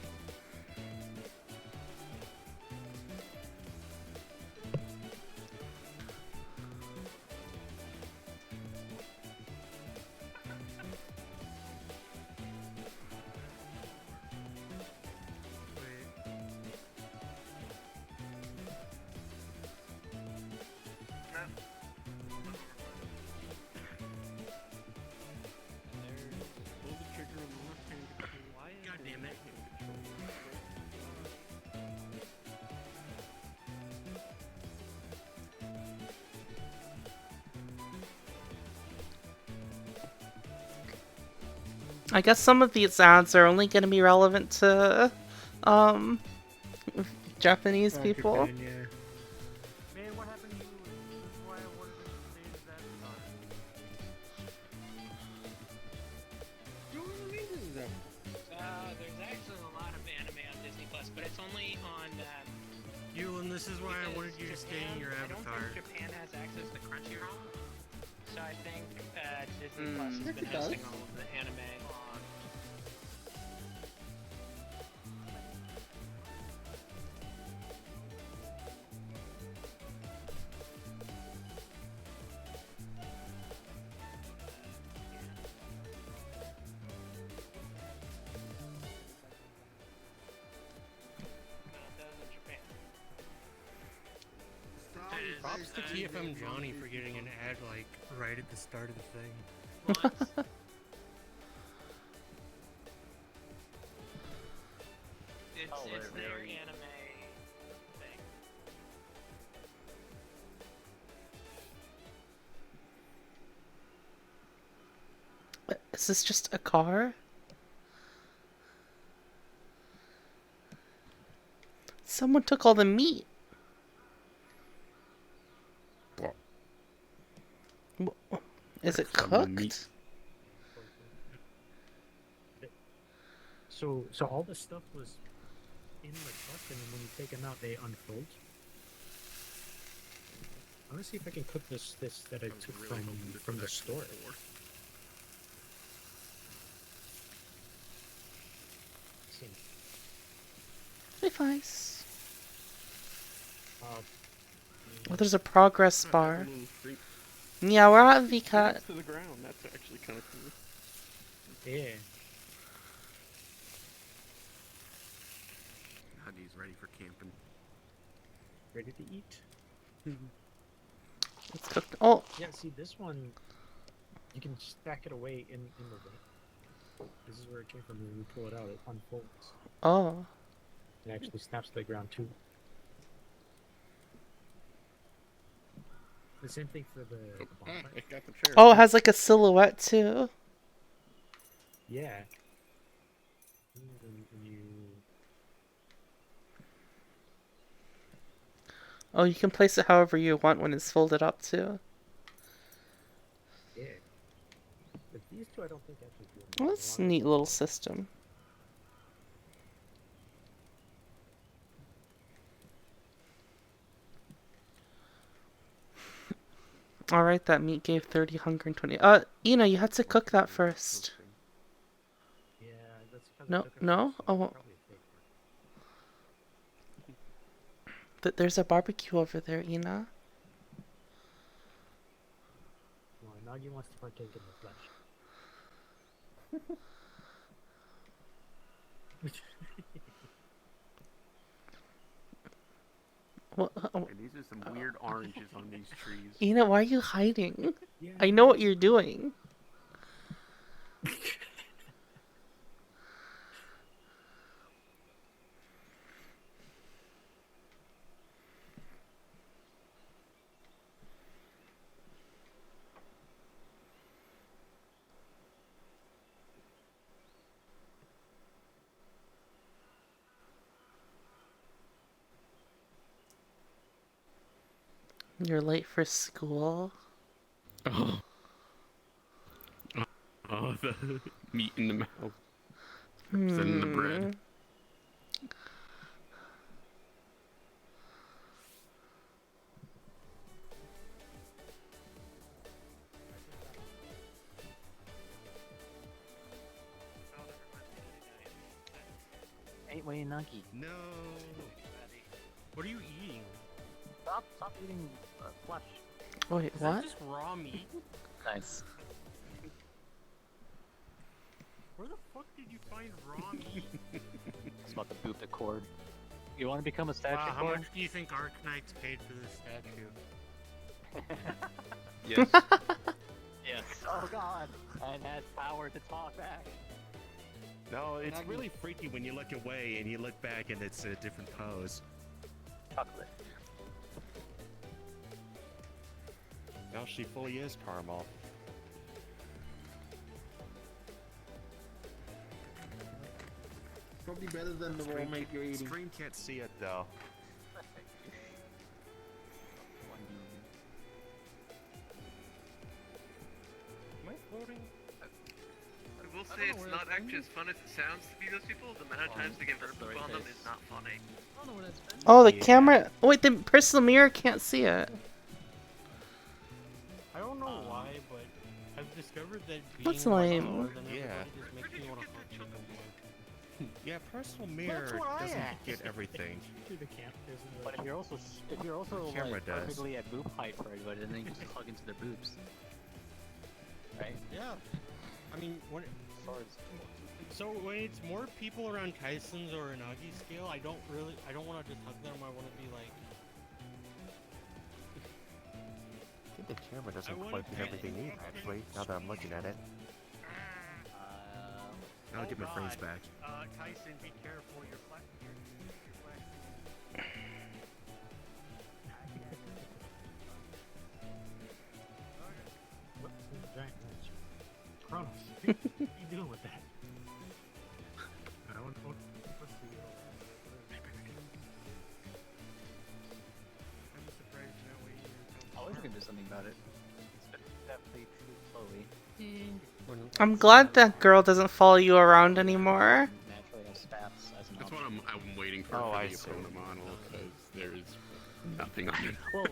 God damn it. I guess some of these ads are only going to be relevant to Japanese people. Man, what happened to you? This is why I wanted to say that There's actually a lot of anime on Disney Plus, but it's only on. you, and this is why I wanted you to stay in your I don't avatar. think Japan has access to Crunchyroll, so I think Disney Plus has Yes, been it does. hosting all of the anime on. Props to TFM Johnny for getting an ad like right at the start of the thing. It's their anime thing. Is this just a car? Someone took all the meat. Is it cooked? So all the stuff was in the truck, and then when you take them out, they unfold. I want to see if I can cook this that I took from the store. Nice. Uh, Oh, there's a progress bar. Little street Yeah, we're at VCAT. next to the ground. That's actually kind of cool. Yeah. Huggy's ready for camping. Ready to eat? It's cooked. Oh, Yeah, see this one, you can stack it away in the way. This is where it came from. When you pull it out, it unfolds. oh. It actually snaps to the ground too. The same thing for the bonfire. I got the chair. Oh, it has like a silhouette too. Yeah. And you... Oh, you can place it however you want when it's folded up too. Yeah. But these two I don't think actually do it. Well, that's a neat little system. Alright, that meat gave 30 hunger and 20. Ina, you had to cook that first. Yeah, that's because No, no? Oh. There's a barbecue over there, Ina. Well, Nagi wants to partake in the flesh. What? And these are some weird oranges on these trees. Ina, why are you hiding? Yeah. I know what you're doing. You're late for school. Oh. Oh, the meat in the mouth. In the bread. Eight-way Nagi. No. What are you eating? Stop eating flesh. Wait, Is what? that just raw meat? Nice. Where the fuck did you find raw meat? It's about to boot the cord. You want to become a statue? Wow, how cord? much do you think Arknights paid for this statue? Yes. Yes. Oh god. And has power to talk back. No, it's really freaky when you look away and you look back and it's a different pose. Chocolate. No, she fully is caramel. Probably better than the raw meat you're eating. Stream can't see it though. Am I floating? I will say it's not actually as fun as it sounds to be those people. The amount of times they get vertical on them is not funny. I don't know where that's been. Oh, the camera. Oh, wait, the personal mirror can't see it. I don't know why, but I've discovered that being That's lame. taller than Yeah. everybody just makes me want to hurt people more. Yeah, personal mirror what I doesn't asked. get everything. To the camp, but if you're also camera like does. perfectly at boob height for everybody, then you just hug into their boobs. Right? Yeah. I mean, when it's more people around Tyson's or an Augie scale, I don't want to just hug them. I want to be like. I think the camera doesn't quite get everything either, actually, now that I'm looking at it. I'll get my frames back. Tyson, be careful. You're flat. What's the giant wrench? Kronos, what are you doing with that? I don't know. What's the I'm surprised you're not waiting until. I was gonna do something about it. It's definitely too slowly. I'm glad that girl doesn't follow you around anymore. Naturally has spats as an That's what I'm waiting for Oh, for I the see. Epona model, because there's nothing on it. Well,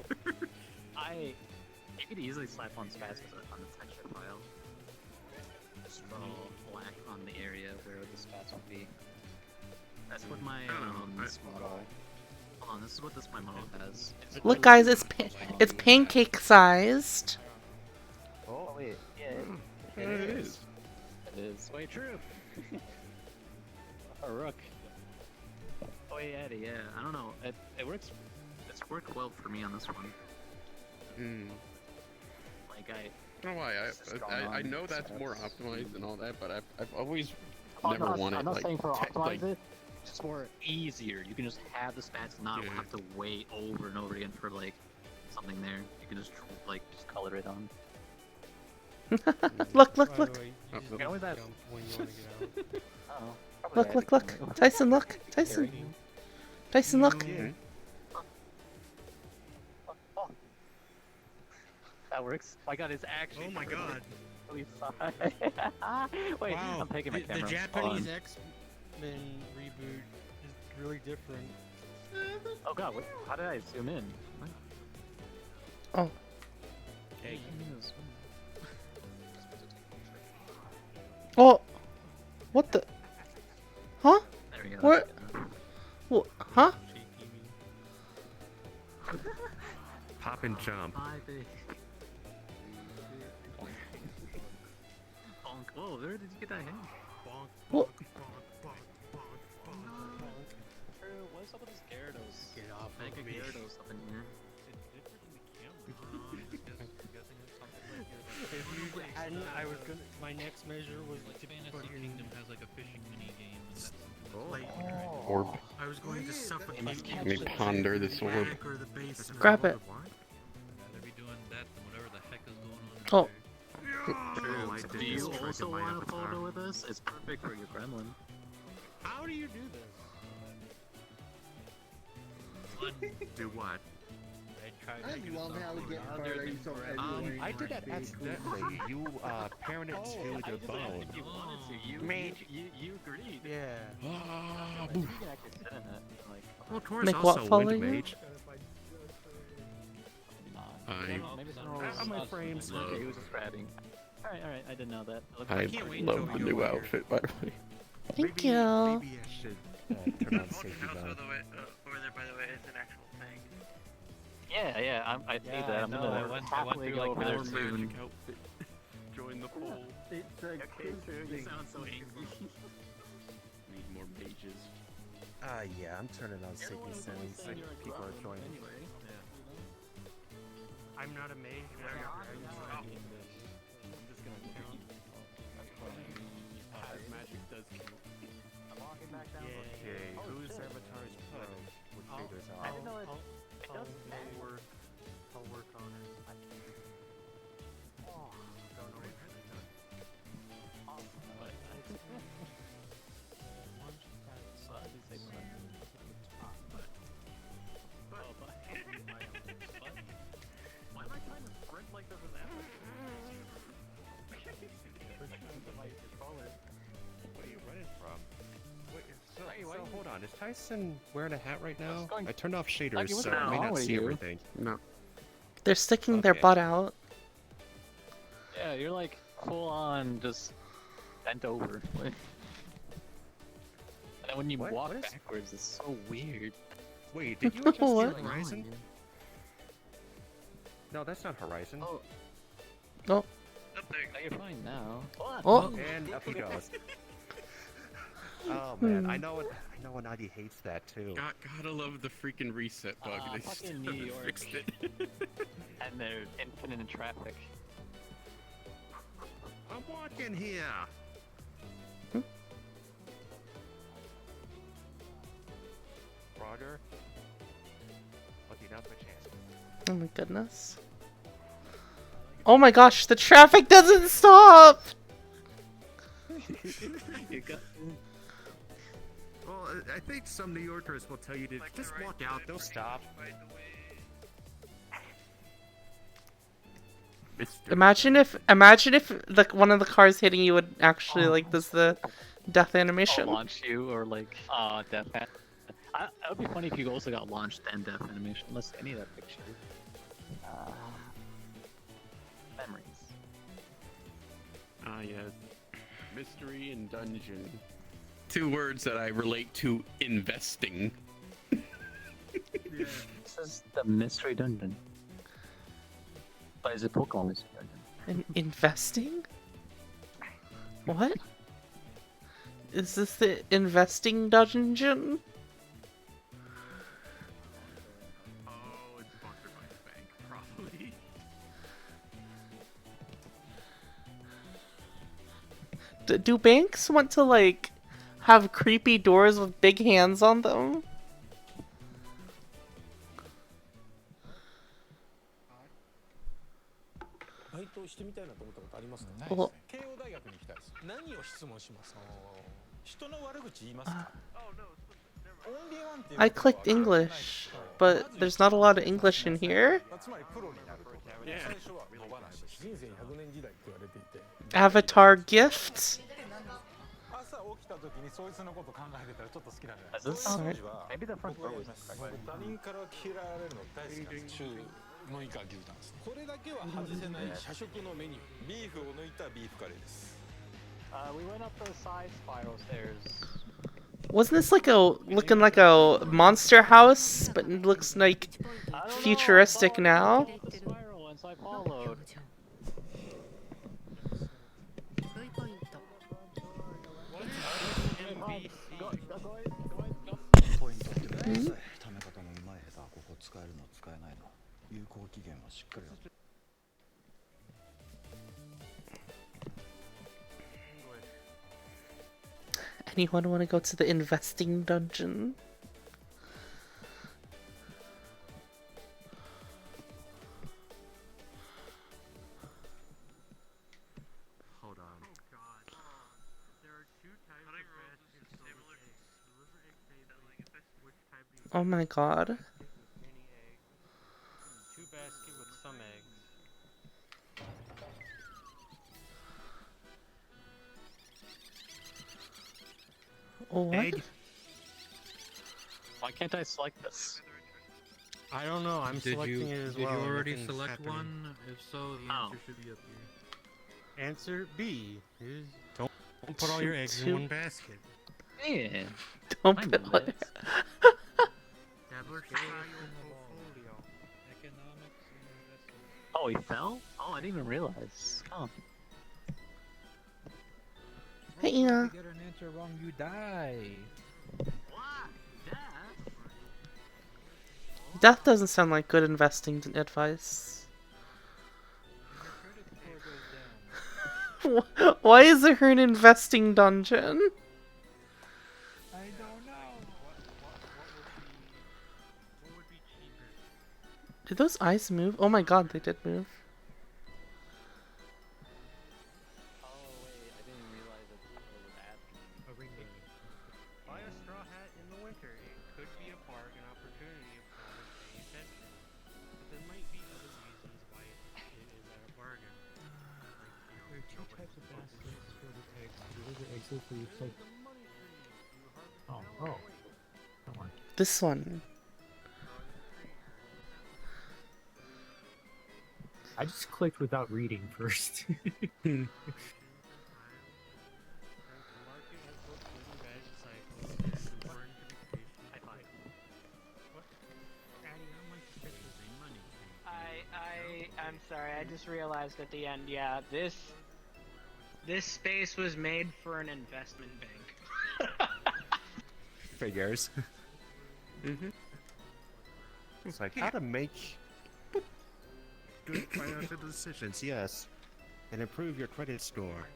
you could easily slap on spats on the texture file. Just draw black on the area where the spats would be. That's what my this model. Hold on, this is what my model has. Look, guys, it's pancake sized. Oh wait, yeah, It is. It is. Wait, true. A rook. Oh yeah, Eddie. Yeah, I don't know. It works. It's worked well for me on this one. Like I. Oh, I know that's more optimized and all that, but I've always never wanted I'm not like saying for like optimize it. It's just more easier. You can just have the spats and not have to wait over and over again for like something there. You can just like just color it on. Look. By the way, you just Not need only to that. jump when you want to get out. Look. Tyson, look. Tyson, look. That works. My god, it's actually. Oh my god. Really Wait, Wow. I'm taking my The camera. Japanese X-Men reboot is really different. Oh god, how did I zoom in? Oh. Hey. Oh. What the? Huh? There we go. What? What? Huh? Pop and jump. Bonk. Whoa, where did you get that hand? What? What's up with this Gyarados? Get off I think of a me. Gyarados up in here. If you hadn't, I was gonna. My next measure was to put in. has like a fishing mini game. Like, Orb. I was going to suffocate Let me ponder this orb. or the basement. Grab it. I'd rather be doing that than whatever the heck is going on. Oh. True. Do you also want a photo with us? It's perfect for your gremlin. How do you do this? Do what? I love how we get photos of everyone. I did that accidentally. You parent it to the bone. You wanted to. You agreed. Yeah. You can actually sit in it. Like, Well, Taurus Make also what follow wind you? mage. maybe someone my frames. Okay, he was just grabbing. Alright, I didn't know that. I love the new outfit, by the way. Thank you. Maybe I should turn on safety House, mode. over there, by the way, is an actual thing. Yeah, I see that. I'm gonna happily go over there soon. outfit. Join the poll. It's a Okay, true. You sound so angry. Need more mages. Yeah, I'm turning on safety settings. Like, people are joining. Anyway, I'm not a mage. But I got dragons. I'm just gonna count. As magic does count. I'm walking back down. Okay, whose avatar's pro? Which figures I out? didn't know it does I'll work on it. Oh, Don't know what it's done. awesome. But why am I trying to sprint like this with that? What are you running from? Wait, so hold on. Is Tyson wearing a hat right now? I turned off shaders, what's so wrong I may not with see you? everything. No. They're sticking their Okay. butt out. Yeah, you're like full on just bent over. And then when you What? walk What is- backwards, it's so weird. Wait, did you adjust the What? horizon? No, that's not horizon. Oh, Oh. Up there. now you're fine now. Oh. And up he goes. Oh man, I know Nadi hates that too. Gotta love the freaking reset bug. They fucking still New haven't York. fixed it. And they're infinite in traffic. I'm walking here. Roger. Lucky enough a chance. Oh my goodness. Oh my gosh, the traffic doesn't stop! You got... Well, I think some New Yorkers will tell you to just walk out. They'll stop. Imagine if like one of the cars hitting you would actually like does the death animation. launch you or like death. That would be funny if you also got launched and death animation. Let's see any of that picture. Memories. Yes. Mystery and dungeon. Two words that I relate to investing. This is the mystery dungeon. But is it Pokemon mystery dungeon? Investing? What? Is this the investing dungeon? Oh, it's sponsored by the bank, probably. Do banks want to like have creepy doors with big hands on them? Well, I clicked English, but there's not a lot of English in here. Avatar gift? Sorry. Maybe the front door was incorrect. の以下牛タンです。これだけは外せない社食のメニュー。ビーフを抜いたビーフカレーです。We went up those side spiral stairs. Wasn't this like looking like a monster house, but it looks like futuristic now? The spiral once I followed. Anyone want to go to the investing dungeon? Hold on. Oh god. There are two types of baskets similar eggs. Deliver eggs which type do you Oh my god. Any egg. Two basket with some eggs. Oh, what? Egg. Why can't I select this? I don't know. I'm selecting it as well. Did you already Nothing's select happening. one? If so, the answer should be up here. Answer B is don't put all your eggs in one basket. Yeah. Don't put all your... Diversify your portfolio. Oh, he fell? Oh, I didn't even realize. Oh. Hey, Ina. If you get an answer wrong, you die. Death doesn't sound like good investing advice. Why is there an investing dungeon? I don't know. Did those eyes move? Oh my god, they did move. Buy a straw hat in the winter. It could be a bargain opportunity if one is paying attention. But there might be other reasons why it is at a bargain. There are two types of baskets for the eggs. Deliver eggs for you. Oh. Don't worry. This one. I just clicked without reading first. I'm sorry, I just realized at the end, yeah, this space was made for an investment bank. Figures. It's like how to make good financial decisions, yes, and improve your credit score.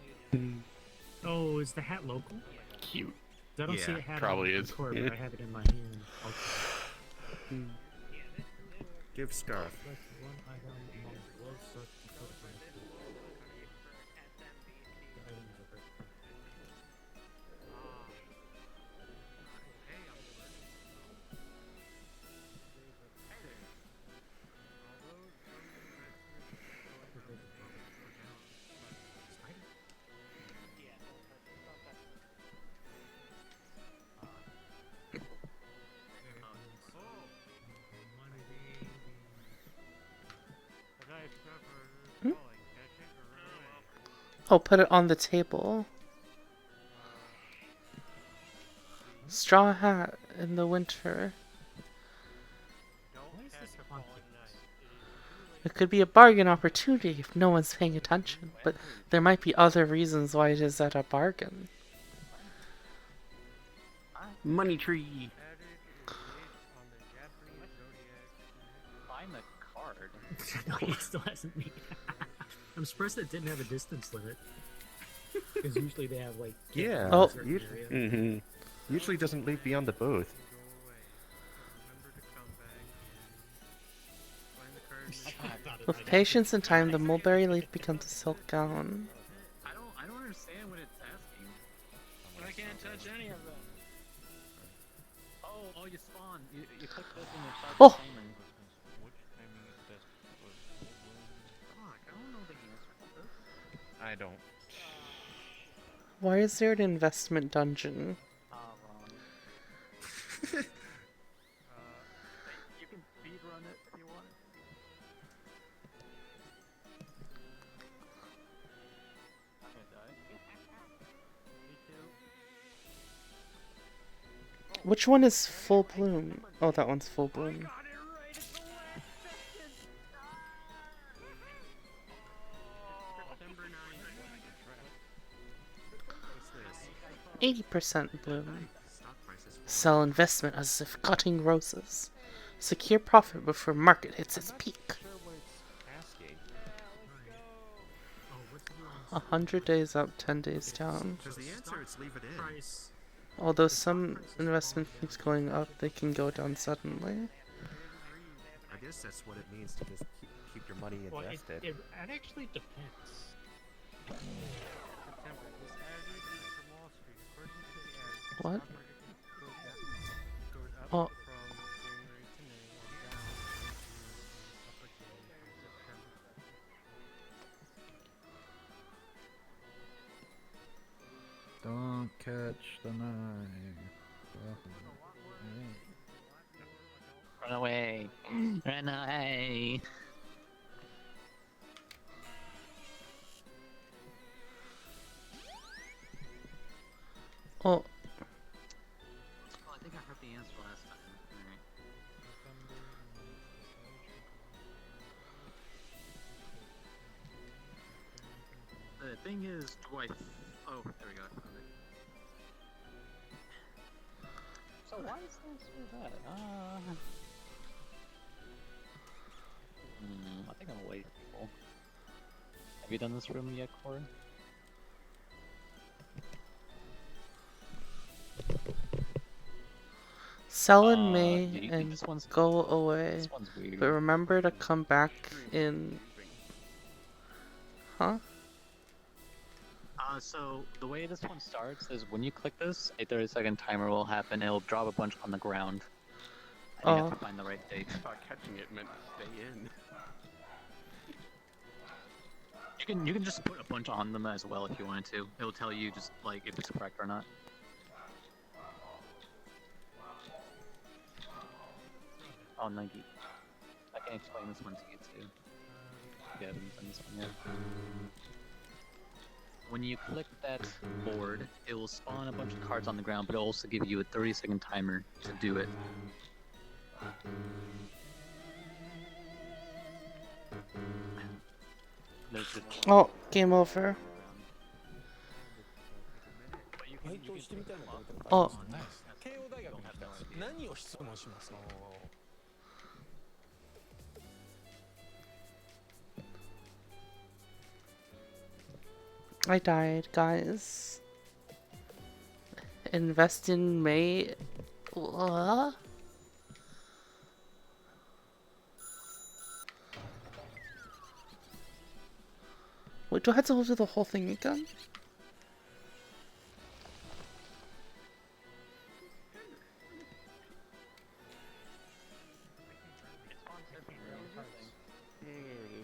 Oh, is the hat local? Cute. I don't see a hat probably on is. the court, but I have it in my hand. Okay. Give stuff. Oh, put it on the table. Straw hat in the winter. It could be a bargain opportunity if no one's paying attention, but there might be other reasons why it is at a bargain. Money tree. Find the card. No, it still hasn't made. I'm surprised that didn't have a distance limit. Because usually they have like Yeah. Oh. Usually doesn't leave beyond the booth. With patience and time, the mulberry leaf becomes a silk gown. I don't understand what it's asking. I can't touch any of them. Oh, you spawn. You click this and it starts Oh. the timer. Fuck, I don't know the answer to this. I don't. Why is there an investment dungeon? Wrong. You can speed run it if you want. I'm gonna die. Me too. Which one is full bloom? Oh, that one's full bloom. 80% bloom. Sell investment as if cutting roses. Secure profit before market hits its peak. 100 days up, 10 days down. Because the answer is leave it in. Although some investment keeps going up, they can go down suddenly. I guess that's what it means to just keep your money invested. It actually depends. What? Oh. Don't catch the knife. Run away. Run away. Oh. Oh, I think I heard the answer last time. Alright. The thing is, do I... Oh, there we go. Okay. So why is the answer that? I think I'm waiting for people. Have you done this room yet, Corey? Sell in May do you think and this one's- go away. this one's weird. But remember to come back in... Huh? So the way this one starts is when you click this, a 30-second timer will happen. It'll drop a bunch on the ground. And you have to find the right date. I thought catching it meant to stay in. You can just put a bunch on them as well if you wanted to. It'll tell you just like if it's correct or not. Oh, Nike. I can explain this one to you too. Yeah, I haven't done this one yet. When you click that board, it will spawn a bunch of cards on the ground, but it'll also give you a 30-second timer to do it. There's just Oh, game over. Oh. 慶応大学に来た何を質問しますか I died, guys. Invest in May. What? Wait, do I have to do the whole thing again?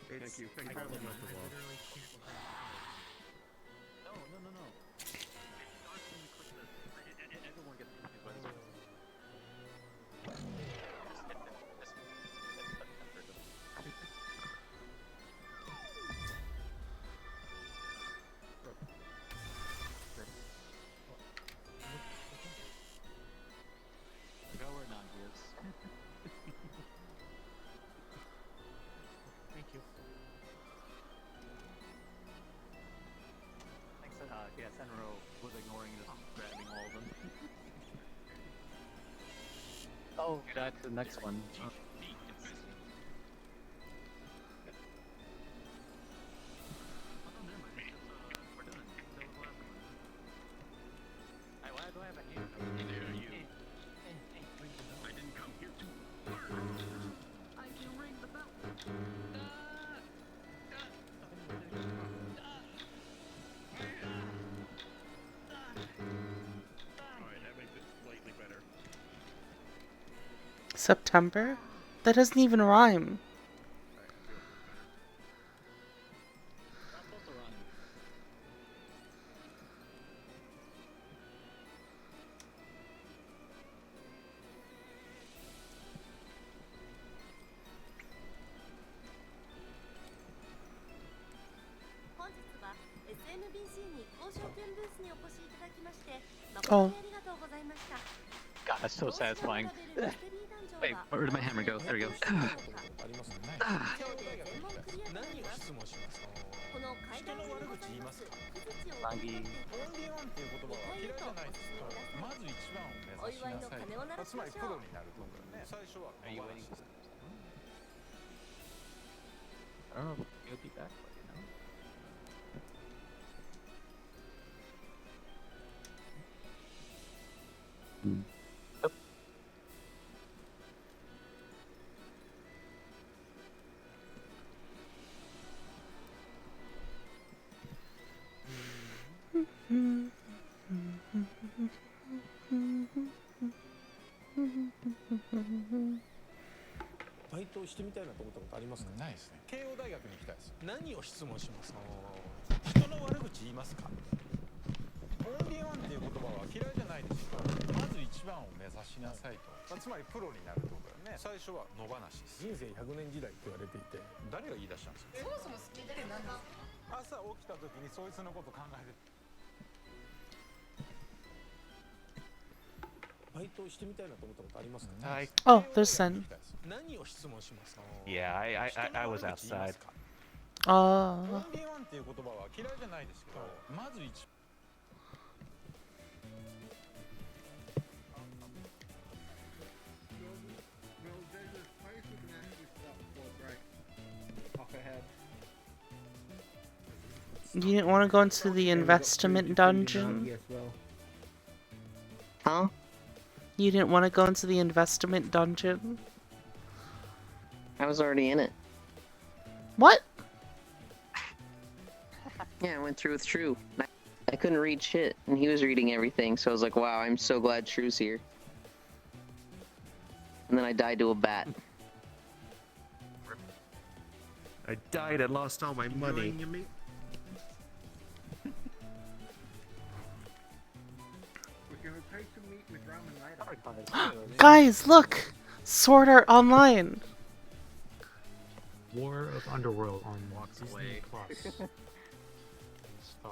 Thank you. Thank you very much. No. Everyone gets confused by this one. Go where Nagi is. Thank you. Thanks, yeah, Senro was ignoring this, grabbing all of them. Oh, you died to the next one. Oh. September? That doesn't even rhyme. Oh. God, that's so satisfying. Wait, where did my hammer go? There we go. I don't know if he'll be back, but you know. Yep.バイトしてみたいなと思ったことありますか？ないですね。慶応大学に行きたいです。何を質問しますか？人の悪口言いますか？オンリーワンっていう言葉は嫌いじゃないですけど、まず一番を目指しなさいと。つまりプロになるってことだよね。最初は野放しです。人生100年時代って言われていて、誰が言い出したんですか？そもそも好きって何ですか？朝起きた時にそいつのこと考えて。バイトしてみたいなと思ったことありますか？ Oh, there's Sen. 何を質問しますか？ Yeah, I was outside. あオンリーワンっていう言葉は嫌いじゃないですけど、まず一 You didn't want to go into the investment dungeon? Huh? You didn't want to go into the investment dungeon? I was already in it. What? Yeah, I went through with True. I couldn't read shit, and he was reading everything, so I was like, wow, I'm so glad True's here. And then I died to a bat. I died and lost all my money. Guys, look! Sword Art Online! War of Underworld on Walks Disney away. Plus. It's fun.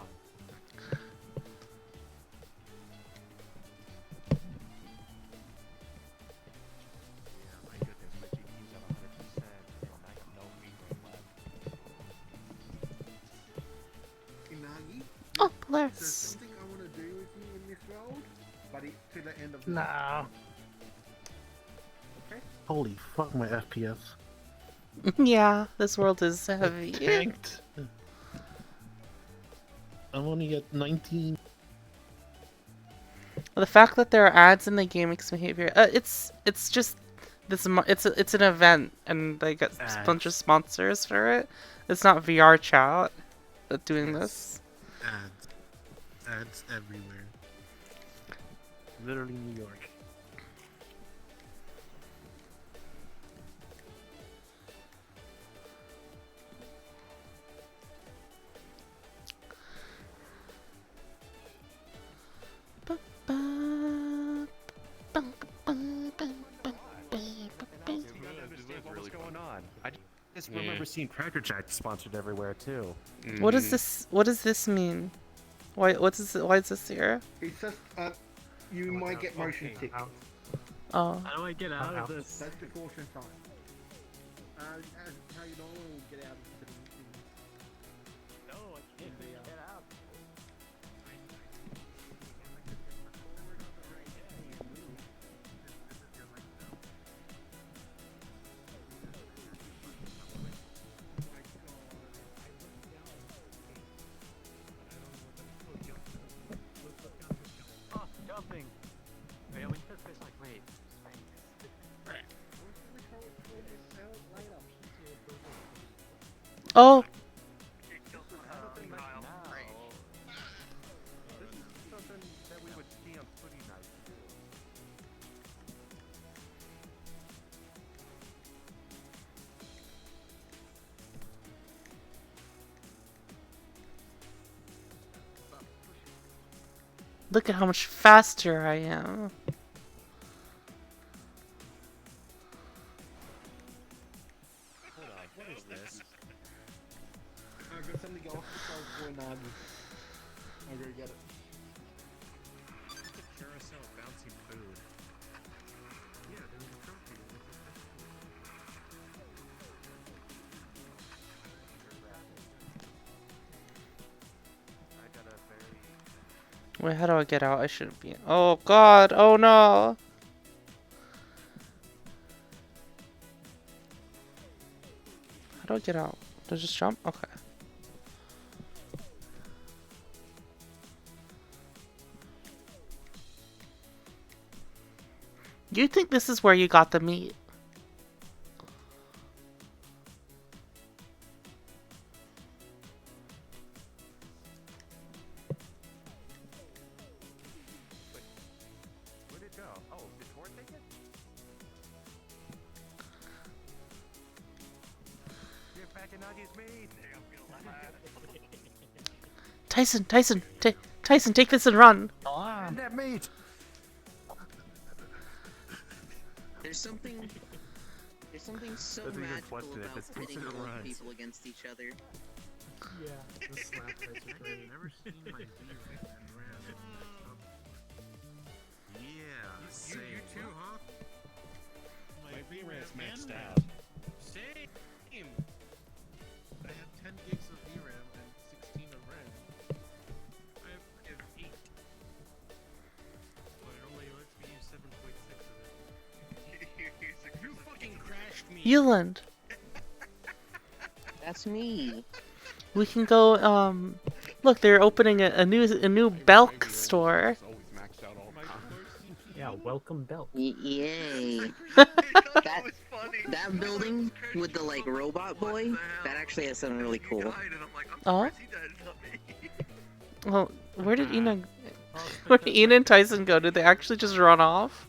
Inagi, Oh, there's Polaris. something I want to do with you in this world, but it's to the end of the Nah. Okay. Holy fuck, my FPS. Yeah, this world is heavy. Tanked. I'm only at 19. The fact that there are ads in the game makes me hate it. It's just this. It's an event, and they get a bunch of sponsors for it. It's not VR chat that's doing this. Ads everywhere. Literally New York. What's going on? I just remember seeing Cracker Jack sponsored everywhere too. What does this? What does this mean? Why? What's this? Why is this here? It's just, you might get motion sick. Oh. How do I get out of this? That's the caution sign. As how you normally get out of the thing. No, I can't get out. Oh, jumping! Wait, we took this like, wait. Oh. Something that we would see on Footy Night. Look at how much faster I am. Hold on, what is this? I got something off the shelf for Nagi. I'm gonna get it. Look at Carousel bouncing food. Yeah, there was a trophy. I got a very... Wait, how do I get out? I shouldn't be. Oh god, oh no! How do I get out? Do I just jump? Okay. You think this is where you got the meat? Where'd it go? Oh, did Tor take it? Get back in Nagi's meat! Tyson, Tyson, take this and run! And that meat! There's something so Doesn't even magical question it, about just takes pitting it and both runs. people against each other. Yeah. The slap fights are crazy. I've never seen my V ran. Yeah, same. You too, huh? My VRAM's maxed out. Same. I have 10 gigs of VRAM and 16 of RAM. I have 8. But it only lets me use 7.6 of it. You fucking crashed me. Euland! That's me. We can go, look, they're opening a new Belk store. Yeah, welcome Belk. Yay. that building with the like robot boy, that actually has something really cool. Oh? Well, where did Ian and Tyson go? Did they actually just run off?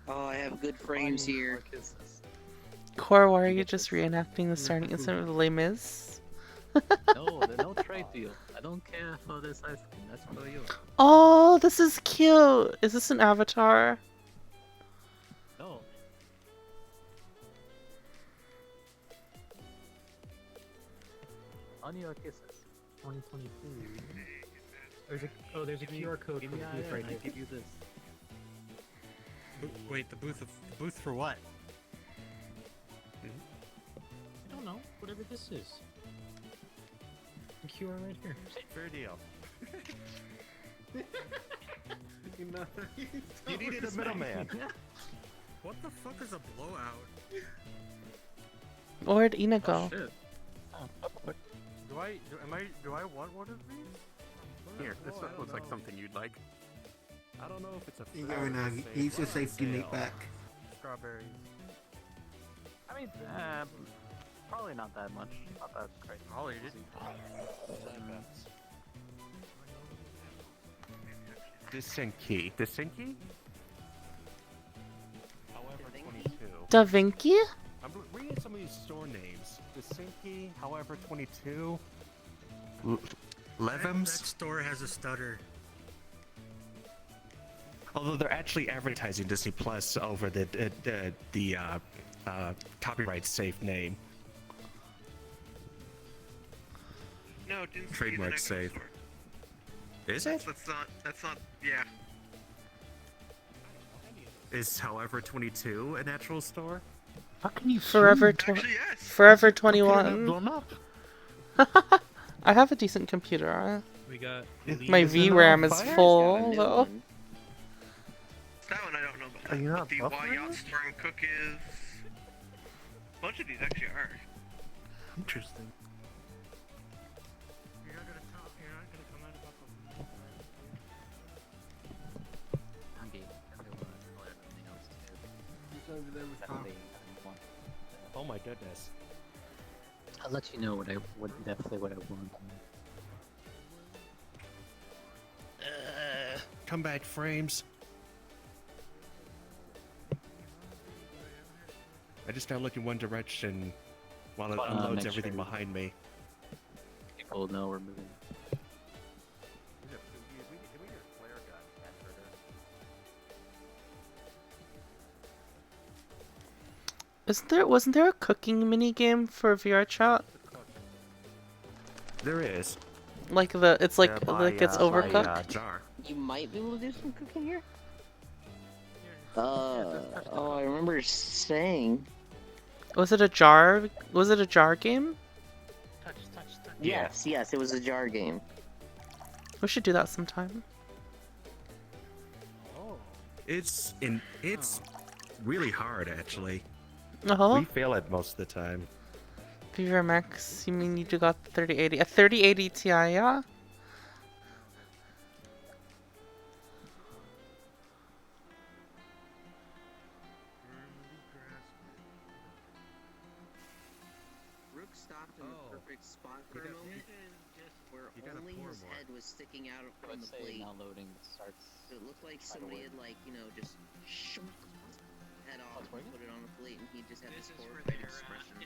Oh, I have good frames here. Core, why are you just reenacting the starting incident with Les Mis? No, there's no trade deal. I don't care for this ice cream. That's for you. Oh, this is cute! Is this an avatar? No. On your kisses. 2022. There's a QR code for the booth right here. I give you this. Wait, the booth for what? I don't know. Whatever this is. The QR right here. Fair deal. You needed a middleman. What the fuck is a blowout? Where'd Ina go? Do I want one of these? Here, this stuff looks like something you'd like. I don't know if it's a You go, Nagi. Ease your safety net back. Strawberries. I mean, probably not that much. Not that crazy. I'll eat it. Disinki. Disinki? However, 22. Da Vinci? I'm reading some of these store names. Disinki, however, 22. Levims? That store has a stutter. Although they're actually advertising Disney Plus over the copyright safe name. No, it didn't Trademark safe. Is it? That's not, yeah. Is however 22 a natural store? How can you Forever 21? I have a decent computer. We got My VRAM is full though. That one I don't know about. Are you not But the buffering Wyatt it? Storm Cook is. A bunch of these actually are. Interesting. You're not gonna come out about the He's over there with Tom. Oh my goodness. I'll let you know definitely what I want. Come back, frames. I just now look in one direction. While it Make unloads sure everything behind me. People know we're moving. Wasn't there a cooking mini game for VR chat? There is. Like it's like it's overcooked. Jar. You might be able to do some cooking here. Oh, I remember saying. Was it a jar? Was it a jar game? Yes, yes, it was a jar game. We should do that sometime. It's really hard actually. Uh-huh. We fail it most of the time. VR Max, you mean you got the 3080? A 3080 Ti, yeah? Rook stopped in the perfect spot for a moment, where only his head was sticking out from the plate. Now loading starts. So it looked like somebody had just shunk head off and put it on a plate, and he just had this horrified expression.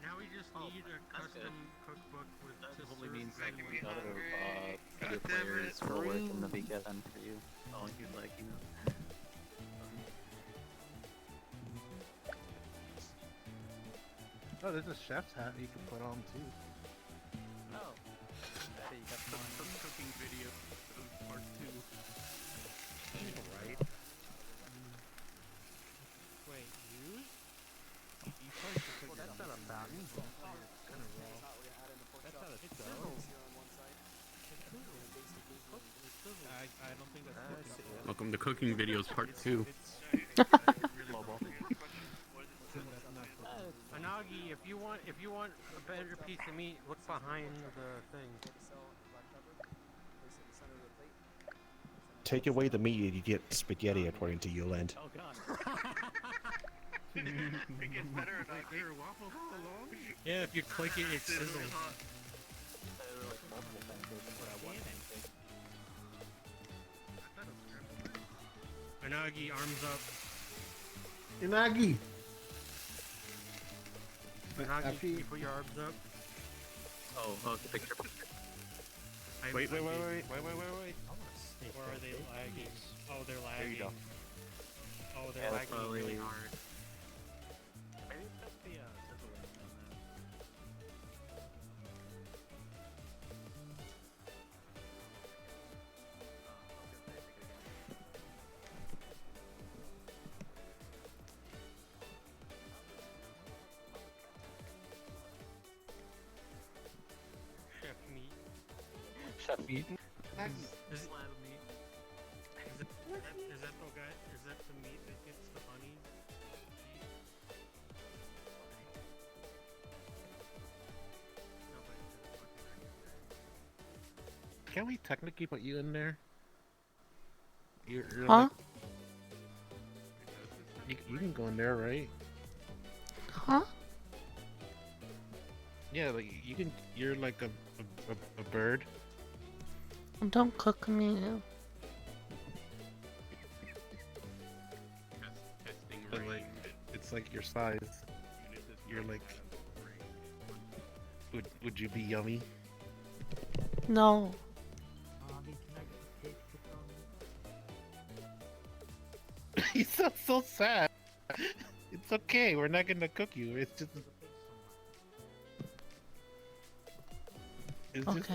Now we just need a custom cookbook with Probably means like another video players will work in the weekend for you. Oh, you'd like, Oh, there's a chef's hat you can put on too. Oh. Hey, you got some cooking video part 2. Right. Wait, you? Well, that's not a fountain. Kind of raw. That's not a stove. I don't think that's cooking. Welcome to Cooking Videos Part 2. Anagi, if you want a better piece of meat, look behind the thing. Take away the meat and you get spaghetti, according to Yolande. Oh god. It gets better and I hear waffles all along. Yeah, if you click it, it's sizzling. Anagi, arms up. Inagi! Anagi, can you put your arms up? Oh, the picture. Wait. Or are they lagging? Oh, they're lagging. There you go. Oh, they're lagging really hard. Maybe it's just the sizzling on that. Chef meat. Chef meat. Is that the guy? Is that the meat that gets the honey? Can't we technically put you in there? You're Huh? Like, you can go in there, right? Huh? Yeah, like you can. You're like a bird. Don't cook me. But like, it's like your size. You're like. Would you be yummy? No. You sound so sad. It's okay. We're not gonna cook you. It's just. It's Okay.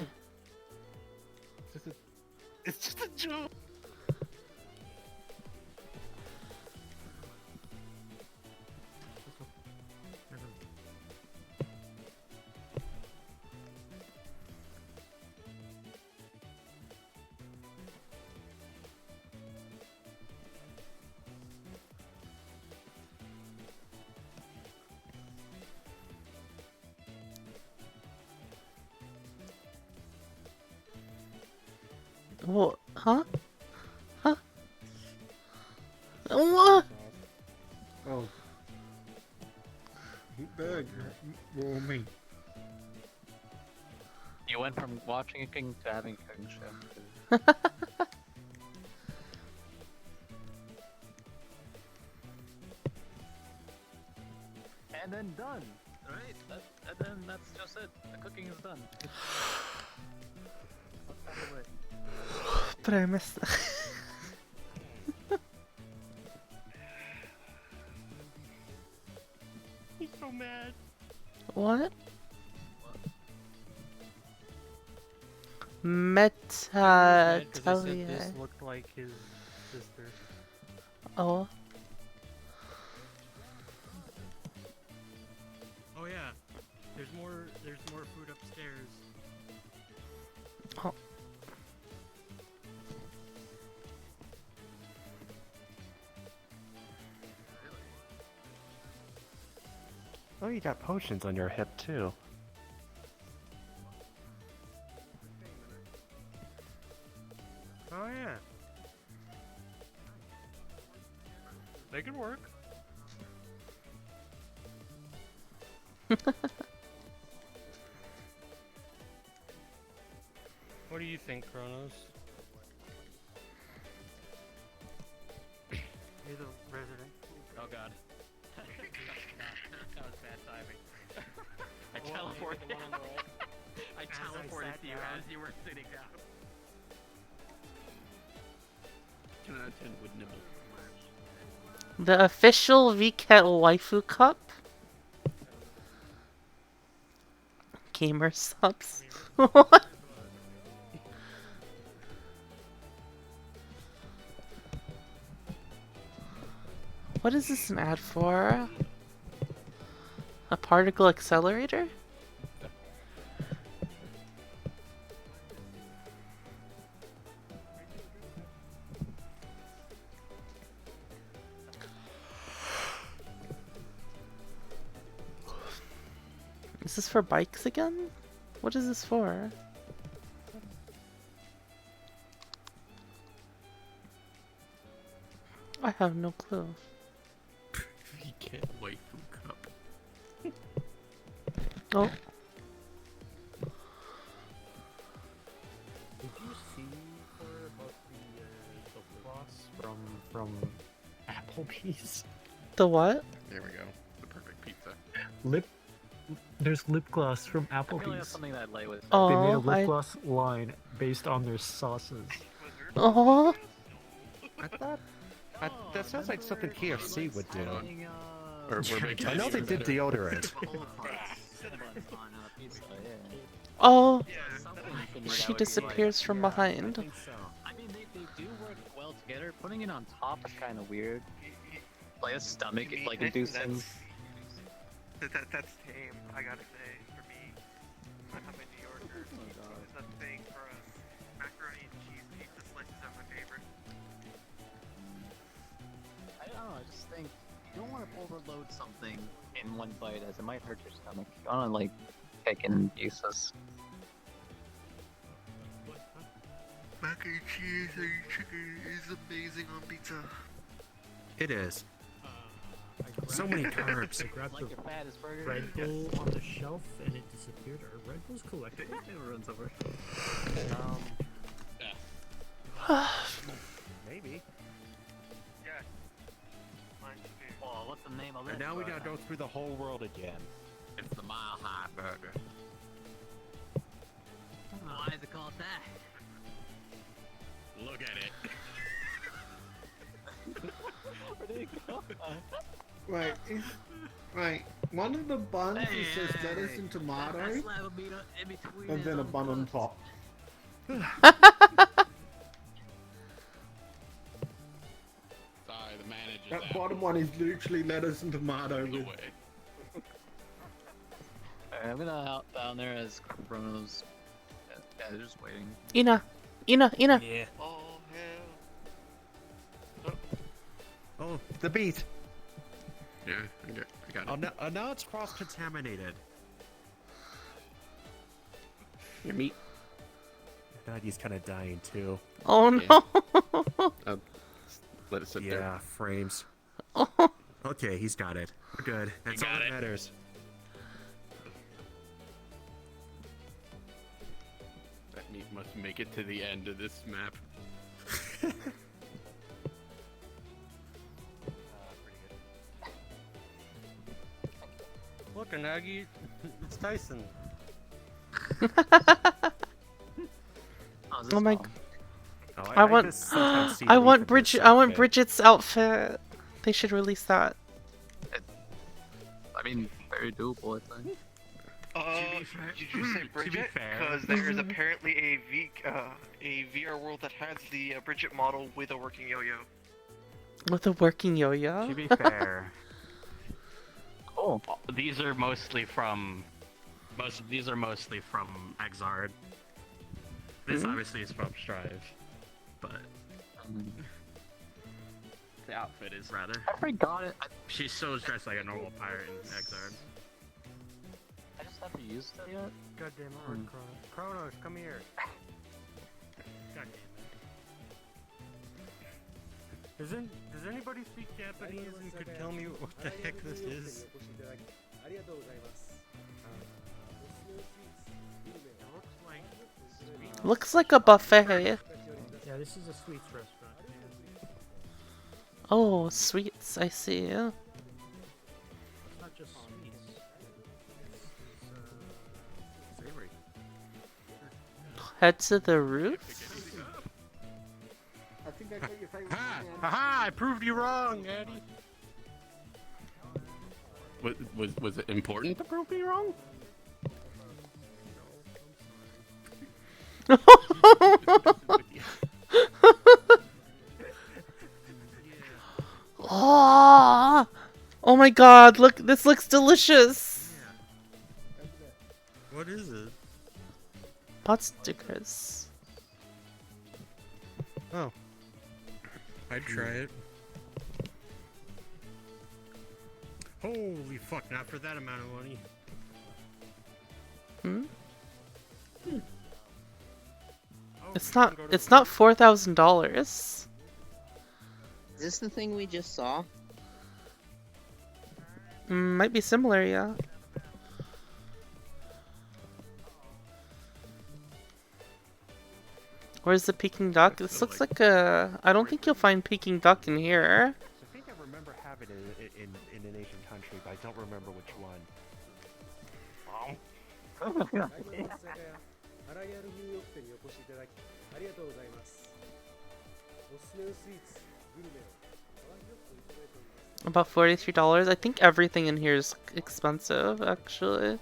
It's just a joke. What? Huh? Huh? What? Oh. Bag. Roll me. You went from watching a king to having a king show. But I missed that. He's so mad. What? Because I said Metatalia. this looked like his sister. Oh. Oh yeah, there's more food upstairs. Oh. Oh, you got potions on your hip too. Oh yeah. They could work. What do you think, Kronos? You're the resident. Oh god. that was bad timing. I The one- teleported. the one on the right. I As I teleported sat to you down. as you were sitting down. 10 out of 10 would nibble. The official VCAT waifu cup? Gamer subs. What? What is this an ad for? A particle accelerator? Is this for bikes again? What is this for? I have no clue. You get waifu cup. Oh. Did you see about the floss from Applebee's? The what? There we go. The perfect pizza. There's lip gloss from I feel like that's Applebee's. something that Lay would say. They made a Oh, lip gloss line based on their sauces. Oh. I thought that sounds like something KFC would do. Or I know they did deodorant. Oh. Something you can do that She would be disappears from behind. I mean, they do work well together. Putting it on top is kind of weird. Like a stomach, like inducing. That's tame, I gotta say, for me. I'm a New Yorker. It's a thing for us. Macaroni and cheese pizza slices are my favorite. I don't know, I just think you don't want to overload something in one bite as it might hurt your stomach. You want to, like, take in pieces. Mac and cheese and chicken is amazing on pizza. It is. So many carbs. I grabbed Like the your fattest burger. Red Bull on the shelf and it disappeared. Are Red Bulls collectible? It runs over. Maybe. Yes. Mine's too. Well, what's the name of it? And now we gotta go through the whole world again. It's the Mile High Burger. Why is it called that? Look at it. Where did it go? Right. One of the buns it says lettuce and tomato, That slab of meat in between and is then a bun on top. Sorry, the manager's That out. bottom one is literally lettuce and tomato with. Away. Alright, I'm gonna out down there as Kronos. Yeah, they're just waiting. Ina. Yeah. Oh, hell. Oh, the beat. Yeah, I got it. Oh, now it's cross-contaminated. Your meat. God, he's kind of dying too. Oh no. Let it sit there. Yeah, frames. Oh. Okay, he's got it. We're good. That's all got that it. matters. That meat must make it to the end of this map. Look, Anagi, it's Tyson. Oh, is this Oh my. Tom? I want just sometimes see I Leaf want in this Bridget I want outfit. Bridget's outfit. They should release that. I mean, very doable, I think. Did you say Bridget? Because there is apparently a VR world that has the Bridget model with a working yo-yo. With a working yo-yo? To be fair, oh, these are mostly from Exard. This Mhm. obviously is from Strive, but the outfit is rather. I forgot it. She's still dressed like a normal pirate in Exard. I just haven't used it yet. Goddamn it, Kronos, come here. Goddamn it. Does anybody speak Japanese and could tell me what the heck this is? Looks like a buffet. Yeah, this is a sweets restaurant. Oh, sweets, I see. It's not just sweets. It's savory. Head to the roof? I think I got your favorite Ha! one, Haha! I proved you wrong, Eddie. Was it important to prove me wrong? Oh, oh my god, look, this looks delicious. What is it? Pot stickers. Oh. I'd try it. Holy fuck, not for that amount of money. Hmm? Oh, It's not $4,000. Is this the thing we just saw? Might be similar, yeah. Where's the Peking duck? This looks like a... I don't think you'll find Peking duck in here. I think I remember having it in an Asian country, but I don't remember which one. About $43. I think everything in here is expensive, actually.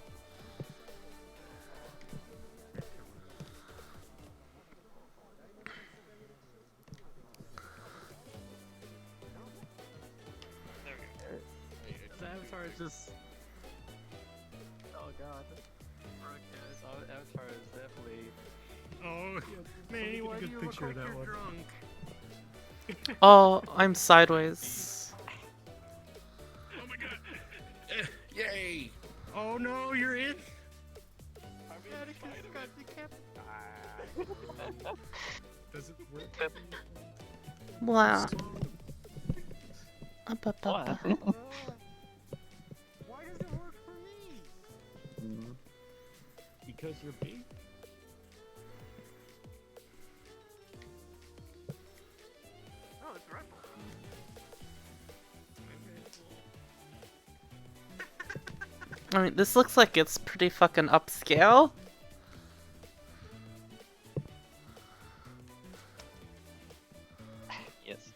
The Avatar is just. Oh god. Broadcast. Avatar is definitely. Oh, Manny, why do you look like you're drunk? Oh, I'm sideways. Oh my god! Yay! Oh no, you're in? Does it work? Wow. Why does it work for me? Because you're big? Oh, it's Red Bull. I mean, this looks like it's pretty fucking upscale. Yes.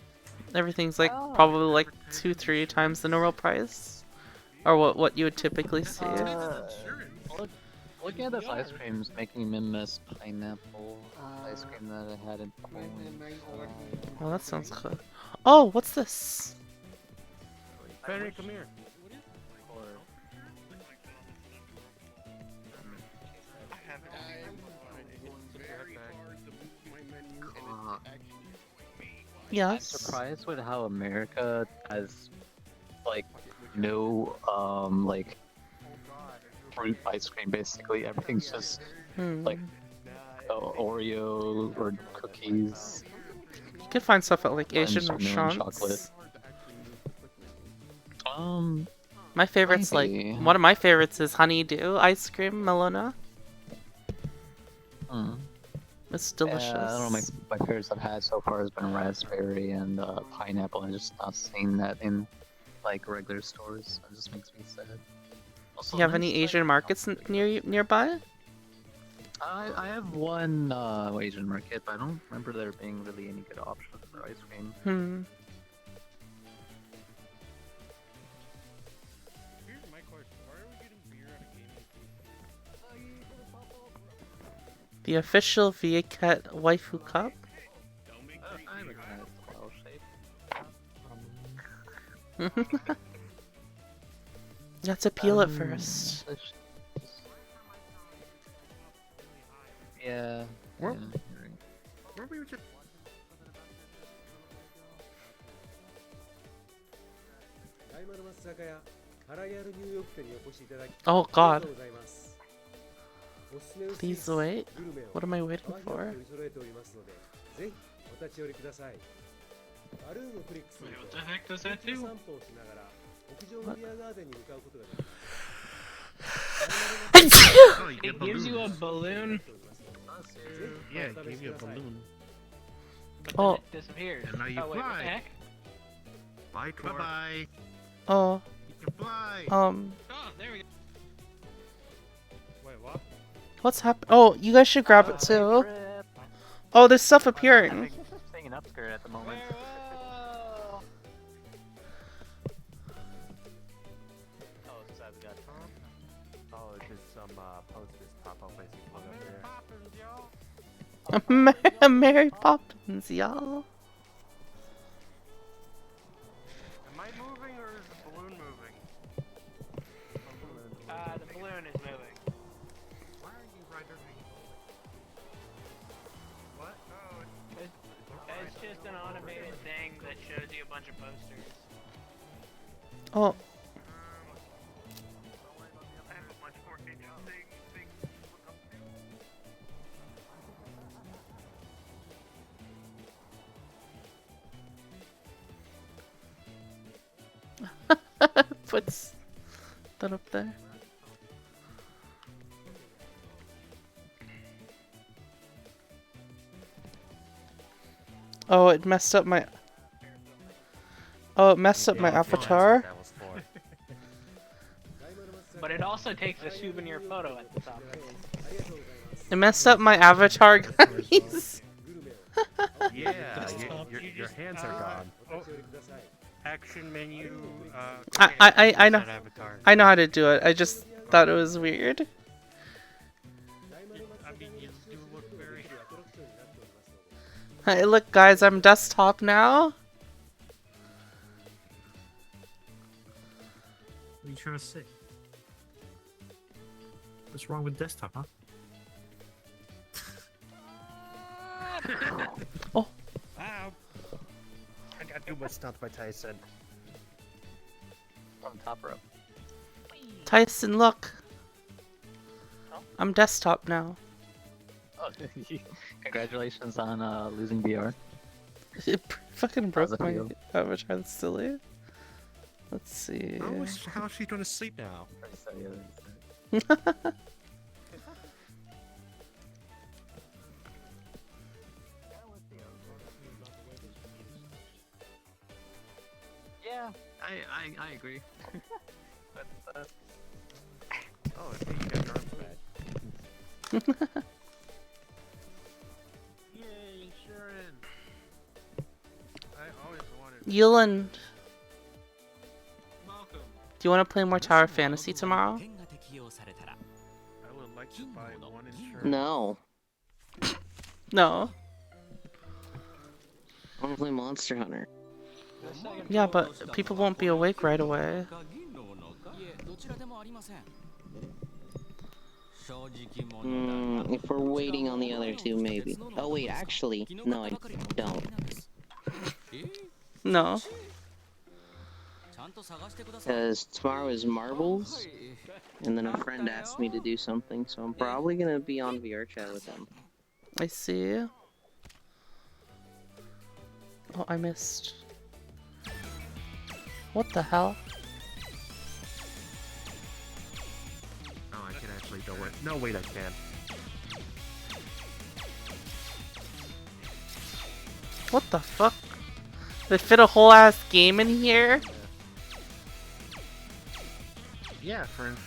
Everything's like probably like 2-3 times the normal price, or what you would typically see. Looking at this ice cream is making me miss pineapple ice cream that I had in Poland. Oh, that sounds good. Oh, what's this? Henry, come here. Yes. I'm surprised with how America has like no like fruit ice cream. Basically, everything's just like Oreo or cookies. You could find stuff at like and Asian some restaurants. chocolate. My favorite's maybe. like one of my favorites is honeydew ice cream, Melona. It's delicious. Yeah, I don't know. My favorites I've had so far has been raspberry and pineapple. I'm just not seeing that in like regular stores. It just makes me sad. Also, Do you have nice any Asian markets nearby? I have one Asian market, but I don't remember there being really any good options for ice cream. Here's my question: why are we getting beer out of gaming? The official VA-Cat waifu cup. I'm a cat, flower shape. You have to peel it first. Yeah. Where- yeah, you're right. Where we were just... Oh God. Please wait. What am I waiting for? Wait, what the heck does that do? It gives you a balloon. Yeah, it gave you a balloon. But Oh. then it disappeared. And now you oh, wait, what fly. the heck? Bye, Tor. Bye-bye. Oh. You can fly. Oh, there we go. Wait, what? What's happening? Oh, you guys should grab it too. Oh, there's stuff appearing. I'm staying in upskirt at the moment. Oh, it's just some posters pop up as you plug up there. Mary Poppins, y'all. Am I moving or is the balloon moving? The balloon is moving. Why are you right under me? What? Oh, It's just an automated thing that shows you a bunch of posters. Oh. I have a much more interesting things to look up Puts that up there. Oh, it messed up my. Oh, it messed up my avatar. But it also takes a souvenir photo at the top. It messed up my avatar, guys. Yeah, your hands are gone. Oh, action menu. I know. Avatar. I know how to do it. I just thought it was weird. I mean, you do look very. Hey, look, guys, I'm desktop now. What are you trying to say? What's wrong with desktop, huh? Oh. Ow. I got too much stunned by Tyson. On top rope. Tyson, look. I'm desktop now. Oh, congratulations on losing VR. It fucking broke How's it my feel? avatar. That's silly. Let's see. How is she going to sleep now? Yeah, I agree. Oh, okay, you got your arms back. Yay, Sharon! I always wanted. Yulin, Malcolm, do you want to play more Tower Fantasy tomorrow? I would like to buy one insurance. No. No. I want to play Monster Hunter. Yeah, but people won't be awake right away. If we're waiting on the other two, maybe. Oh wait, actually, no, I don't. No. Because tomorrow is marbles, and then a friend asked me to do something, so I'm probably gonna be on VR chat with them. I see. Oh, I missed. What the hell? Oh, I can actually do it. No, wait, I can. What the fuck? They fit a whole ass game in here? Yeah, for it's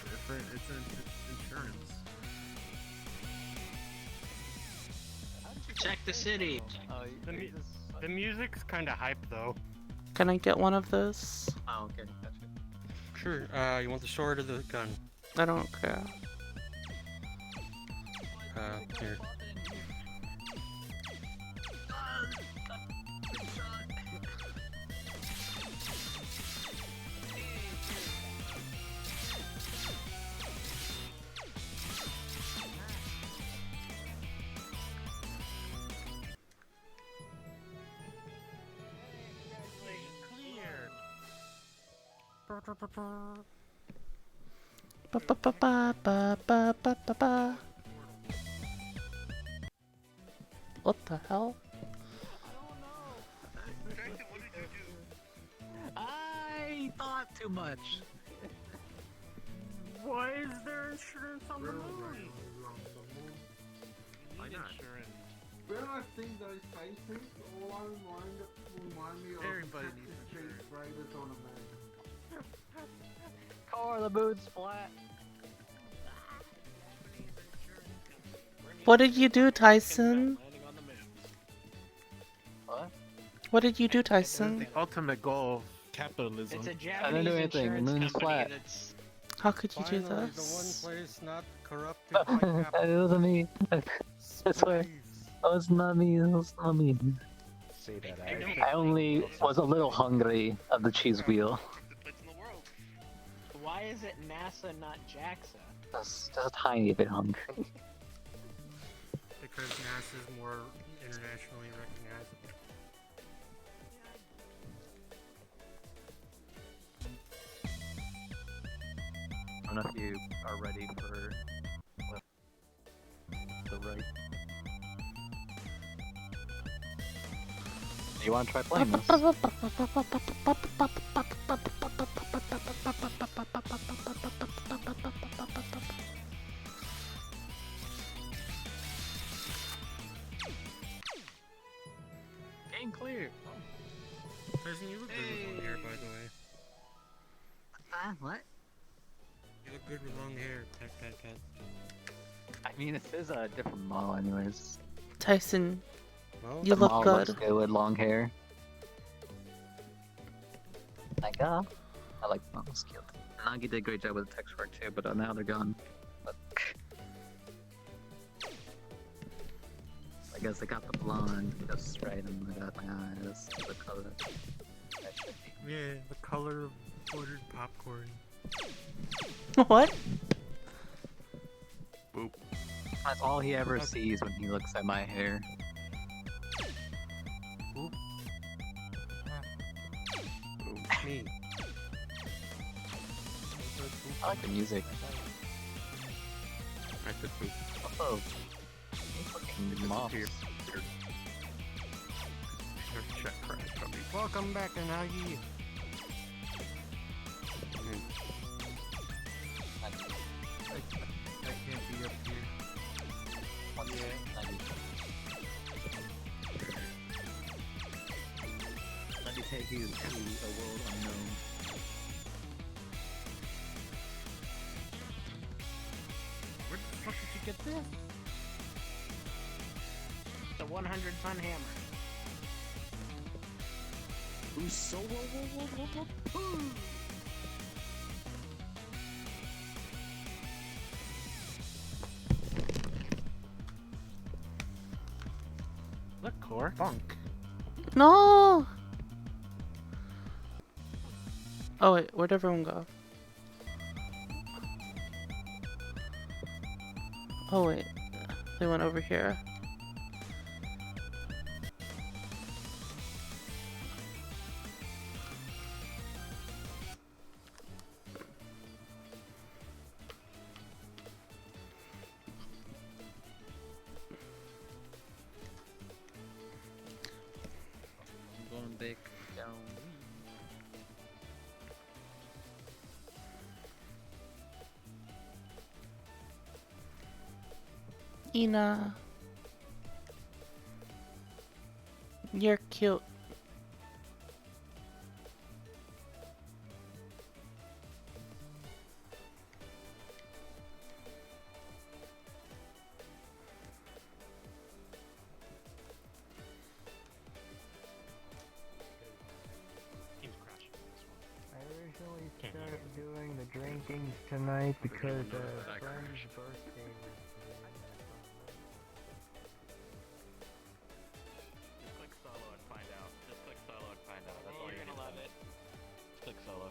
insurance. Check the city. The music's kind of hype though. Can I get one of those? Oh, okay, gotcha. Sure. You want the sword or the gun? I don't care. Here. Ba ba ba ba ba ba ba ba ba. What the hell? I thought too much. Why is there insurance on the moon? Why not? When I think those faces, all I remind me of Everybody Texas needs Street insurance. Raiders on a man. Car, the moon's flat. What did you do, Tyson? What? What did you do, Tyson? The ultimate goal of capitalism. It's a I didn't Japanese do anything. The insurance moon's company flat. that's How could you do Finally, this? the one place not corrupted by It capital. wasn't me. I swear. That was not me. That was not me. Say that I only was a little hungry of the cheese wheel. why is it NASA not JAXA? Just a tiny bit hungry. Because NASA's more internationally recognizable. I don't know if you are ready for the right. You want to try playing this? Game clear. Tyson, you look good with long hair, by the way. What? You look good with long hair. Pat, pat, pat. I mean, this is a different model, anyways. Tyson, Well, you The look model good. looks good with long hair. Like, I like models cute. Nagi did a great job with the text work too, but now they're gone. But I guess I got the blonde just right, and I got my eyes, the color. yeah, the color of buttered popcorn. What? Boop. That's all he ever sees when he looks at my hair. Me. I like the music. I said poop. Oh, fucking mops. Check crash on me. Welcome back, Anagi. I can't be up here. Let me take you to a world unknown. Where the fuck did you get this? The 100-ton hammer. Ooh, so whoa. Look, core. Funk. No! Oh wait, where'd everyone go? Oh wait, they went over here. I'm going back down. Ina. You're cute. bookings tonight because a friend's birthday was Just click solo and find out. Just click solo and find out. That's Oh, all you're you gonna love it. Click solo.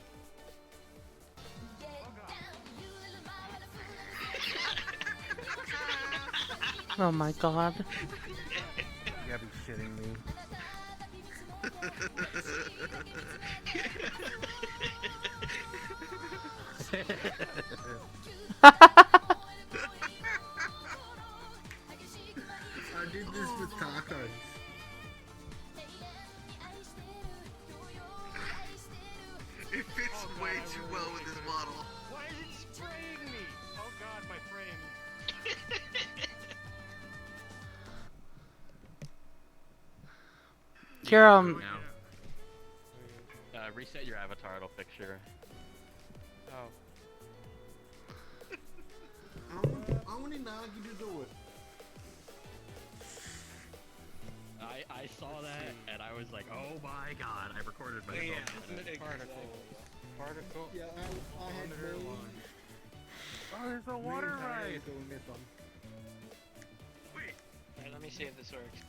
Oh my god. You gotta be shitting me. I did this with tacos. It fits way too well with this model. Why is it spraying me? Oh god, my frame. Here, Reset your avatar, it'll fix your... Oh. I want Inagi to do it. I saw that and I was like, oh my god, I recorded myself. Yeah, particle. Yeah, I had Monitor made- launch. Oh, there's a water ride. doing this one. Alright, let me see if this works.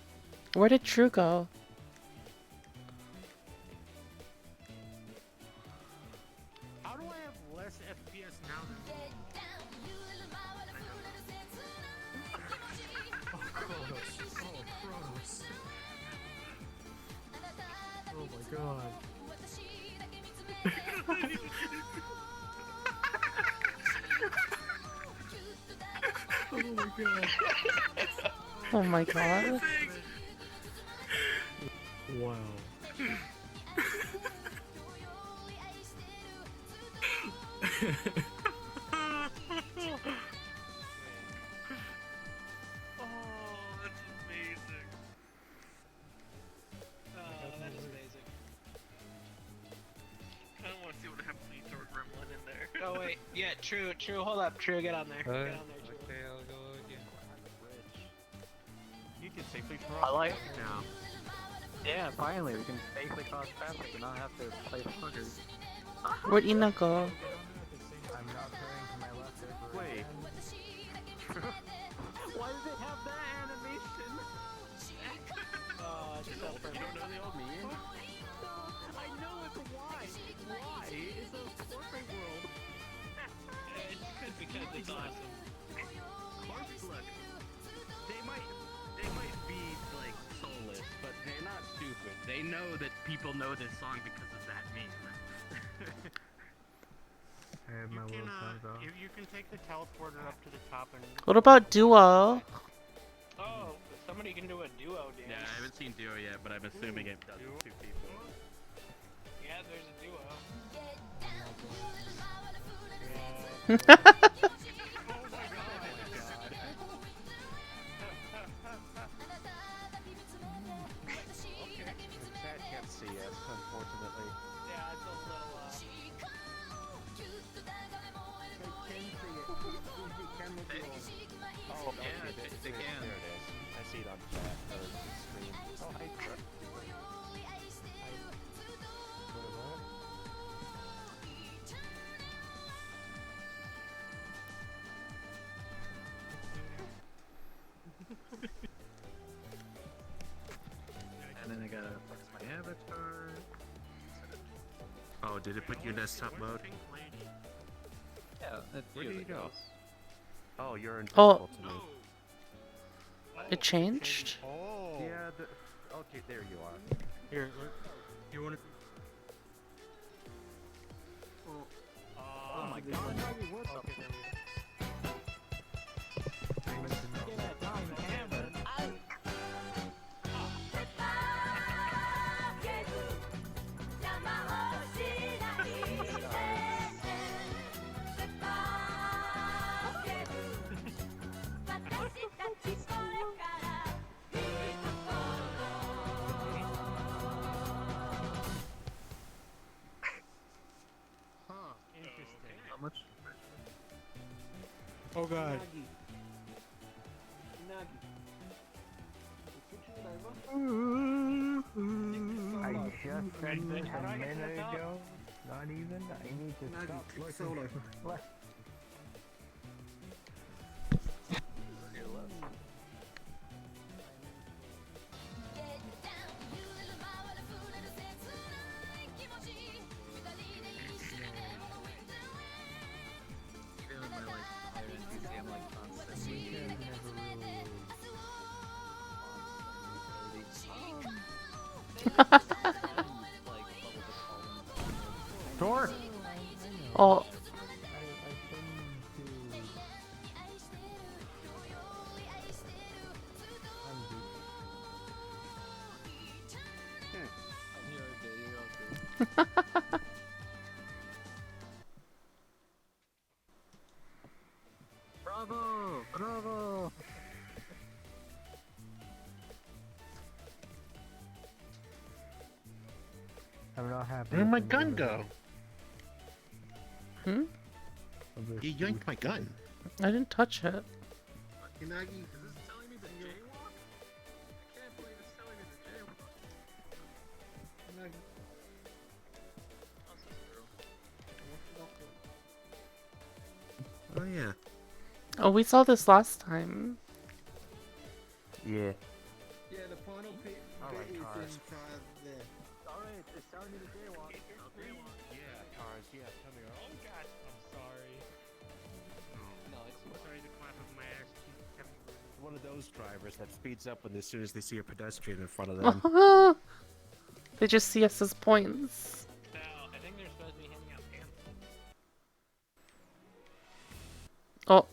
where did True go? How do I have less FPS now than Oh, Kronos. Oh, Kronos. Oh my god. Oh my god. Oh my god. Wow. Oh, that's amazing. Oh, that is amazing. I don't want to see what happens when you throw a gremlin in there. Oh wait, yeah, True, hold up, True, get on there. Get on there, True. Okay, I'll go again. You can safely I like. now. Yeah, finally we can safely cross traffic and not have to play fuckers. Where'd Ina go? I'm not turning to my left ever. Wait. Why does it have that animation? Oh, it's so perfect. You don't know the old meme? I know it's why. Why? It's a corporate world. It's good because it's awesome. Corpse, look. They might be like soulless, but they're not stupid. They know that people know this song because of that meme. I have my You little can, thumbs off. if you can take the teleporter up to the top and... What about Duo? Oh, somebody can do a duo dance. Yeah, I haven't seen Duo yet, but I'm assuming it does with 2 people. Yeah, there's a duo. The chat can't see us, unfortunately. Yeah, it's a little, Oh, Yeah, okay, they can. There it is. I see it on chat or screen. Oh, hi, Trip. And then I gotta fix my avatar. Oh, did it put you in desktop mode? Yeah, it Where did usually you go? goes. Oh, you're Oh. invisible to me. It changed? Oh! Yeah, okay, there you are. Here, you want to... oh my god. Okay, there we go. Huh, interesting. How much? Oh god. I just said this a minute ago. Not even. I need to Nagi, stop click looking solo. left. Even in my like higher NPC, I'm like constantly Door. Oh. Bravo! Bravo! I'm not happy. Where'd my with the gun movement go? Hmm? of this You yoinked my gun. I didn't touch it. Hey, Nagi. Oh yeah. Oh, we saw this last time. Yeah. Yeah, the final bit Alright, is cars. inside there. Alright, it's telling me to jaywalk. Yeah, cars. Yeah, come here. Oh God, I'm sorry. No, it's Sorry, the clap of my ass keeps having One of those drivers that speeds up when as soon as they see a pedestrian in front of them. They just see us as points. No, I think they're supposed to be handing out pamphlets. Oh.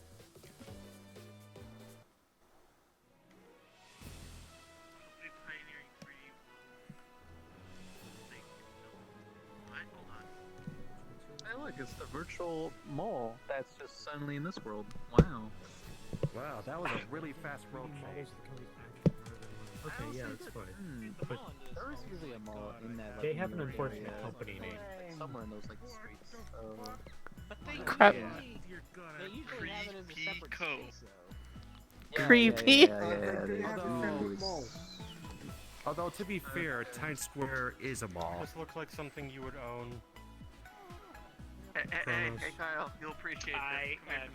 Hey, look, it's the virtual mall that's just suddenly in this world. Wow. Wow, that was a really fast road trip. Okay, yeah, that's fine. But there is usually a mall in that. Like, They have an New York unfortunate area, company name. like, somewhere in those like streets. So. But they Crap. usually, they usually have it as a separate space, though. Creepy. Although to be fair, Times Square is a mall. This looks like something you would own. Hey, Kyle, you'll appreciate this. Come here.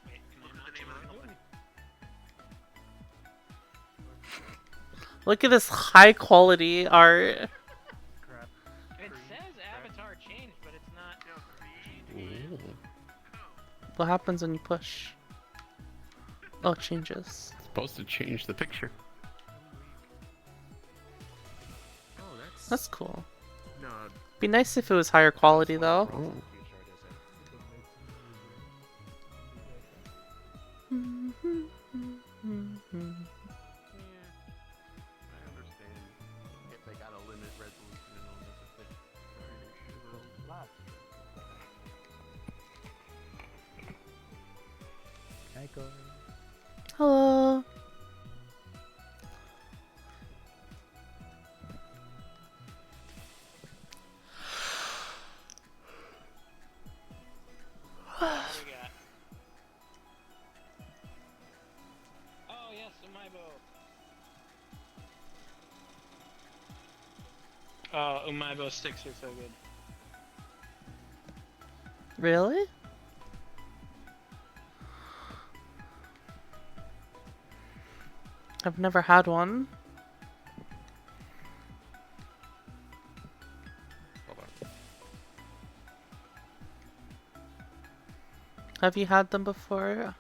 Wait, Look at the name of the company. Look at this high quality art. It says Avatar changed, but it's not. What happens when you push? Oh, it changes. Supposed to change the picture. Oh, That's cool. No. Be nice if it was higher quality though. Oh. I understand if they got a limit resolution and all this stuff. Echo. Hello. What do we got? Oh yes, Umaibo. Oh, Umaibo sticks are so good. Really? I've never had one. Hold on. Have you had them before,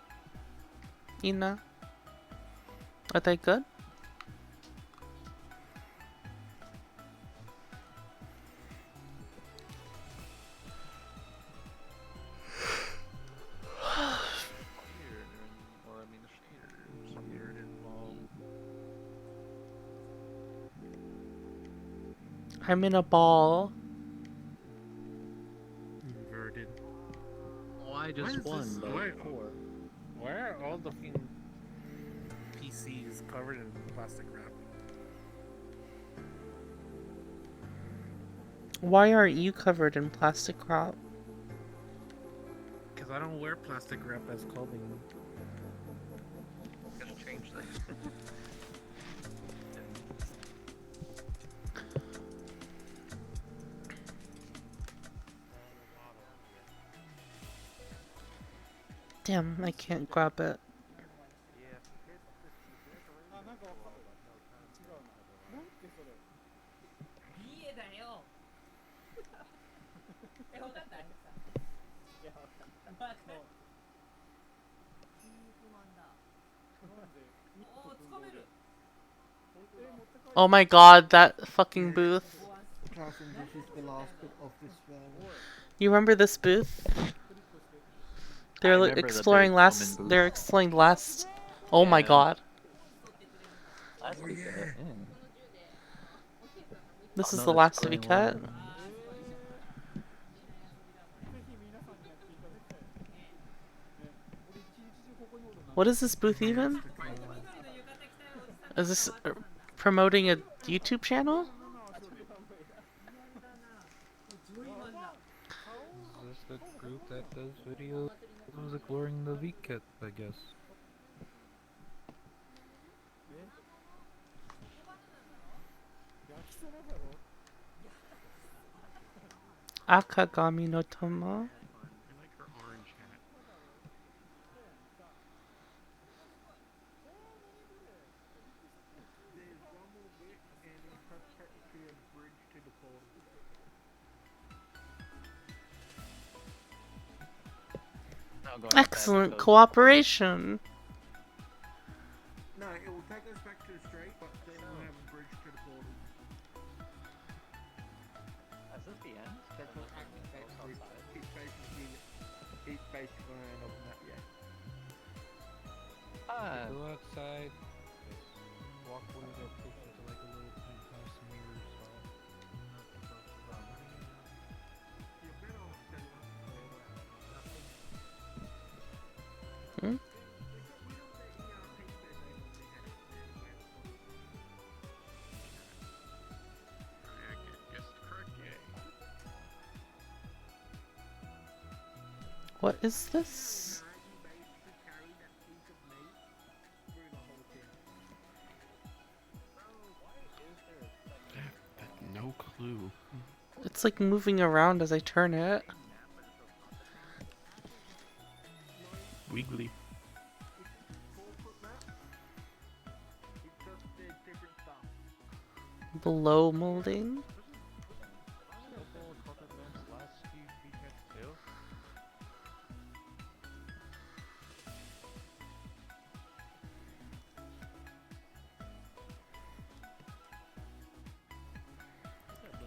Ina? Are they good? I'm in a ball. Inverted. Why just is one? this- Though? why- Four. Why are all the fucking PCs covered in plastic wrap? Why aren't you covered in plastic wrap? Because I don't wear plastic wrap as clothing. Gotta change that. Damn, I can't grab it. Oh my god, that fucking booth. Carson, this is the last bit of this round. You remember this booth? They're remember the exploring big last. woman booth. They're exploring last. Oh my Yeah. god. Last week, This Oh, is no, the that's last to be Glenn cut. What is this booth even? Is this promoting a YouTube channel? Is this the group that does videos exploring the VKit, I guess? Akagami no Toma. I like her orange hat. There's one more bit, and it's technically a bridge to the portal. Excellent cooperation. No, it will take us back to the straight, but then we'll have a bridge to the portal. Is this the end? It's basically an open up, yeah. Go outside. Walkway that takes you to like a little penthouse mirror Hmm? I guess correct, yay. What is this? No clue. It's like moving around as I turn it. Wiggly. Blow molding.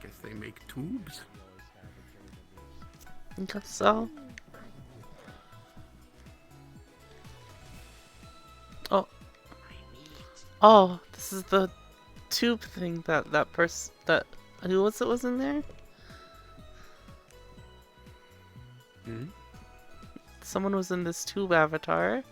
Guess they make tubes. I guess so. Oh. Oh, this is the tube thing that person who was it was in there? Hmm? Someone was in this tube avatar.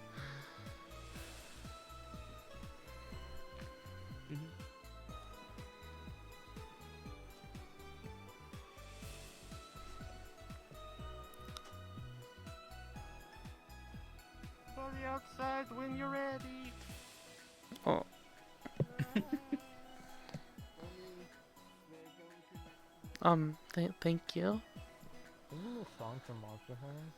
On the outside when you're ready. Oh. Thank you. Isn't there a song from Monster Hunter?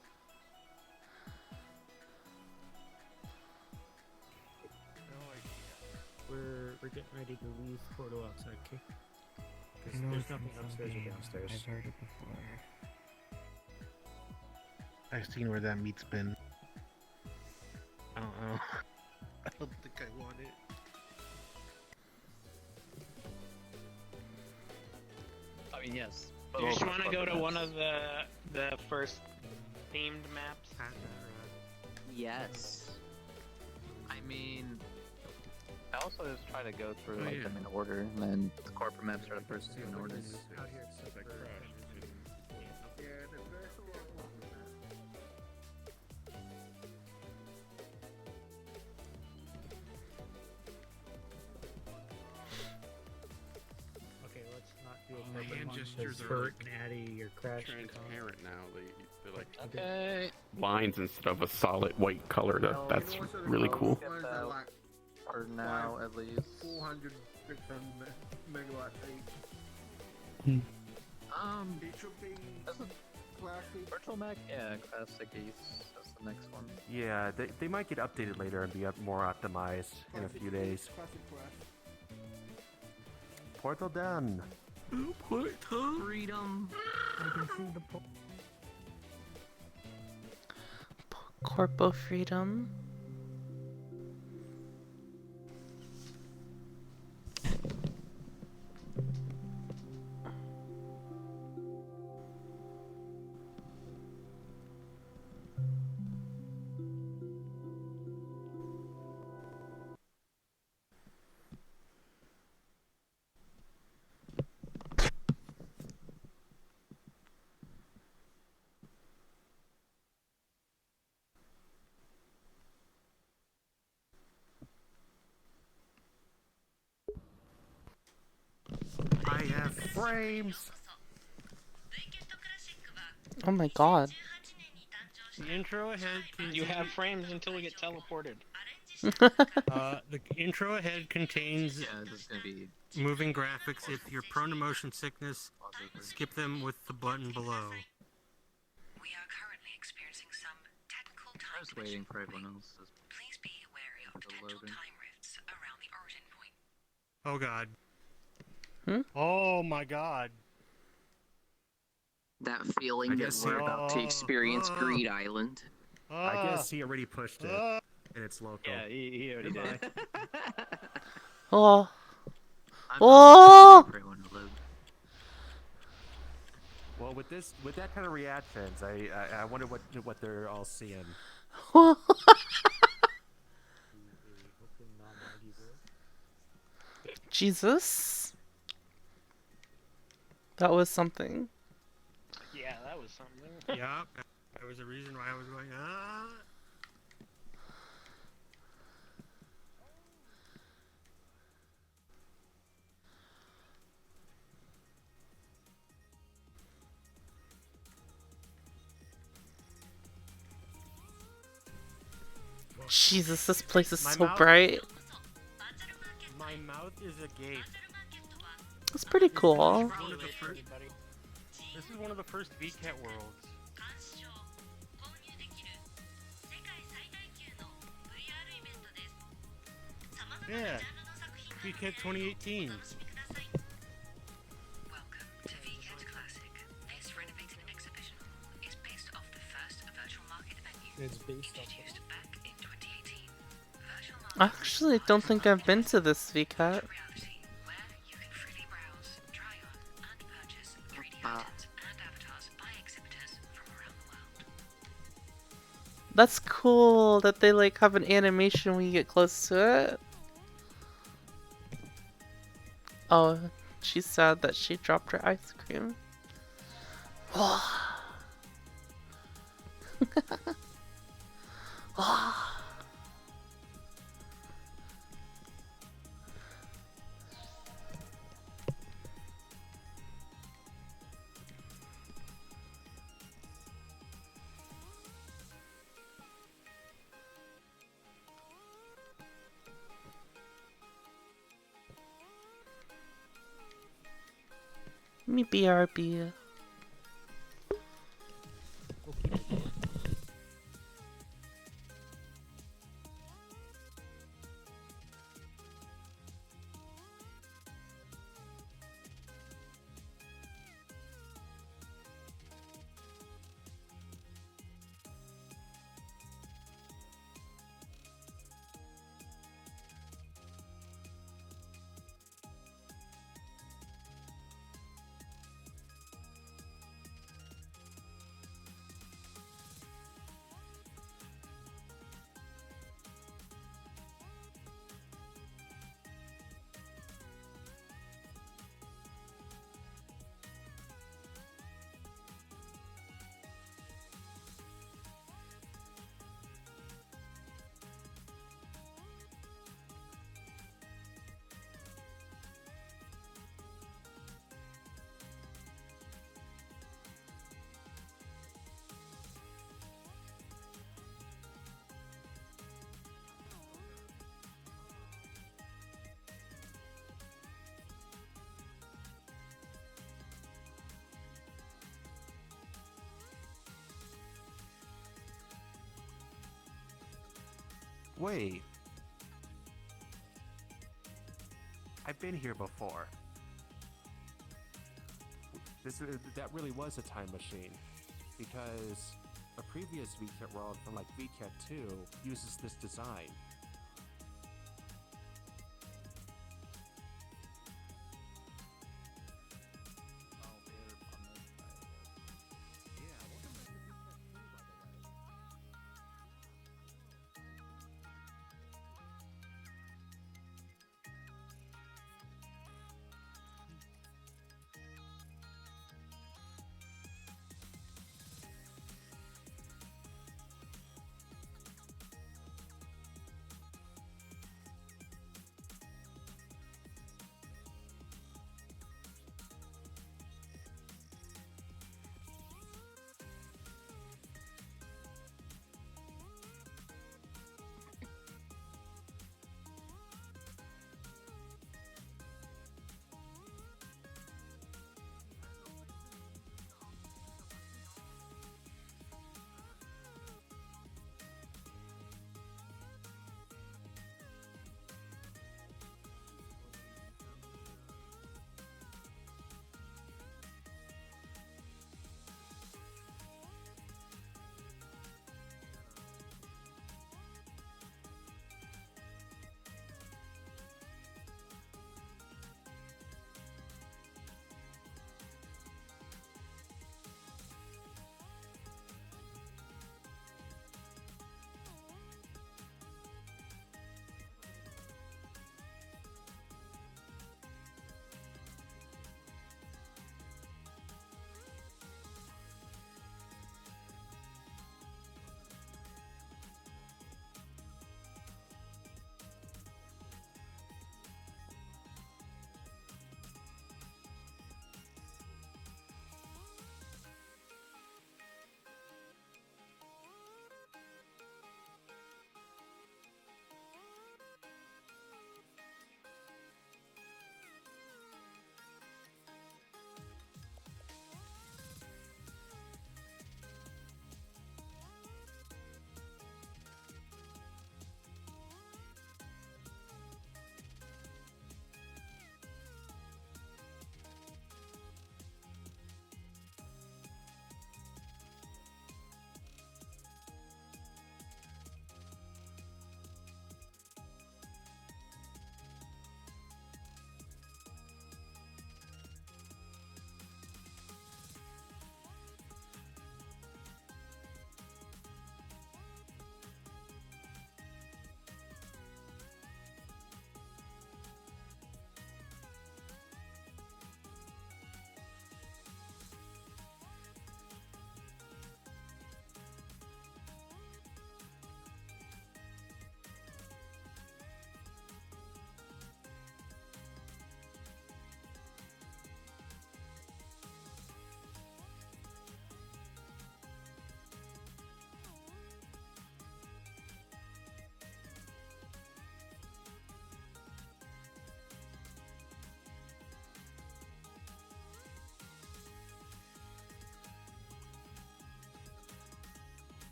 We're getting ready to leave Portal outside, okay? Because No, there's it's from nothing some upstairs or game. downstairs. I've heard it before. I've seen where that meat's been. I don't know. I don't think I want it. I mean, yes. You just want to go to one of the first themed maps? Yes. I mean, I also just try to go through Oh, like yeah. them in order, and then the corporate maps are the first two in order. Out here except for Yeah, the first one was Okay, let's not do Oh, a the corporate hand one, gestures 'cause are Bert like and Addie are crashed. transparent now. They're like Okay. lines instead of a solid white color. That's really cool. ones that are like For now, at least. 400 megabytes each. It should be classic. Virtual Mac, yeah, classic Ace. the next one. Yeah, they might get updated later and be more optimized in a few days. Portal done. Freedom. I can see the Corpo freedom. I have frames. Oh my god. The intro ahead. You have frames until we get teleported. The intro ahead contains moving graphics. If you're prone to motion sickness, skip them with the button below. I was waiting for everyone else. Please be wary of potential time rifts around the origin point. Oh god. Hmm? Oh my god. That feeling that we're about to experience Greed Island. I guess he already pushed it, and it's local. Yeah, he already did. Oh. I'm Oh! not for everyone to load. Well, with that kind of reactions, I wonder what they're all seeing. Jesus. That was something. Yeah, that was something. Yeah, there was a reason why I was going, Jesus, this place is My so mouth- bright. My mouth is agape. It's pretty cool. This is one of the first VCAT worlds. Yeah, VCAT 2018. It's based off I actually don't think I've been to this VCAT. That's cool that they like have an animation when you get close to it. Oh, she's sad that she dropped her ice cream. Me BRB. wait. I've been here before. That really was a time machine, because a previous VCAT world from like VCAT 2 uses this design.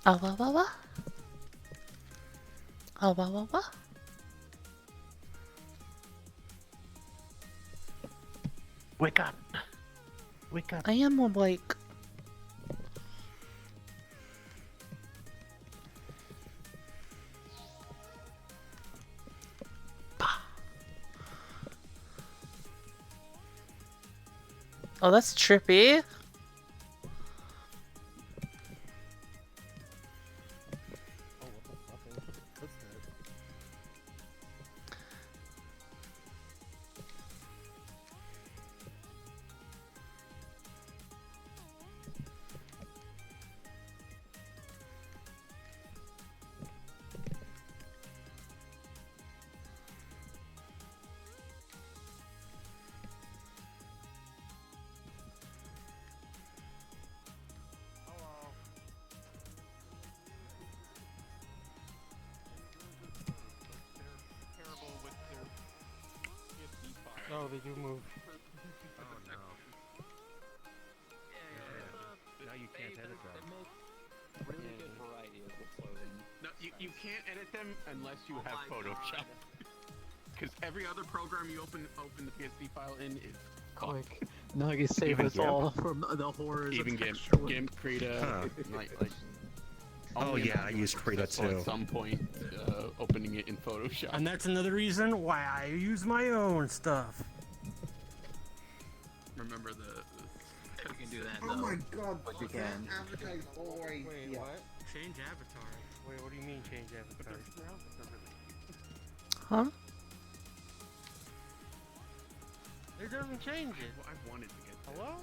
Awa wawa. Awa wawa. Wake up! Wake up! I am awake. Oh, that's trippy. Oh, they do move. Oh no. Now you can't edit them. Really good variety of the clothing. No, you can't edit them unless you have Photoshop. Because every other program you open the PSD file in is Quick. Nagi, save us all from the horrors Even of GIMP, textual. GIMP, Krita, Huh. like. Oh only yeah, I American used was Krita successful too. At some point, opening it in Photoshop. And that's another reason why I use my own stuff. Remember the You can do that Oh though. my god, But you can. Avatar is always Wait, here. what? Change avatar. Wait, what do you mean change avatar? Huh? It doesn't change it. I wanted to get Hello?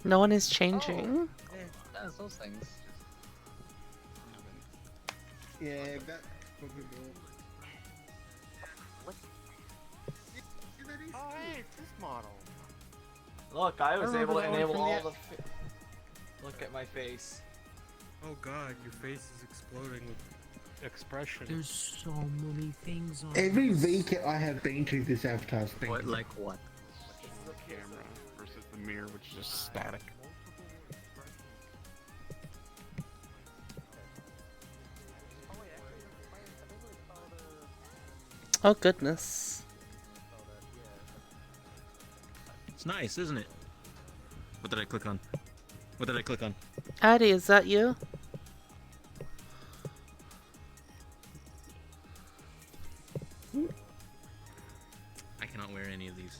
No one is changing. That's those things. Yeah, that's probably Oh, hey, it's this model. Look, I was I able to remember that enable one all from the. Look at my face. Oh god, your face is exploding with expression. There's so many things on Every this. VCat I have been to, this avatar's been. What, like what? the camera versus the mirror, which is just static. Oh goodness. It's nice, isn't it? What did I click on? What did I click on? Addie, is that you? I cannot wear any of these.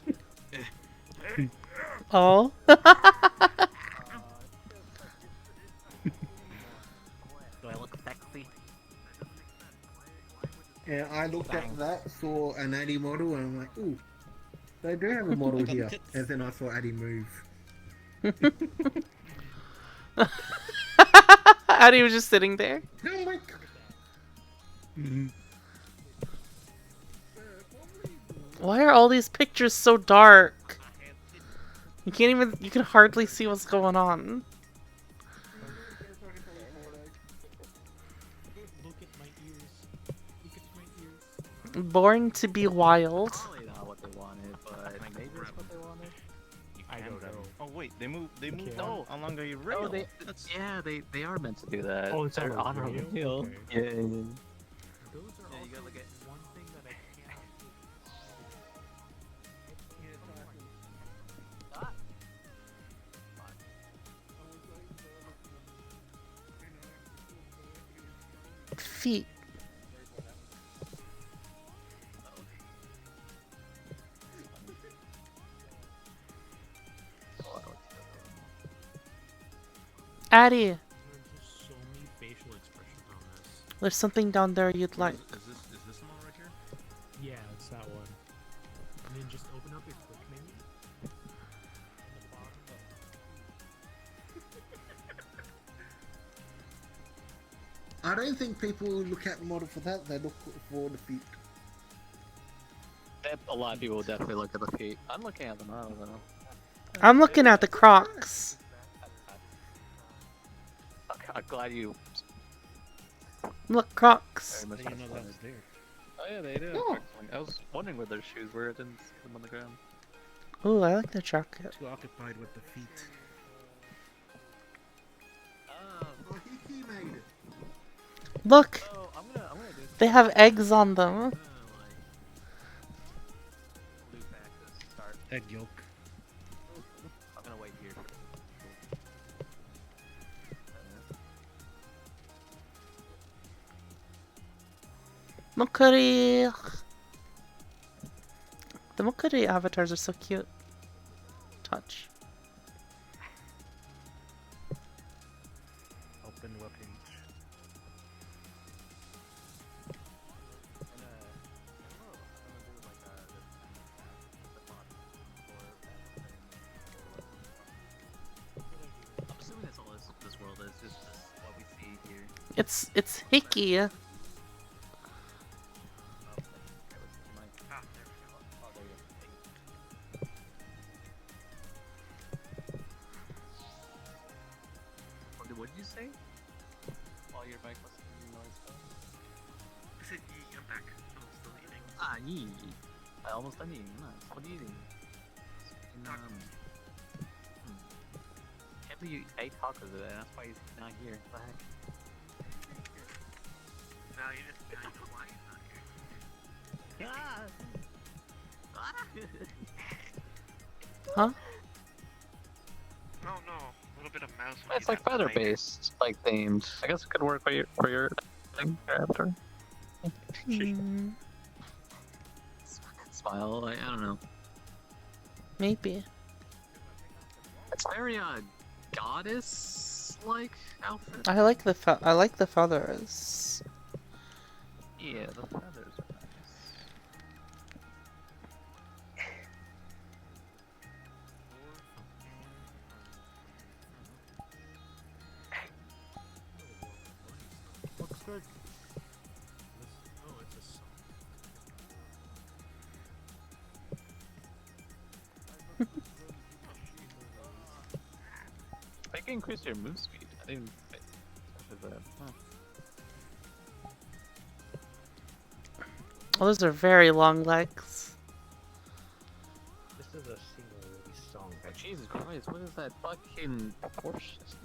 Oh. Do I look sexy? And I looked at that, saw an Addy model, and I'm like, ooh, they do have a model here. And then I saw Addy move. Addie was just sitting there. Oh my god. Why are all these pictures so dark? You can't even, you can hardly see what's going on. Look at my ears. Look at my ears. Born to be wild. Probably not what they wanted, but maybe it's what they wanted. I don't know. Oh wait, they moved No. on longer you rail. Oh, yeah, they are meant to do that. Oh, it's They're on a on a rail? rail. Okay. Yeah. Those are Yeah, you gotta look at one thing that I can't. Feet. Addie, There's just so many facial expressions on this. there's something down there you'd like. Is this the one right here? Yeah, it's that one. And then just open up your quick menu. I don't think people look at the model for that, they look for the feet. A lot of people will definitely look at the feet. I'm looking at them. I don't know. I'm looking at the Crocs. Okay, I'm glad you. Look, Crocs. very much Didn't know that understand was it. there. Oh yeah, they do. Oh. I was wondering where their shoes were. I didn't see them on the ground. Ooh, I like the jacket. Too occupied with the feet. Oh, he made it. Look, Oh, I'm gonna do they have eggs on them. loop back to start. Egg yolk. I'm gonna wait here. Mokuri. The Mokuri avatars are so cute. touch. Open webpage. I'm assuming that's all this world is, just what we see here. It's hickey. What did you say? While your mic was noise. I said yee, I'm back. I'm still eating. Ah, yee. I almost done eating. Nice. What are you eating? Can't believe you ate tacos today. That's why he's not here. What the heck? Now you know why he's not here. Huh? Oh no, a little bit of mouse. It's like feather based, like themed. I guess it could work for your thing, your avatar. Smile. I don't know. Maybe. It's very goddess-like outfit. I like the feathers. Yeah, the feathers are nice. Looks good. Oh, it's a song. They can increase your move speed. I didn't think of that. Huh. Oh, those are very long legs. This is a single release song. Jesus Christ, what is that fucking proportions?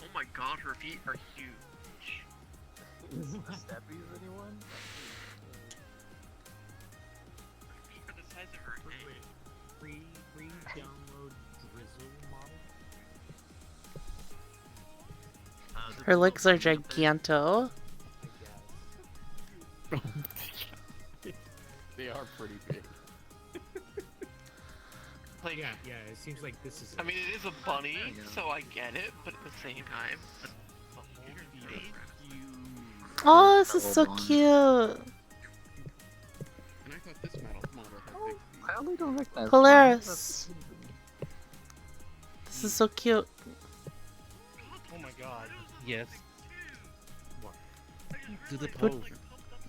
Oh my god, her feet are huge. Steppies, anyone? Her feet are the size of her head. Free download Drizzle model. Her legs are giganto. They are pretty big. Like, yeah, it seems like this is. I mean, it is a bunny, so I get it, but at the same time, Oh, this is so cute. And I thought this model had big feet. I only don't recognize Polaris. This is so cute. Oh my god. Yes. What? Do the It pose. would,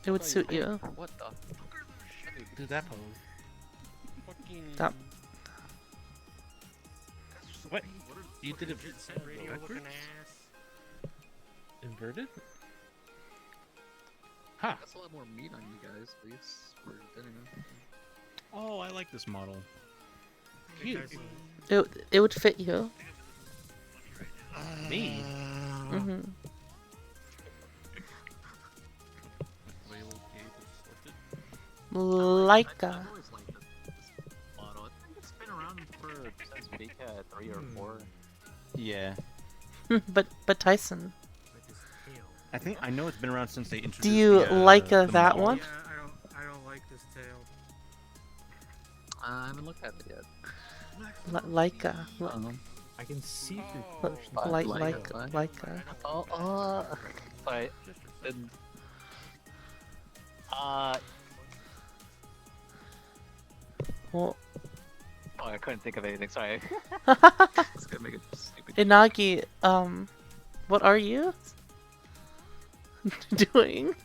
it would suit you. What the? Do that pose. Fucking. That. What? You did it radio looking backwards? ass. Inverted? Huh. That's a lot more meat on you guys, please. For dinner. Oh, I like this model. Cute. It would fit you. Me? Mm-hmm. Leica. I've always liked this model. I think it's been around since Vika 3 or 4. Yeah. but Tyson, I think I know it's been around since they introduced. do you like the that model. one? Yeah, I don't like this tail. I haven't looked at it yet. Leica. I can see through Leica. Oh, sorry. Then, Well, oh, I couldn't think of anything. Sorry. It's gonna make it stupid. Inagi, what are you doing?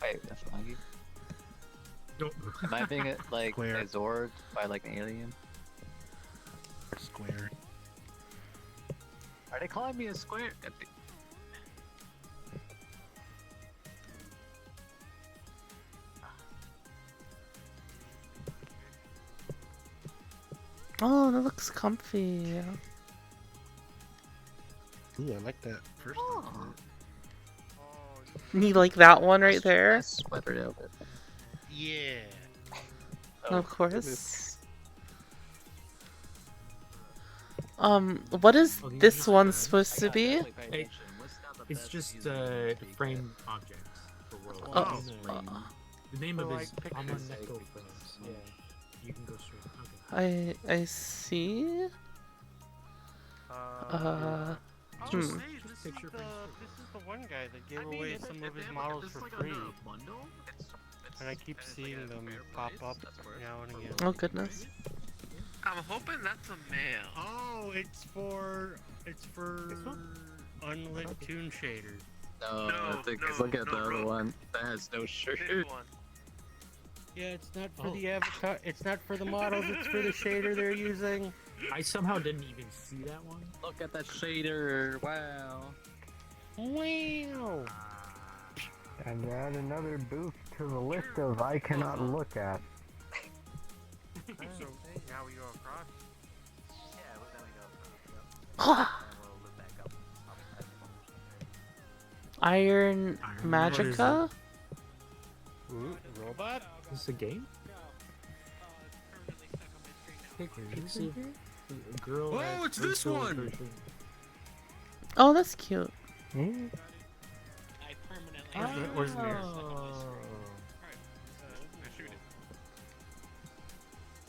Wait, that's Nagi? Nope. Am I being like Square. absorbed by like an alien? Square. Are they calling me a square? Oh, that looks comfy. Ooh, I like that first one. You like that one right there? Sweater outfit. Yeah. Of course. What is Oh, these this are one good. supposed to be? It's just framed objects for world. Oh. The name So, of like, his pictures. Amaneko Frames. Yeah, you can go straight. Okay. I see. Oh, Hmm. hey, this is the one guy that gave away some of his models for free. And I keep seeing them pop up now and again. Oh goodness. I'm hoping that's a male. Oh, it's for unlit Toon Shader. No, because look at the other one that has no shirt. Yeah, it's not for the avatar. It's not for the models. It's for the shader they're using. I somehow didn't even see that one. Look at that shader! Wow. Wow. And add another booth to the list of I cannot look at. So now we go across. Iron Man. Magica? Ooh, robot? Is this a game? Picture. You see a girl. Oh, has it's this virtual one! version. Oh, that's cute. Where's the mirror?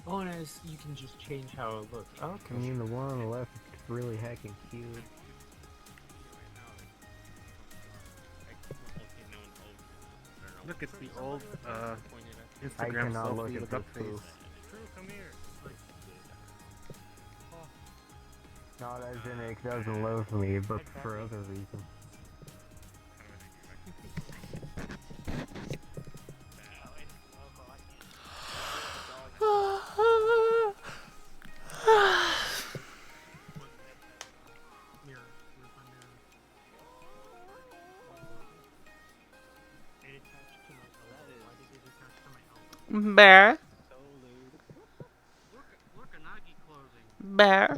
Oh, and you can just change how it looks. Oh, I mean, the one on the left is really heckin' cute. Look, it's the old I Instagram cannot look selfie at with this duck face. booth. True, come here. Not as in it doesn't love me, but for other reasons. Bear. Bear.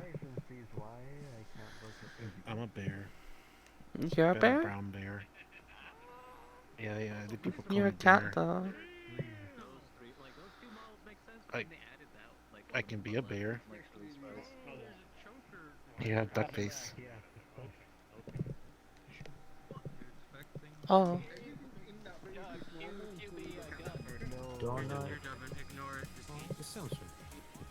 I'm a bear. You're a Got bear? brown bear. Yeah, the people call You're me a cat bear. though. I can be a bear. Yeah, duck face. Oh. Donut. This sounds fun.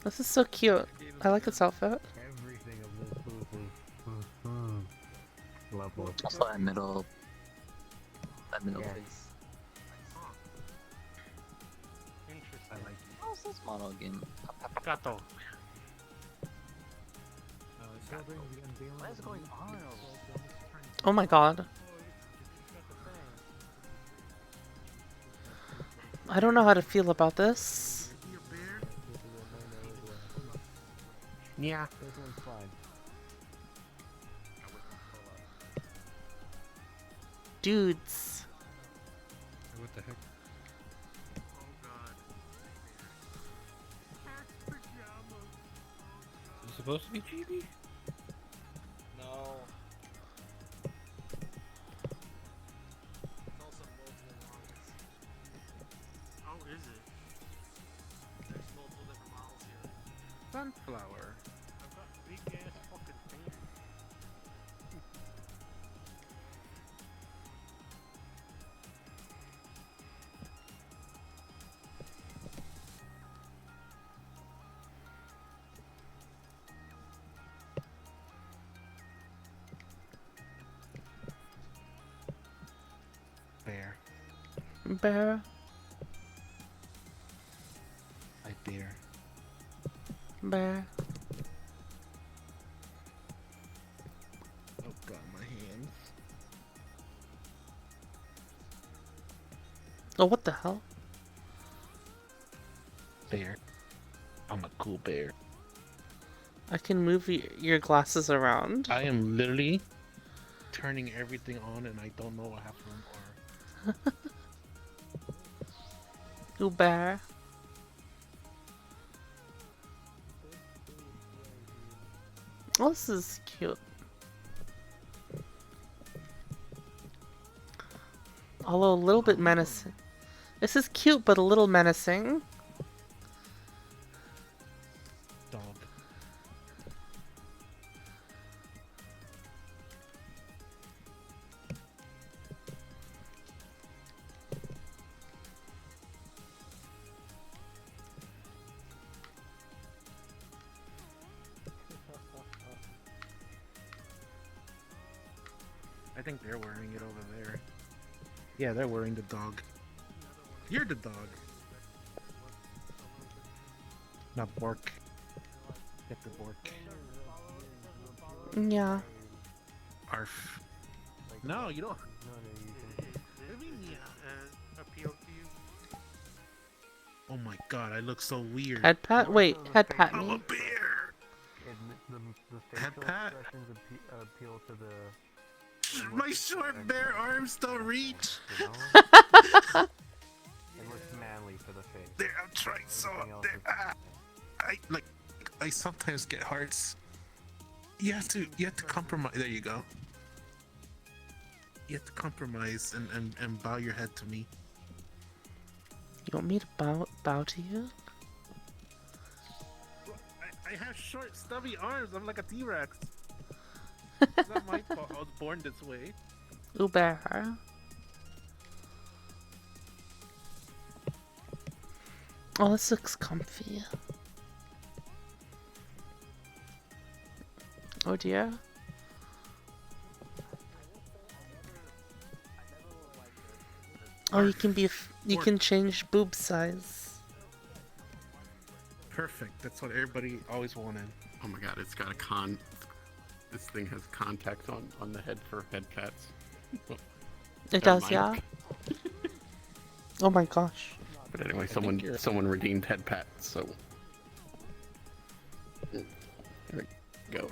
This is so cute. I like its outfit. Everything of this booth is lovely. Also that middle face. Interesting. I like it. How's this model again? Gato. What is going on? Oh my god. I don't know how to feel about this. Yeah. This one's fine. Dudes. What the heck? Is it supposed to be chibi? No. It's also multiple models. Oh, is it? There's multiple different models here. Sunflower. I've got big ass fucking fingers. Bear. Bear. I dare. Bear. Oh god, my hands. Oh, what the hell? Bear. I'm a cool bear. I can move your glasses around. I am literally turning everything on and I don't know what happened or... You bear. Oh, this is cute. Although a little bit menacing. This is cute, but a little menacing. Dog. I think they're wearing it over there. Yeah, they're wearing the dog. You're the dog. Not Bork. Get the Bork. Yeah. Arf. No, you don't. Appeal to you. Oh my god, I look so weird. Head pat? Wait, head pat I'm a me. bear! The facial pat? expressions appeal to the. My short bare arms don't reach! You know? It looks manly for the face. There, I'm trying so there. I sometimes get hearts. You have to compromise. There you go. You have to compromise and bow your head to me. You want me to bow to you? I have short, stubby arms. I'm like a T-Rex. It's not my fault. I was born this way. Uber. Oh, this looks comfy. Oh dear. Oh, you can you can change boob size. Perfect. That's what everybody always wanted. Oh my god, it's got a This thing has contacts on the head for head pats. It does, yeah. Oh my gosh. But anyway, someone redeemed head pats, so there we go.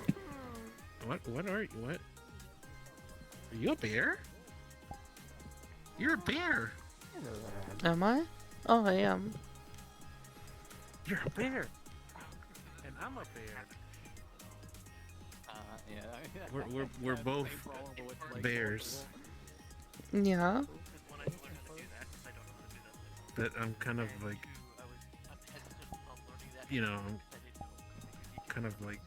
What are you? What? Are you a bear? You're a bear. Am I? Oh, I am. You're a bear. And I'm a bear. Yeah. We're both bears. Yeah. But I'm kind of like, you know, I'm kind of like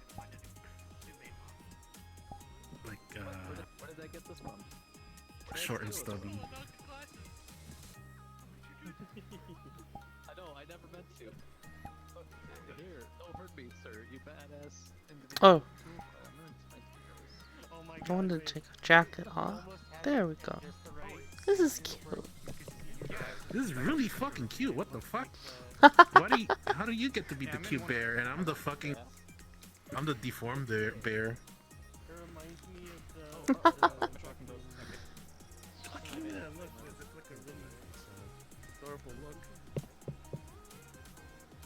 Where did I get this from? short and stubby. I know, I never meant to. Here, don't hurt me, sir, you badass individual. Oh. Oh I wanted to take a jacket off. There we go. This is cute. This is really fucking cute. What the fuck? How do you get to be the cute bear and I'm the deformed bear?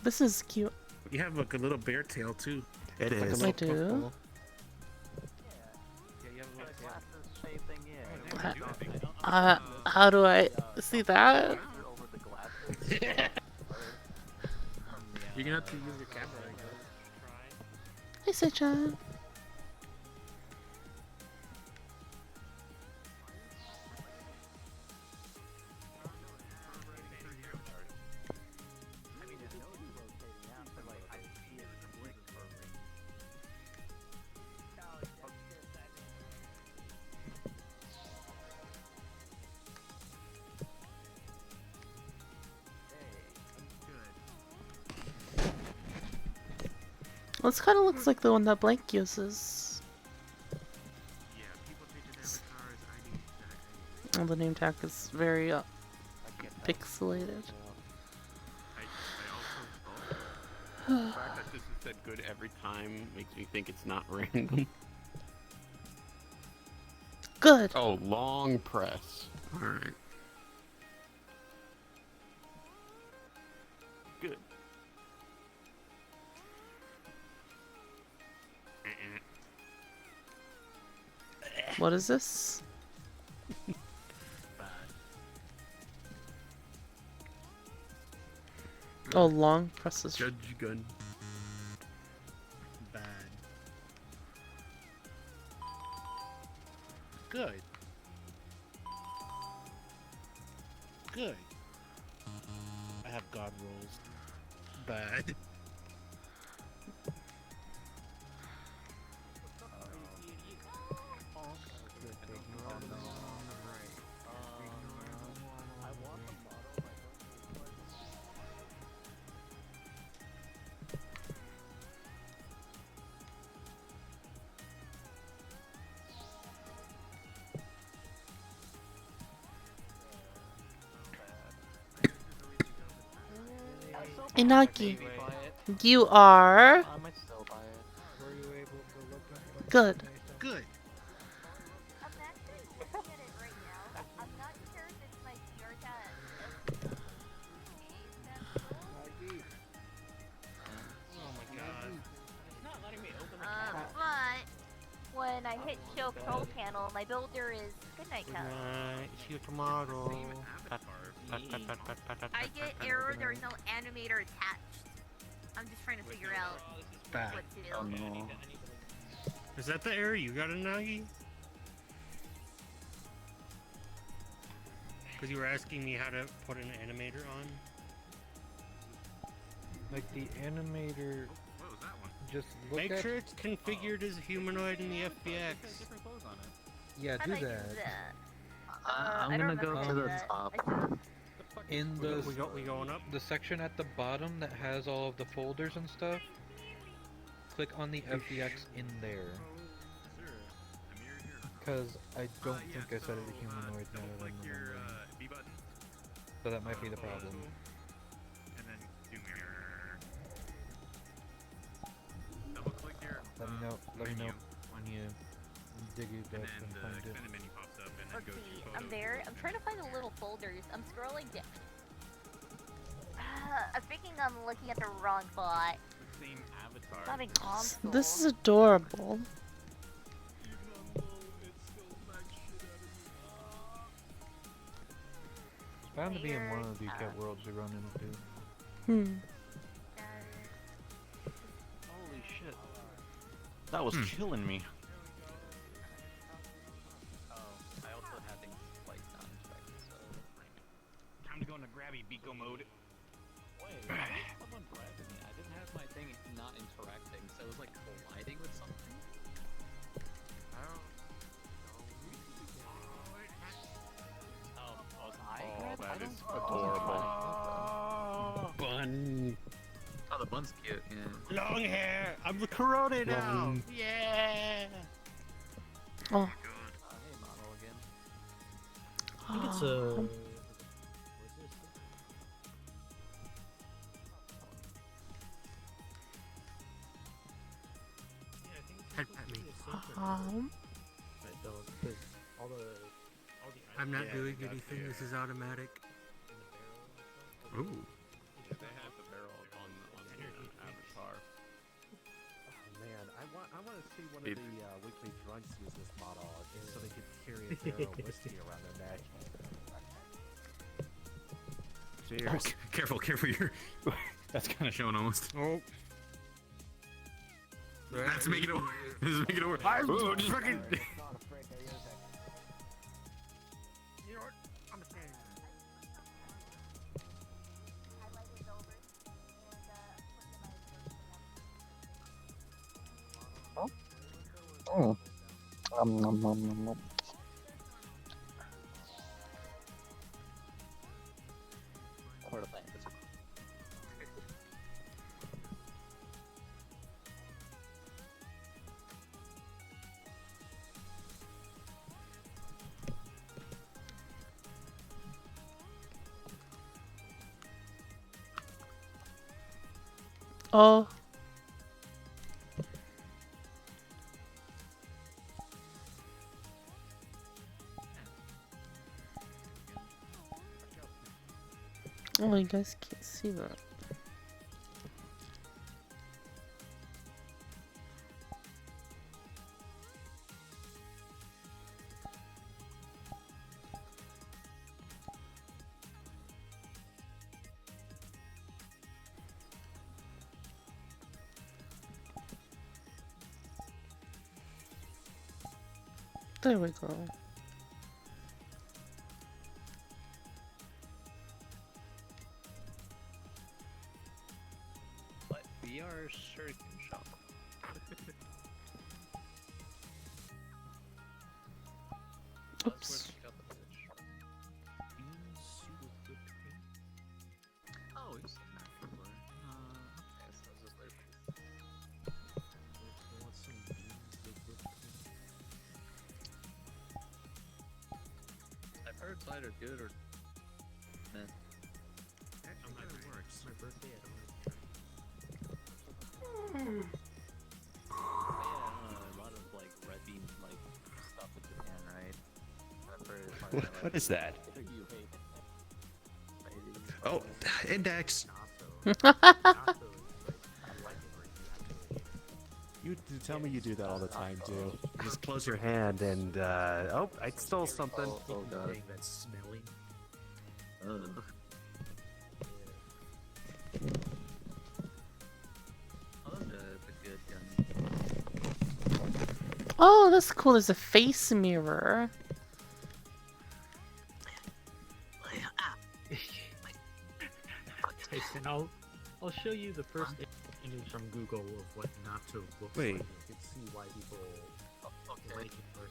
This is cute. You have like a little bear tail too. It Like is. a I little do. puffball. How do I see that? You're gonna have to use your camera, I guess. Hey, Sichan. Well, this kind of looks like the one that Blank uses. Oh, the name tag is very pixelated. The fact that this is said good every time makes me think it's not random. Good. Oh, long press. Alright. Good. What is this? Oh, long presses. Judge gun. Bad. Good. Good. I have god rolls. Bad. Inagi, you are I might still buy it. Were you able to look up? good. Good. Oh my god. It's not letting me open the But when I hit show control panel, my builder is Goodnight Cup. See you tomorrow. I get error, there's no animator attached. I'm just trying to figure out Bad. what to do. Oh no. Is that the error you got, Nagi? Because you were asking me how to put an animator on. Like the animator. What was that one? Just look Make at. sure it's configured as humanoid in the FBX. Different clothes on it. Yeah, How do do I do that. that? I'm I gonna don't go remember to the that. top. In the We going up? the section at the bottom that has all of the folders and stuff. Click on the FBX in there. Because I don't think I set it to humanoid now that I'm remembering. B button. So that might be the problem. And then do mirror. Double click your. Let me know menu. when you dig it And up then and the find it. extended menu pops up, and then Let's go to see, photos. I'm there. I'm trying to find the little folders. I'm scrolling down. I'm thinking I'm looking at the wrong spot. Same avatar. Not in console. This is adorable. It's bound to be in one of the cat worlds we run into. Holy shit. That was killing me. I also had things like not inspected, so. Time to go into grabby Biko mode. Wait, why did someone grabbing me? I didn't have my thing not interacting, so it was like colliding with something. Oh, was I? Oh, that is adorable. Bun. Oh, the bun's cute. Yeah. Long hair. I'm the Corona now. Long. Yeah. Oh. Hey, model again. I think it's a. I'm not doing anything. This is automatic. Ooh. Yeah, they have the barrel on the avatar. Oh man, I want to see one of It- the weekly drunks use this model, just so they can carry a barrel of whiskey around their neck. Cheers. Careful, you're. That's kind of showing almost. Oh. That's making it over. This is making it over. Ooh, just fucking. You know what? I'm standing. Oh. Nom, nom, nom. Where to land is it? Oh. Oh, you guys can't see that. There we go. But VR Shuriken Shop. Oops. Oh, we've seen that before. Okay, so this is their I've heard cider good or meh. Actually, it works. My birthday, I don't What is that? Oh, index. You tell me you do that all the time, too. Just close your hand and, oh, I stole something. Oh god. That's smelly. Oh, that's cool. There's a face mirror. Tyson, I'll show you the first image from Google of what not to look Wait. like. You can see why people like it or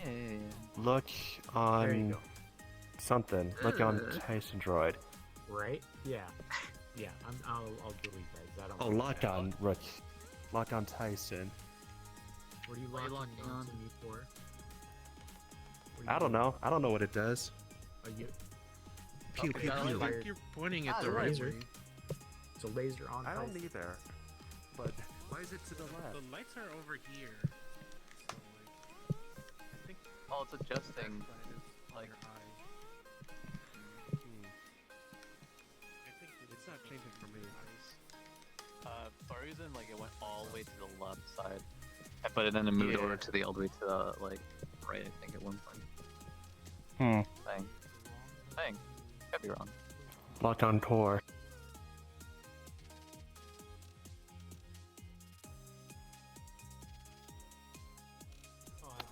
hate it. Look There you on go. something. Look on Tyson Droid. Right? Yeah. Yeah, I'll delete that. 'Cause I don't Oh, want lock that. on Rook. Lock on Tyson. What are you locking on to me for? I don't know. I don't know what it does. Are you? Pew, pew, I pew. think you're pointing at the right way. It's a laser on. I don't Tyson. either. But why is it to the left? The lights are over here. So, like, I think Oh, it's adjusting. like Like, your eye. I think it's not changing for me. for some reason, like it went all the way to the left side, but it then it moved over to the all the way to the like right. I think at one point. Thing. Could be wrong. Lock on Tor.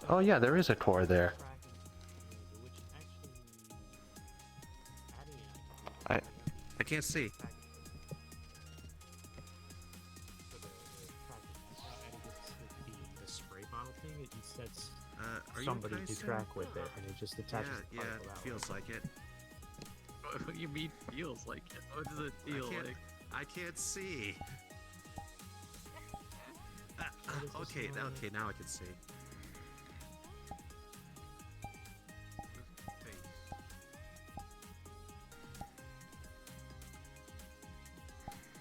Oh yeah, there is a Tor there. I can't see. The spray bottle thing, it sets Are you somebody to Tyson? track with it, and it just attaches. Yeah, the yeah, particle that feels way. like it. What do you mean feels like it? What does it feel like? I can't see. Okay, now I can see.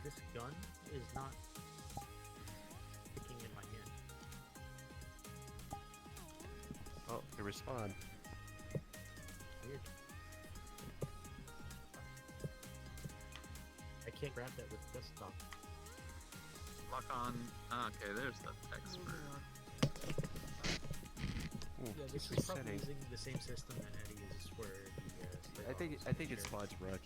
This gun is not sticking in my hand. Oh, they respond. Weird. I can't grab that with desktop. Lock on. Okay, there's the text for. Yeah, this is probably using the same system that Eddie uses for the. I think it's Squad's Rook.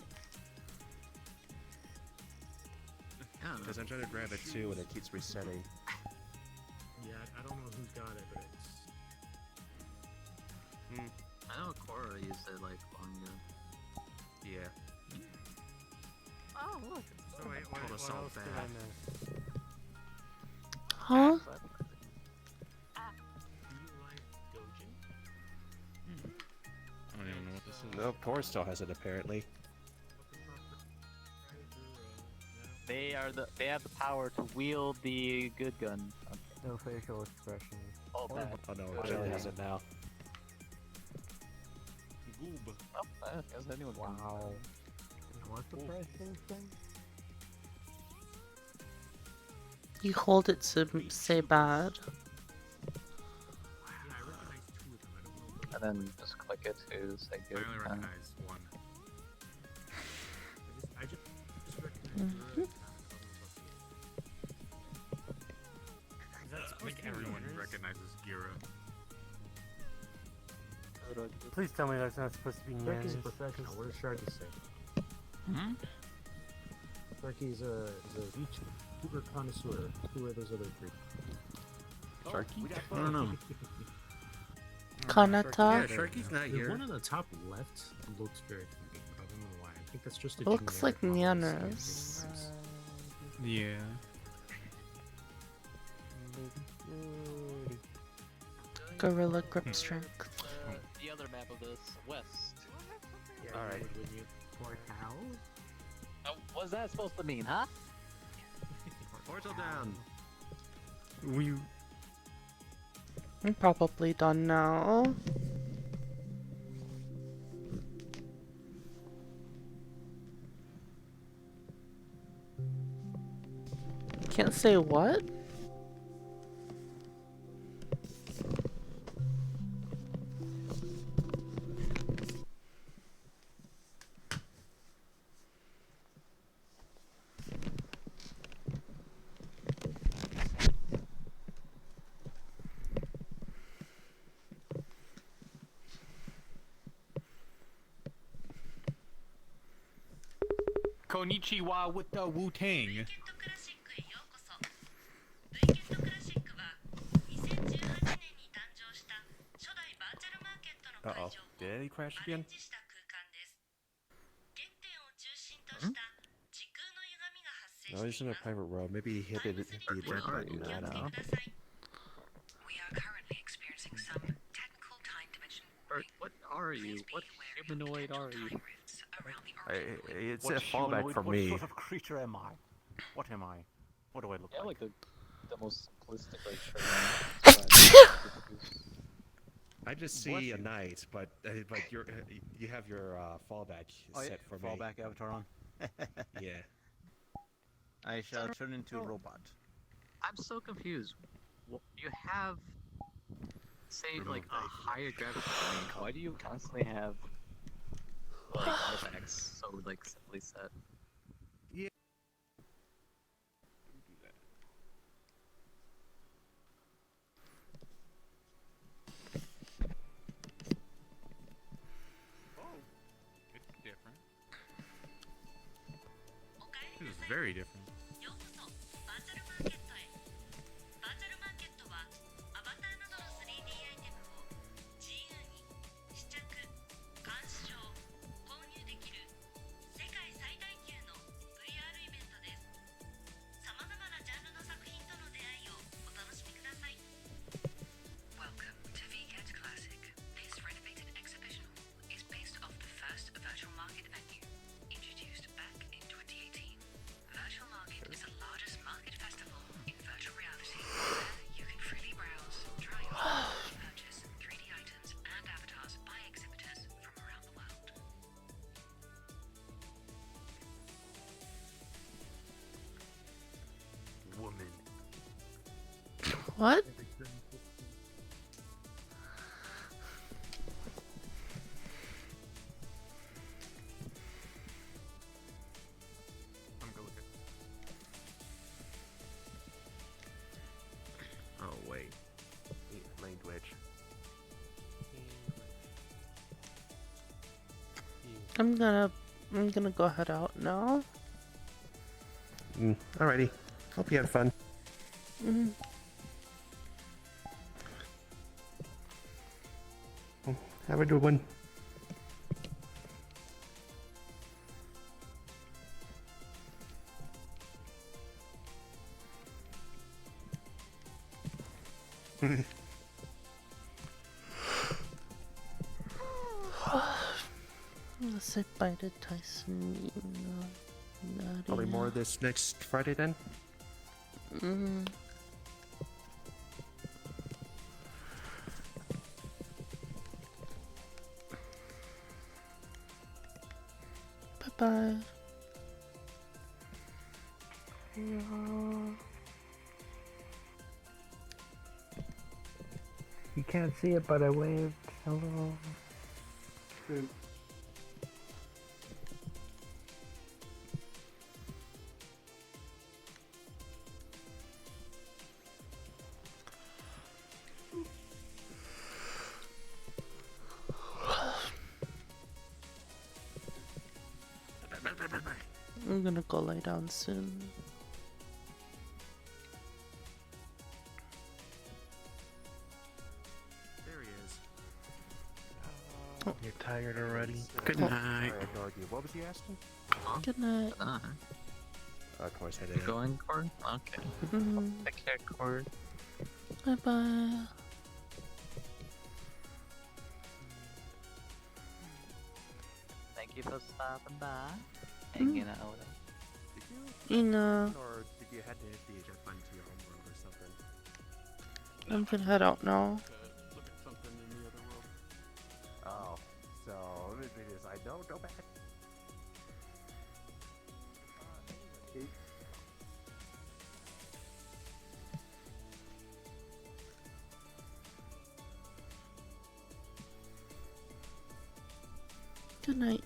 Yeah. Because I'm trying to grab it too, and it keeps resetting. Yeah, I don't know who's got it, but it's. I know Cora used it like long ago. Yeah. Oh look! So wait, what else did I miss? Huh? Do you like Dojin? I don't even know what this is. No, Tor still has it apparently. They have the power to wield the good gun. Okay. No facial expressions. All bad. Oh no, Jelly has it now. Goob. Oh, I guess anyone can. Wow. What's the price of this thing? You hold it to say bad. And then just click it to say I good. only recognize one. I just Mhm. I think everyone recognizes Gira. Please tell me that's not supposed to be Turkey's Nyannis. professional. What does Sharky say? Hmm? Sharky's a uber connoisseur. Who are those other three? Sharky? I don't know. Kanata? Yeah, Sharky's not The here. one on the top left looks very familiar, but I don't know why. I think that's just a It looks like generic model of Nyanas. Yeah. Gorilla grip strength. The other map of this west. Yeah, All right. When you Port how? What's that supposed to mean, huh? Portal down. I'm probably done now. Can't say what? Konnichiwa with the Wu Tang. Uh-oh. Did he crash again? No, he's in a private world. Maybe he hit it at the eject button. I don't know. Bert, what are you? What humanoid are you? It's What a fallback humanoid- for what me. sort of creature am I? What am I? What do I look Yeah, like? like the most simplistic like I just Bless see you. a knight, but you have your fallback Oh, yeah, set for me. fallback avatar on. Yeah. I shall turn into a robot. I'm so confused. You have, say, like a higher gravity range. Why do you constantly have like artifacts so like simply set? Yeah. Oh, it's different. This is very different. Welcome to VCAT Classic. This renovated exhibition hall is based off the first virtual market venue, introduced back in 2018. Virtual Market is the largest market festival in virtual reality, where you can freely browse, try on, purchase 3D items and avatars by exhibitors from around the world. Woman. What? Oh wait. Language. I'm gonna go head out now. Alrighty. Hope you had fun. Mm. Have a good one. Let's say bye to Tyson. Probably more of this next Friday then. Mm. Bye bye. You can't see it, but I waved. Hello. I'm gonna go lay down soon. There he is. You're tired already? Good Oh. night. Sorry, I ignored you. What was he asking? Good night. Of course I You did. going, Cord? Okay. Mhm. Take care, Cord. Bye bye. Thank you for stopping by, hanging out. You know, Or did you head to hit the eject button to your home world or something? I'm gonna head out now. Look at something in the other world. Oh, so it is. I know. Go back. Good night.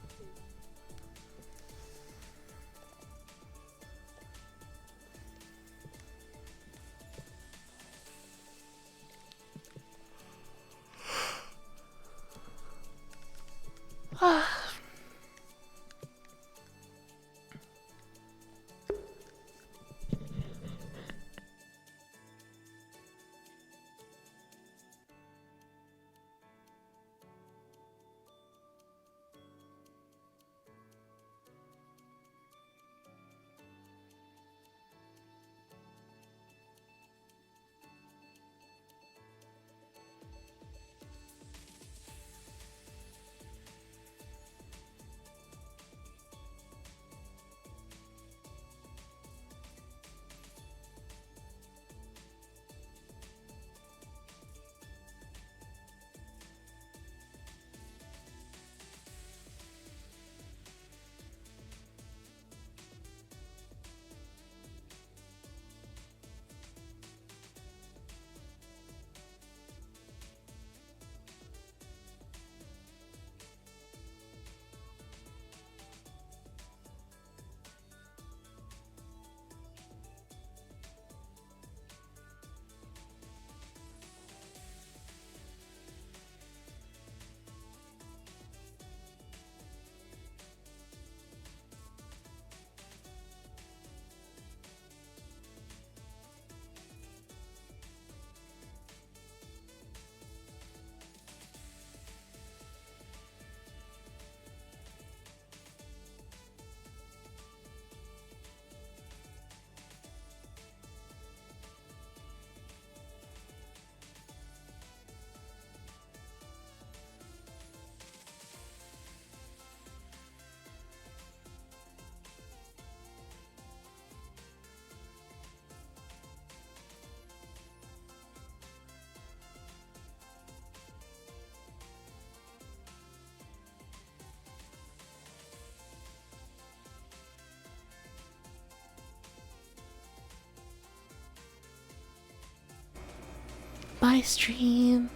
Bye, stream.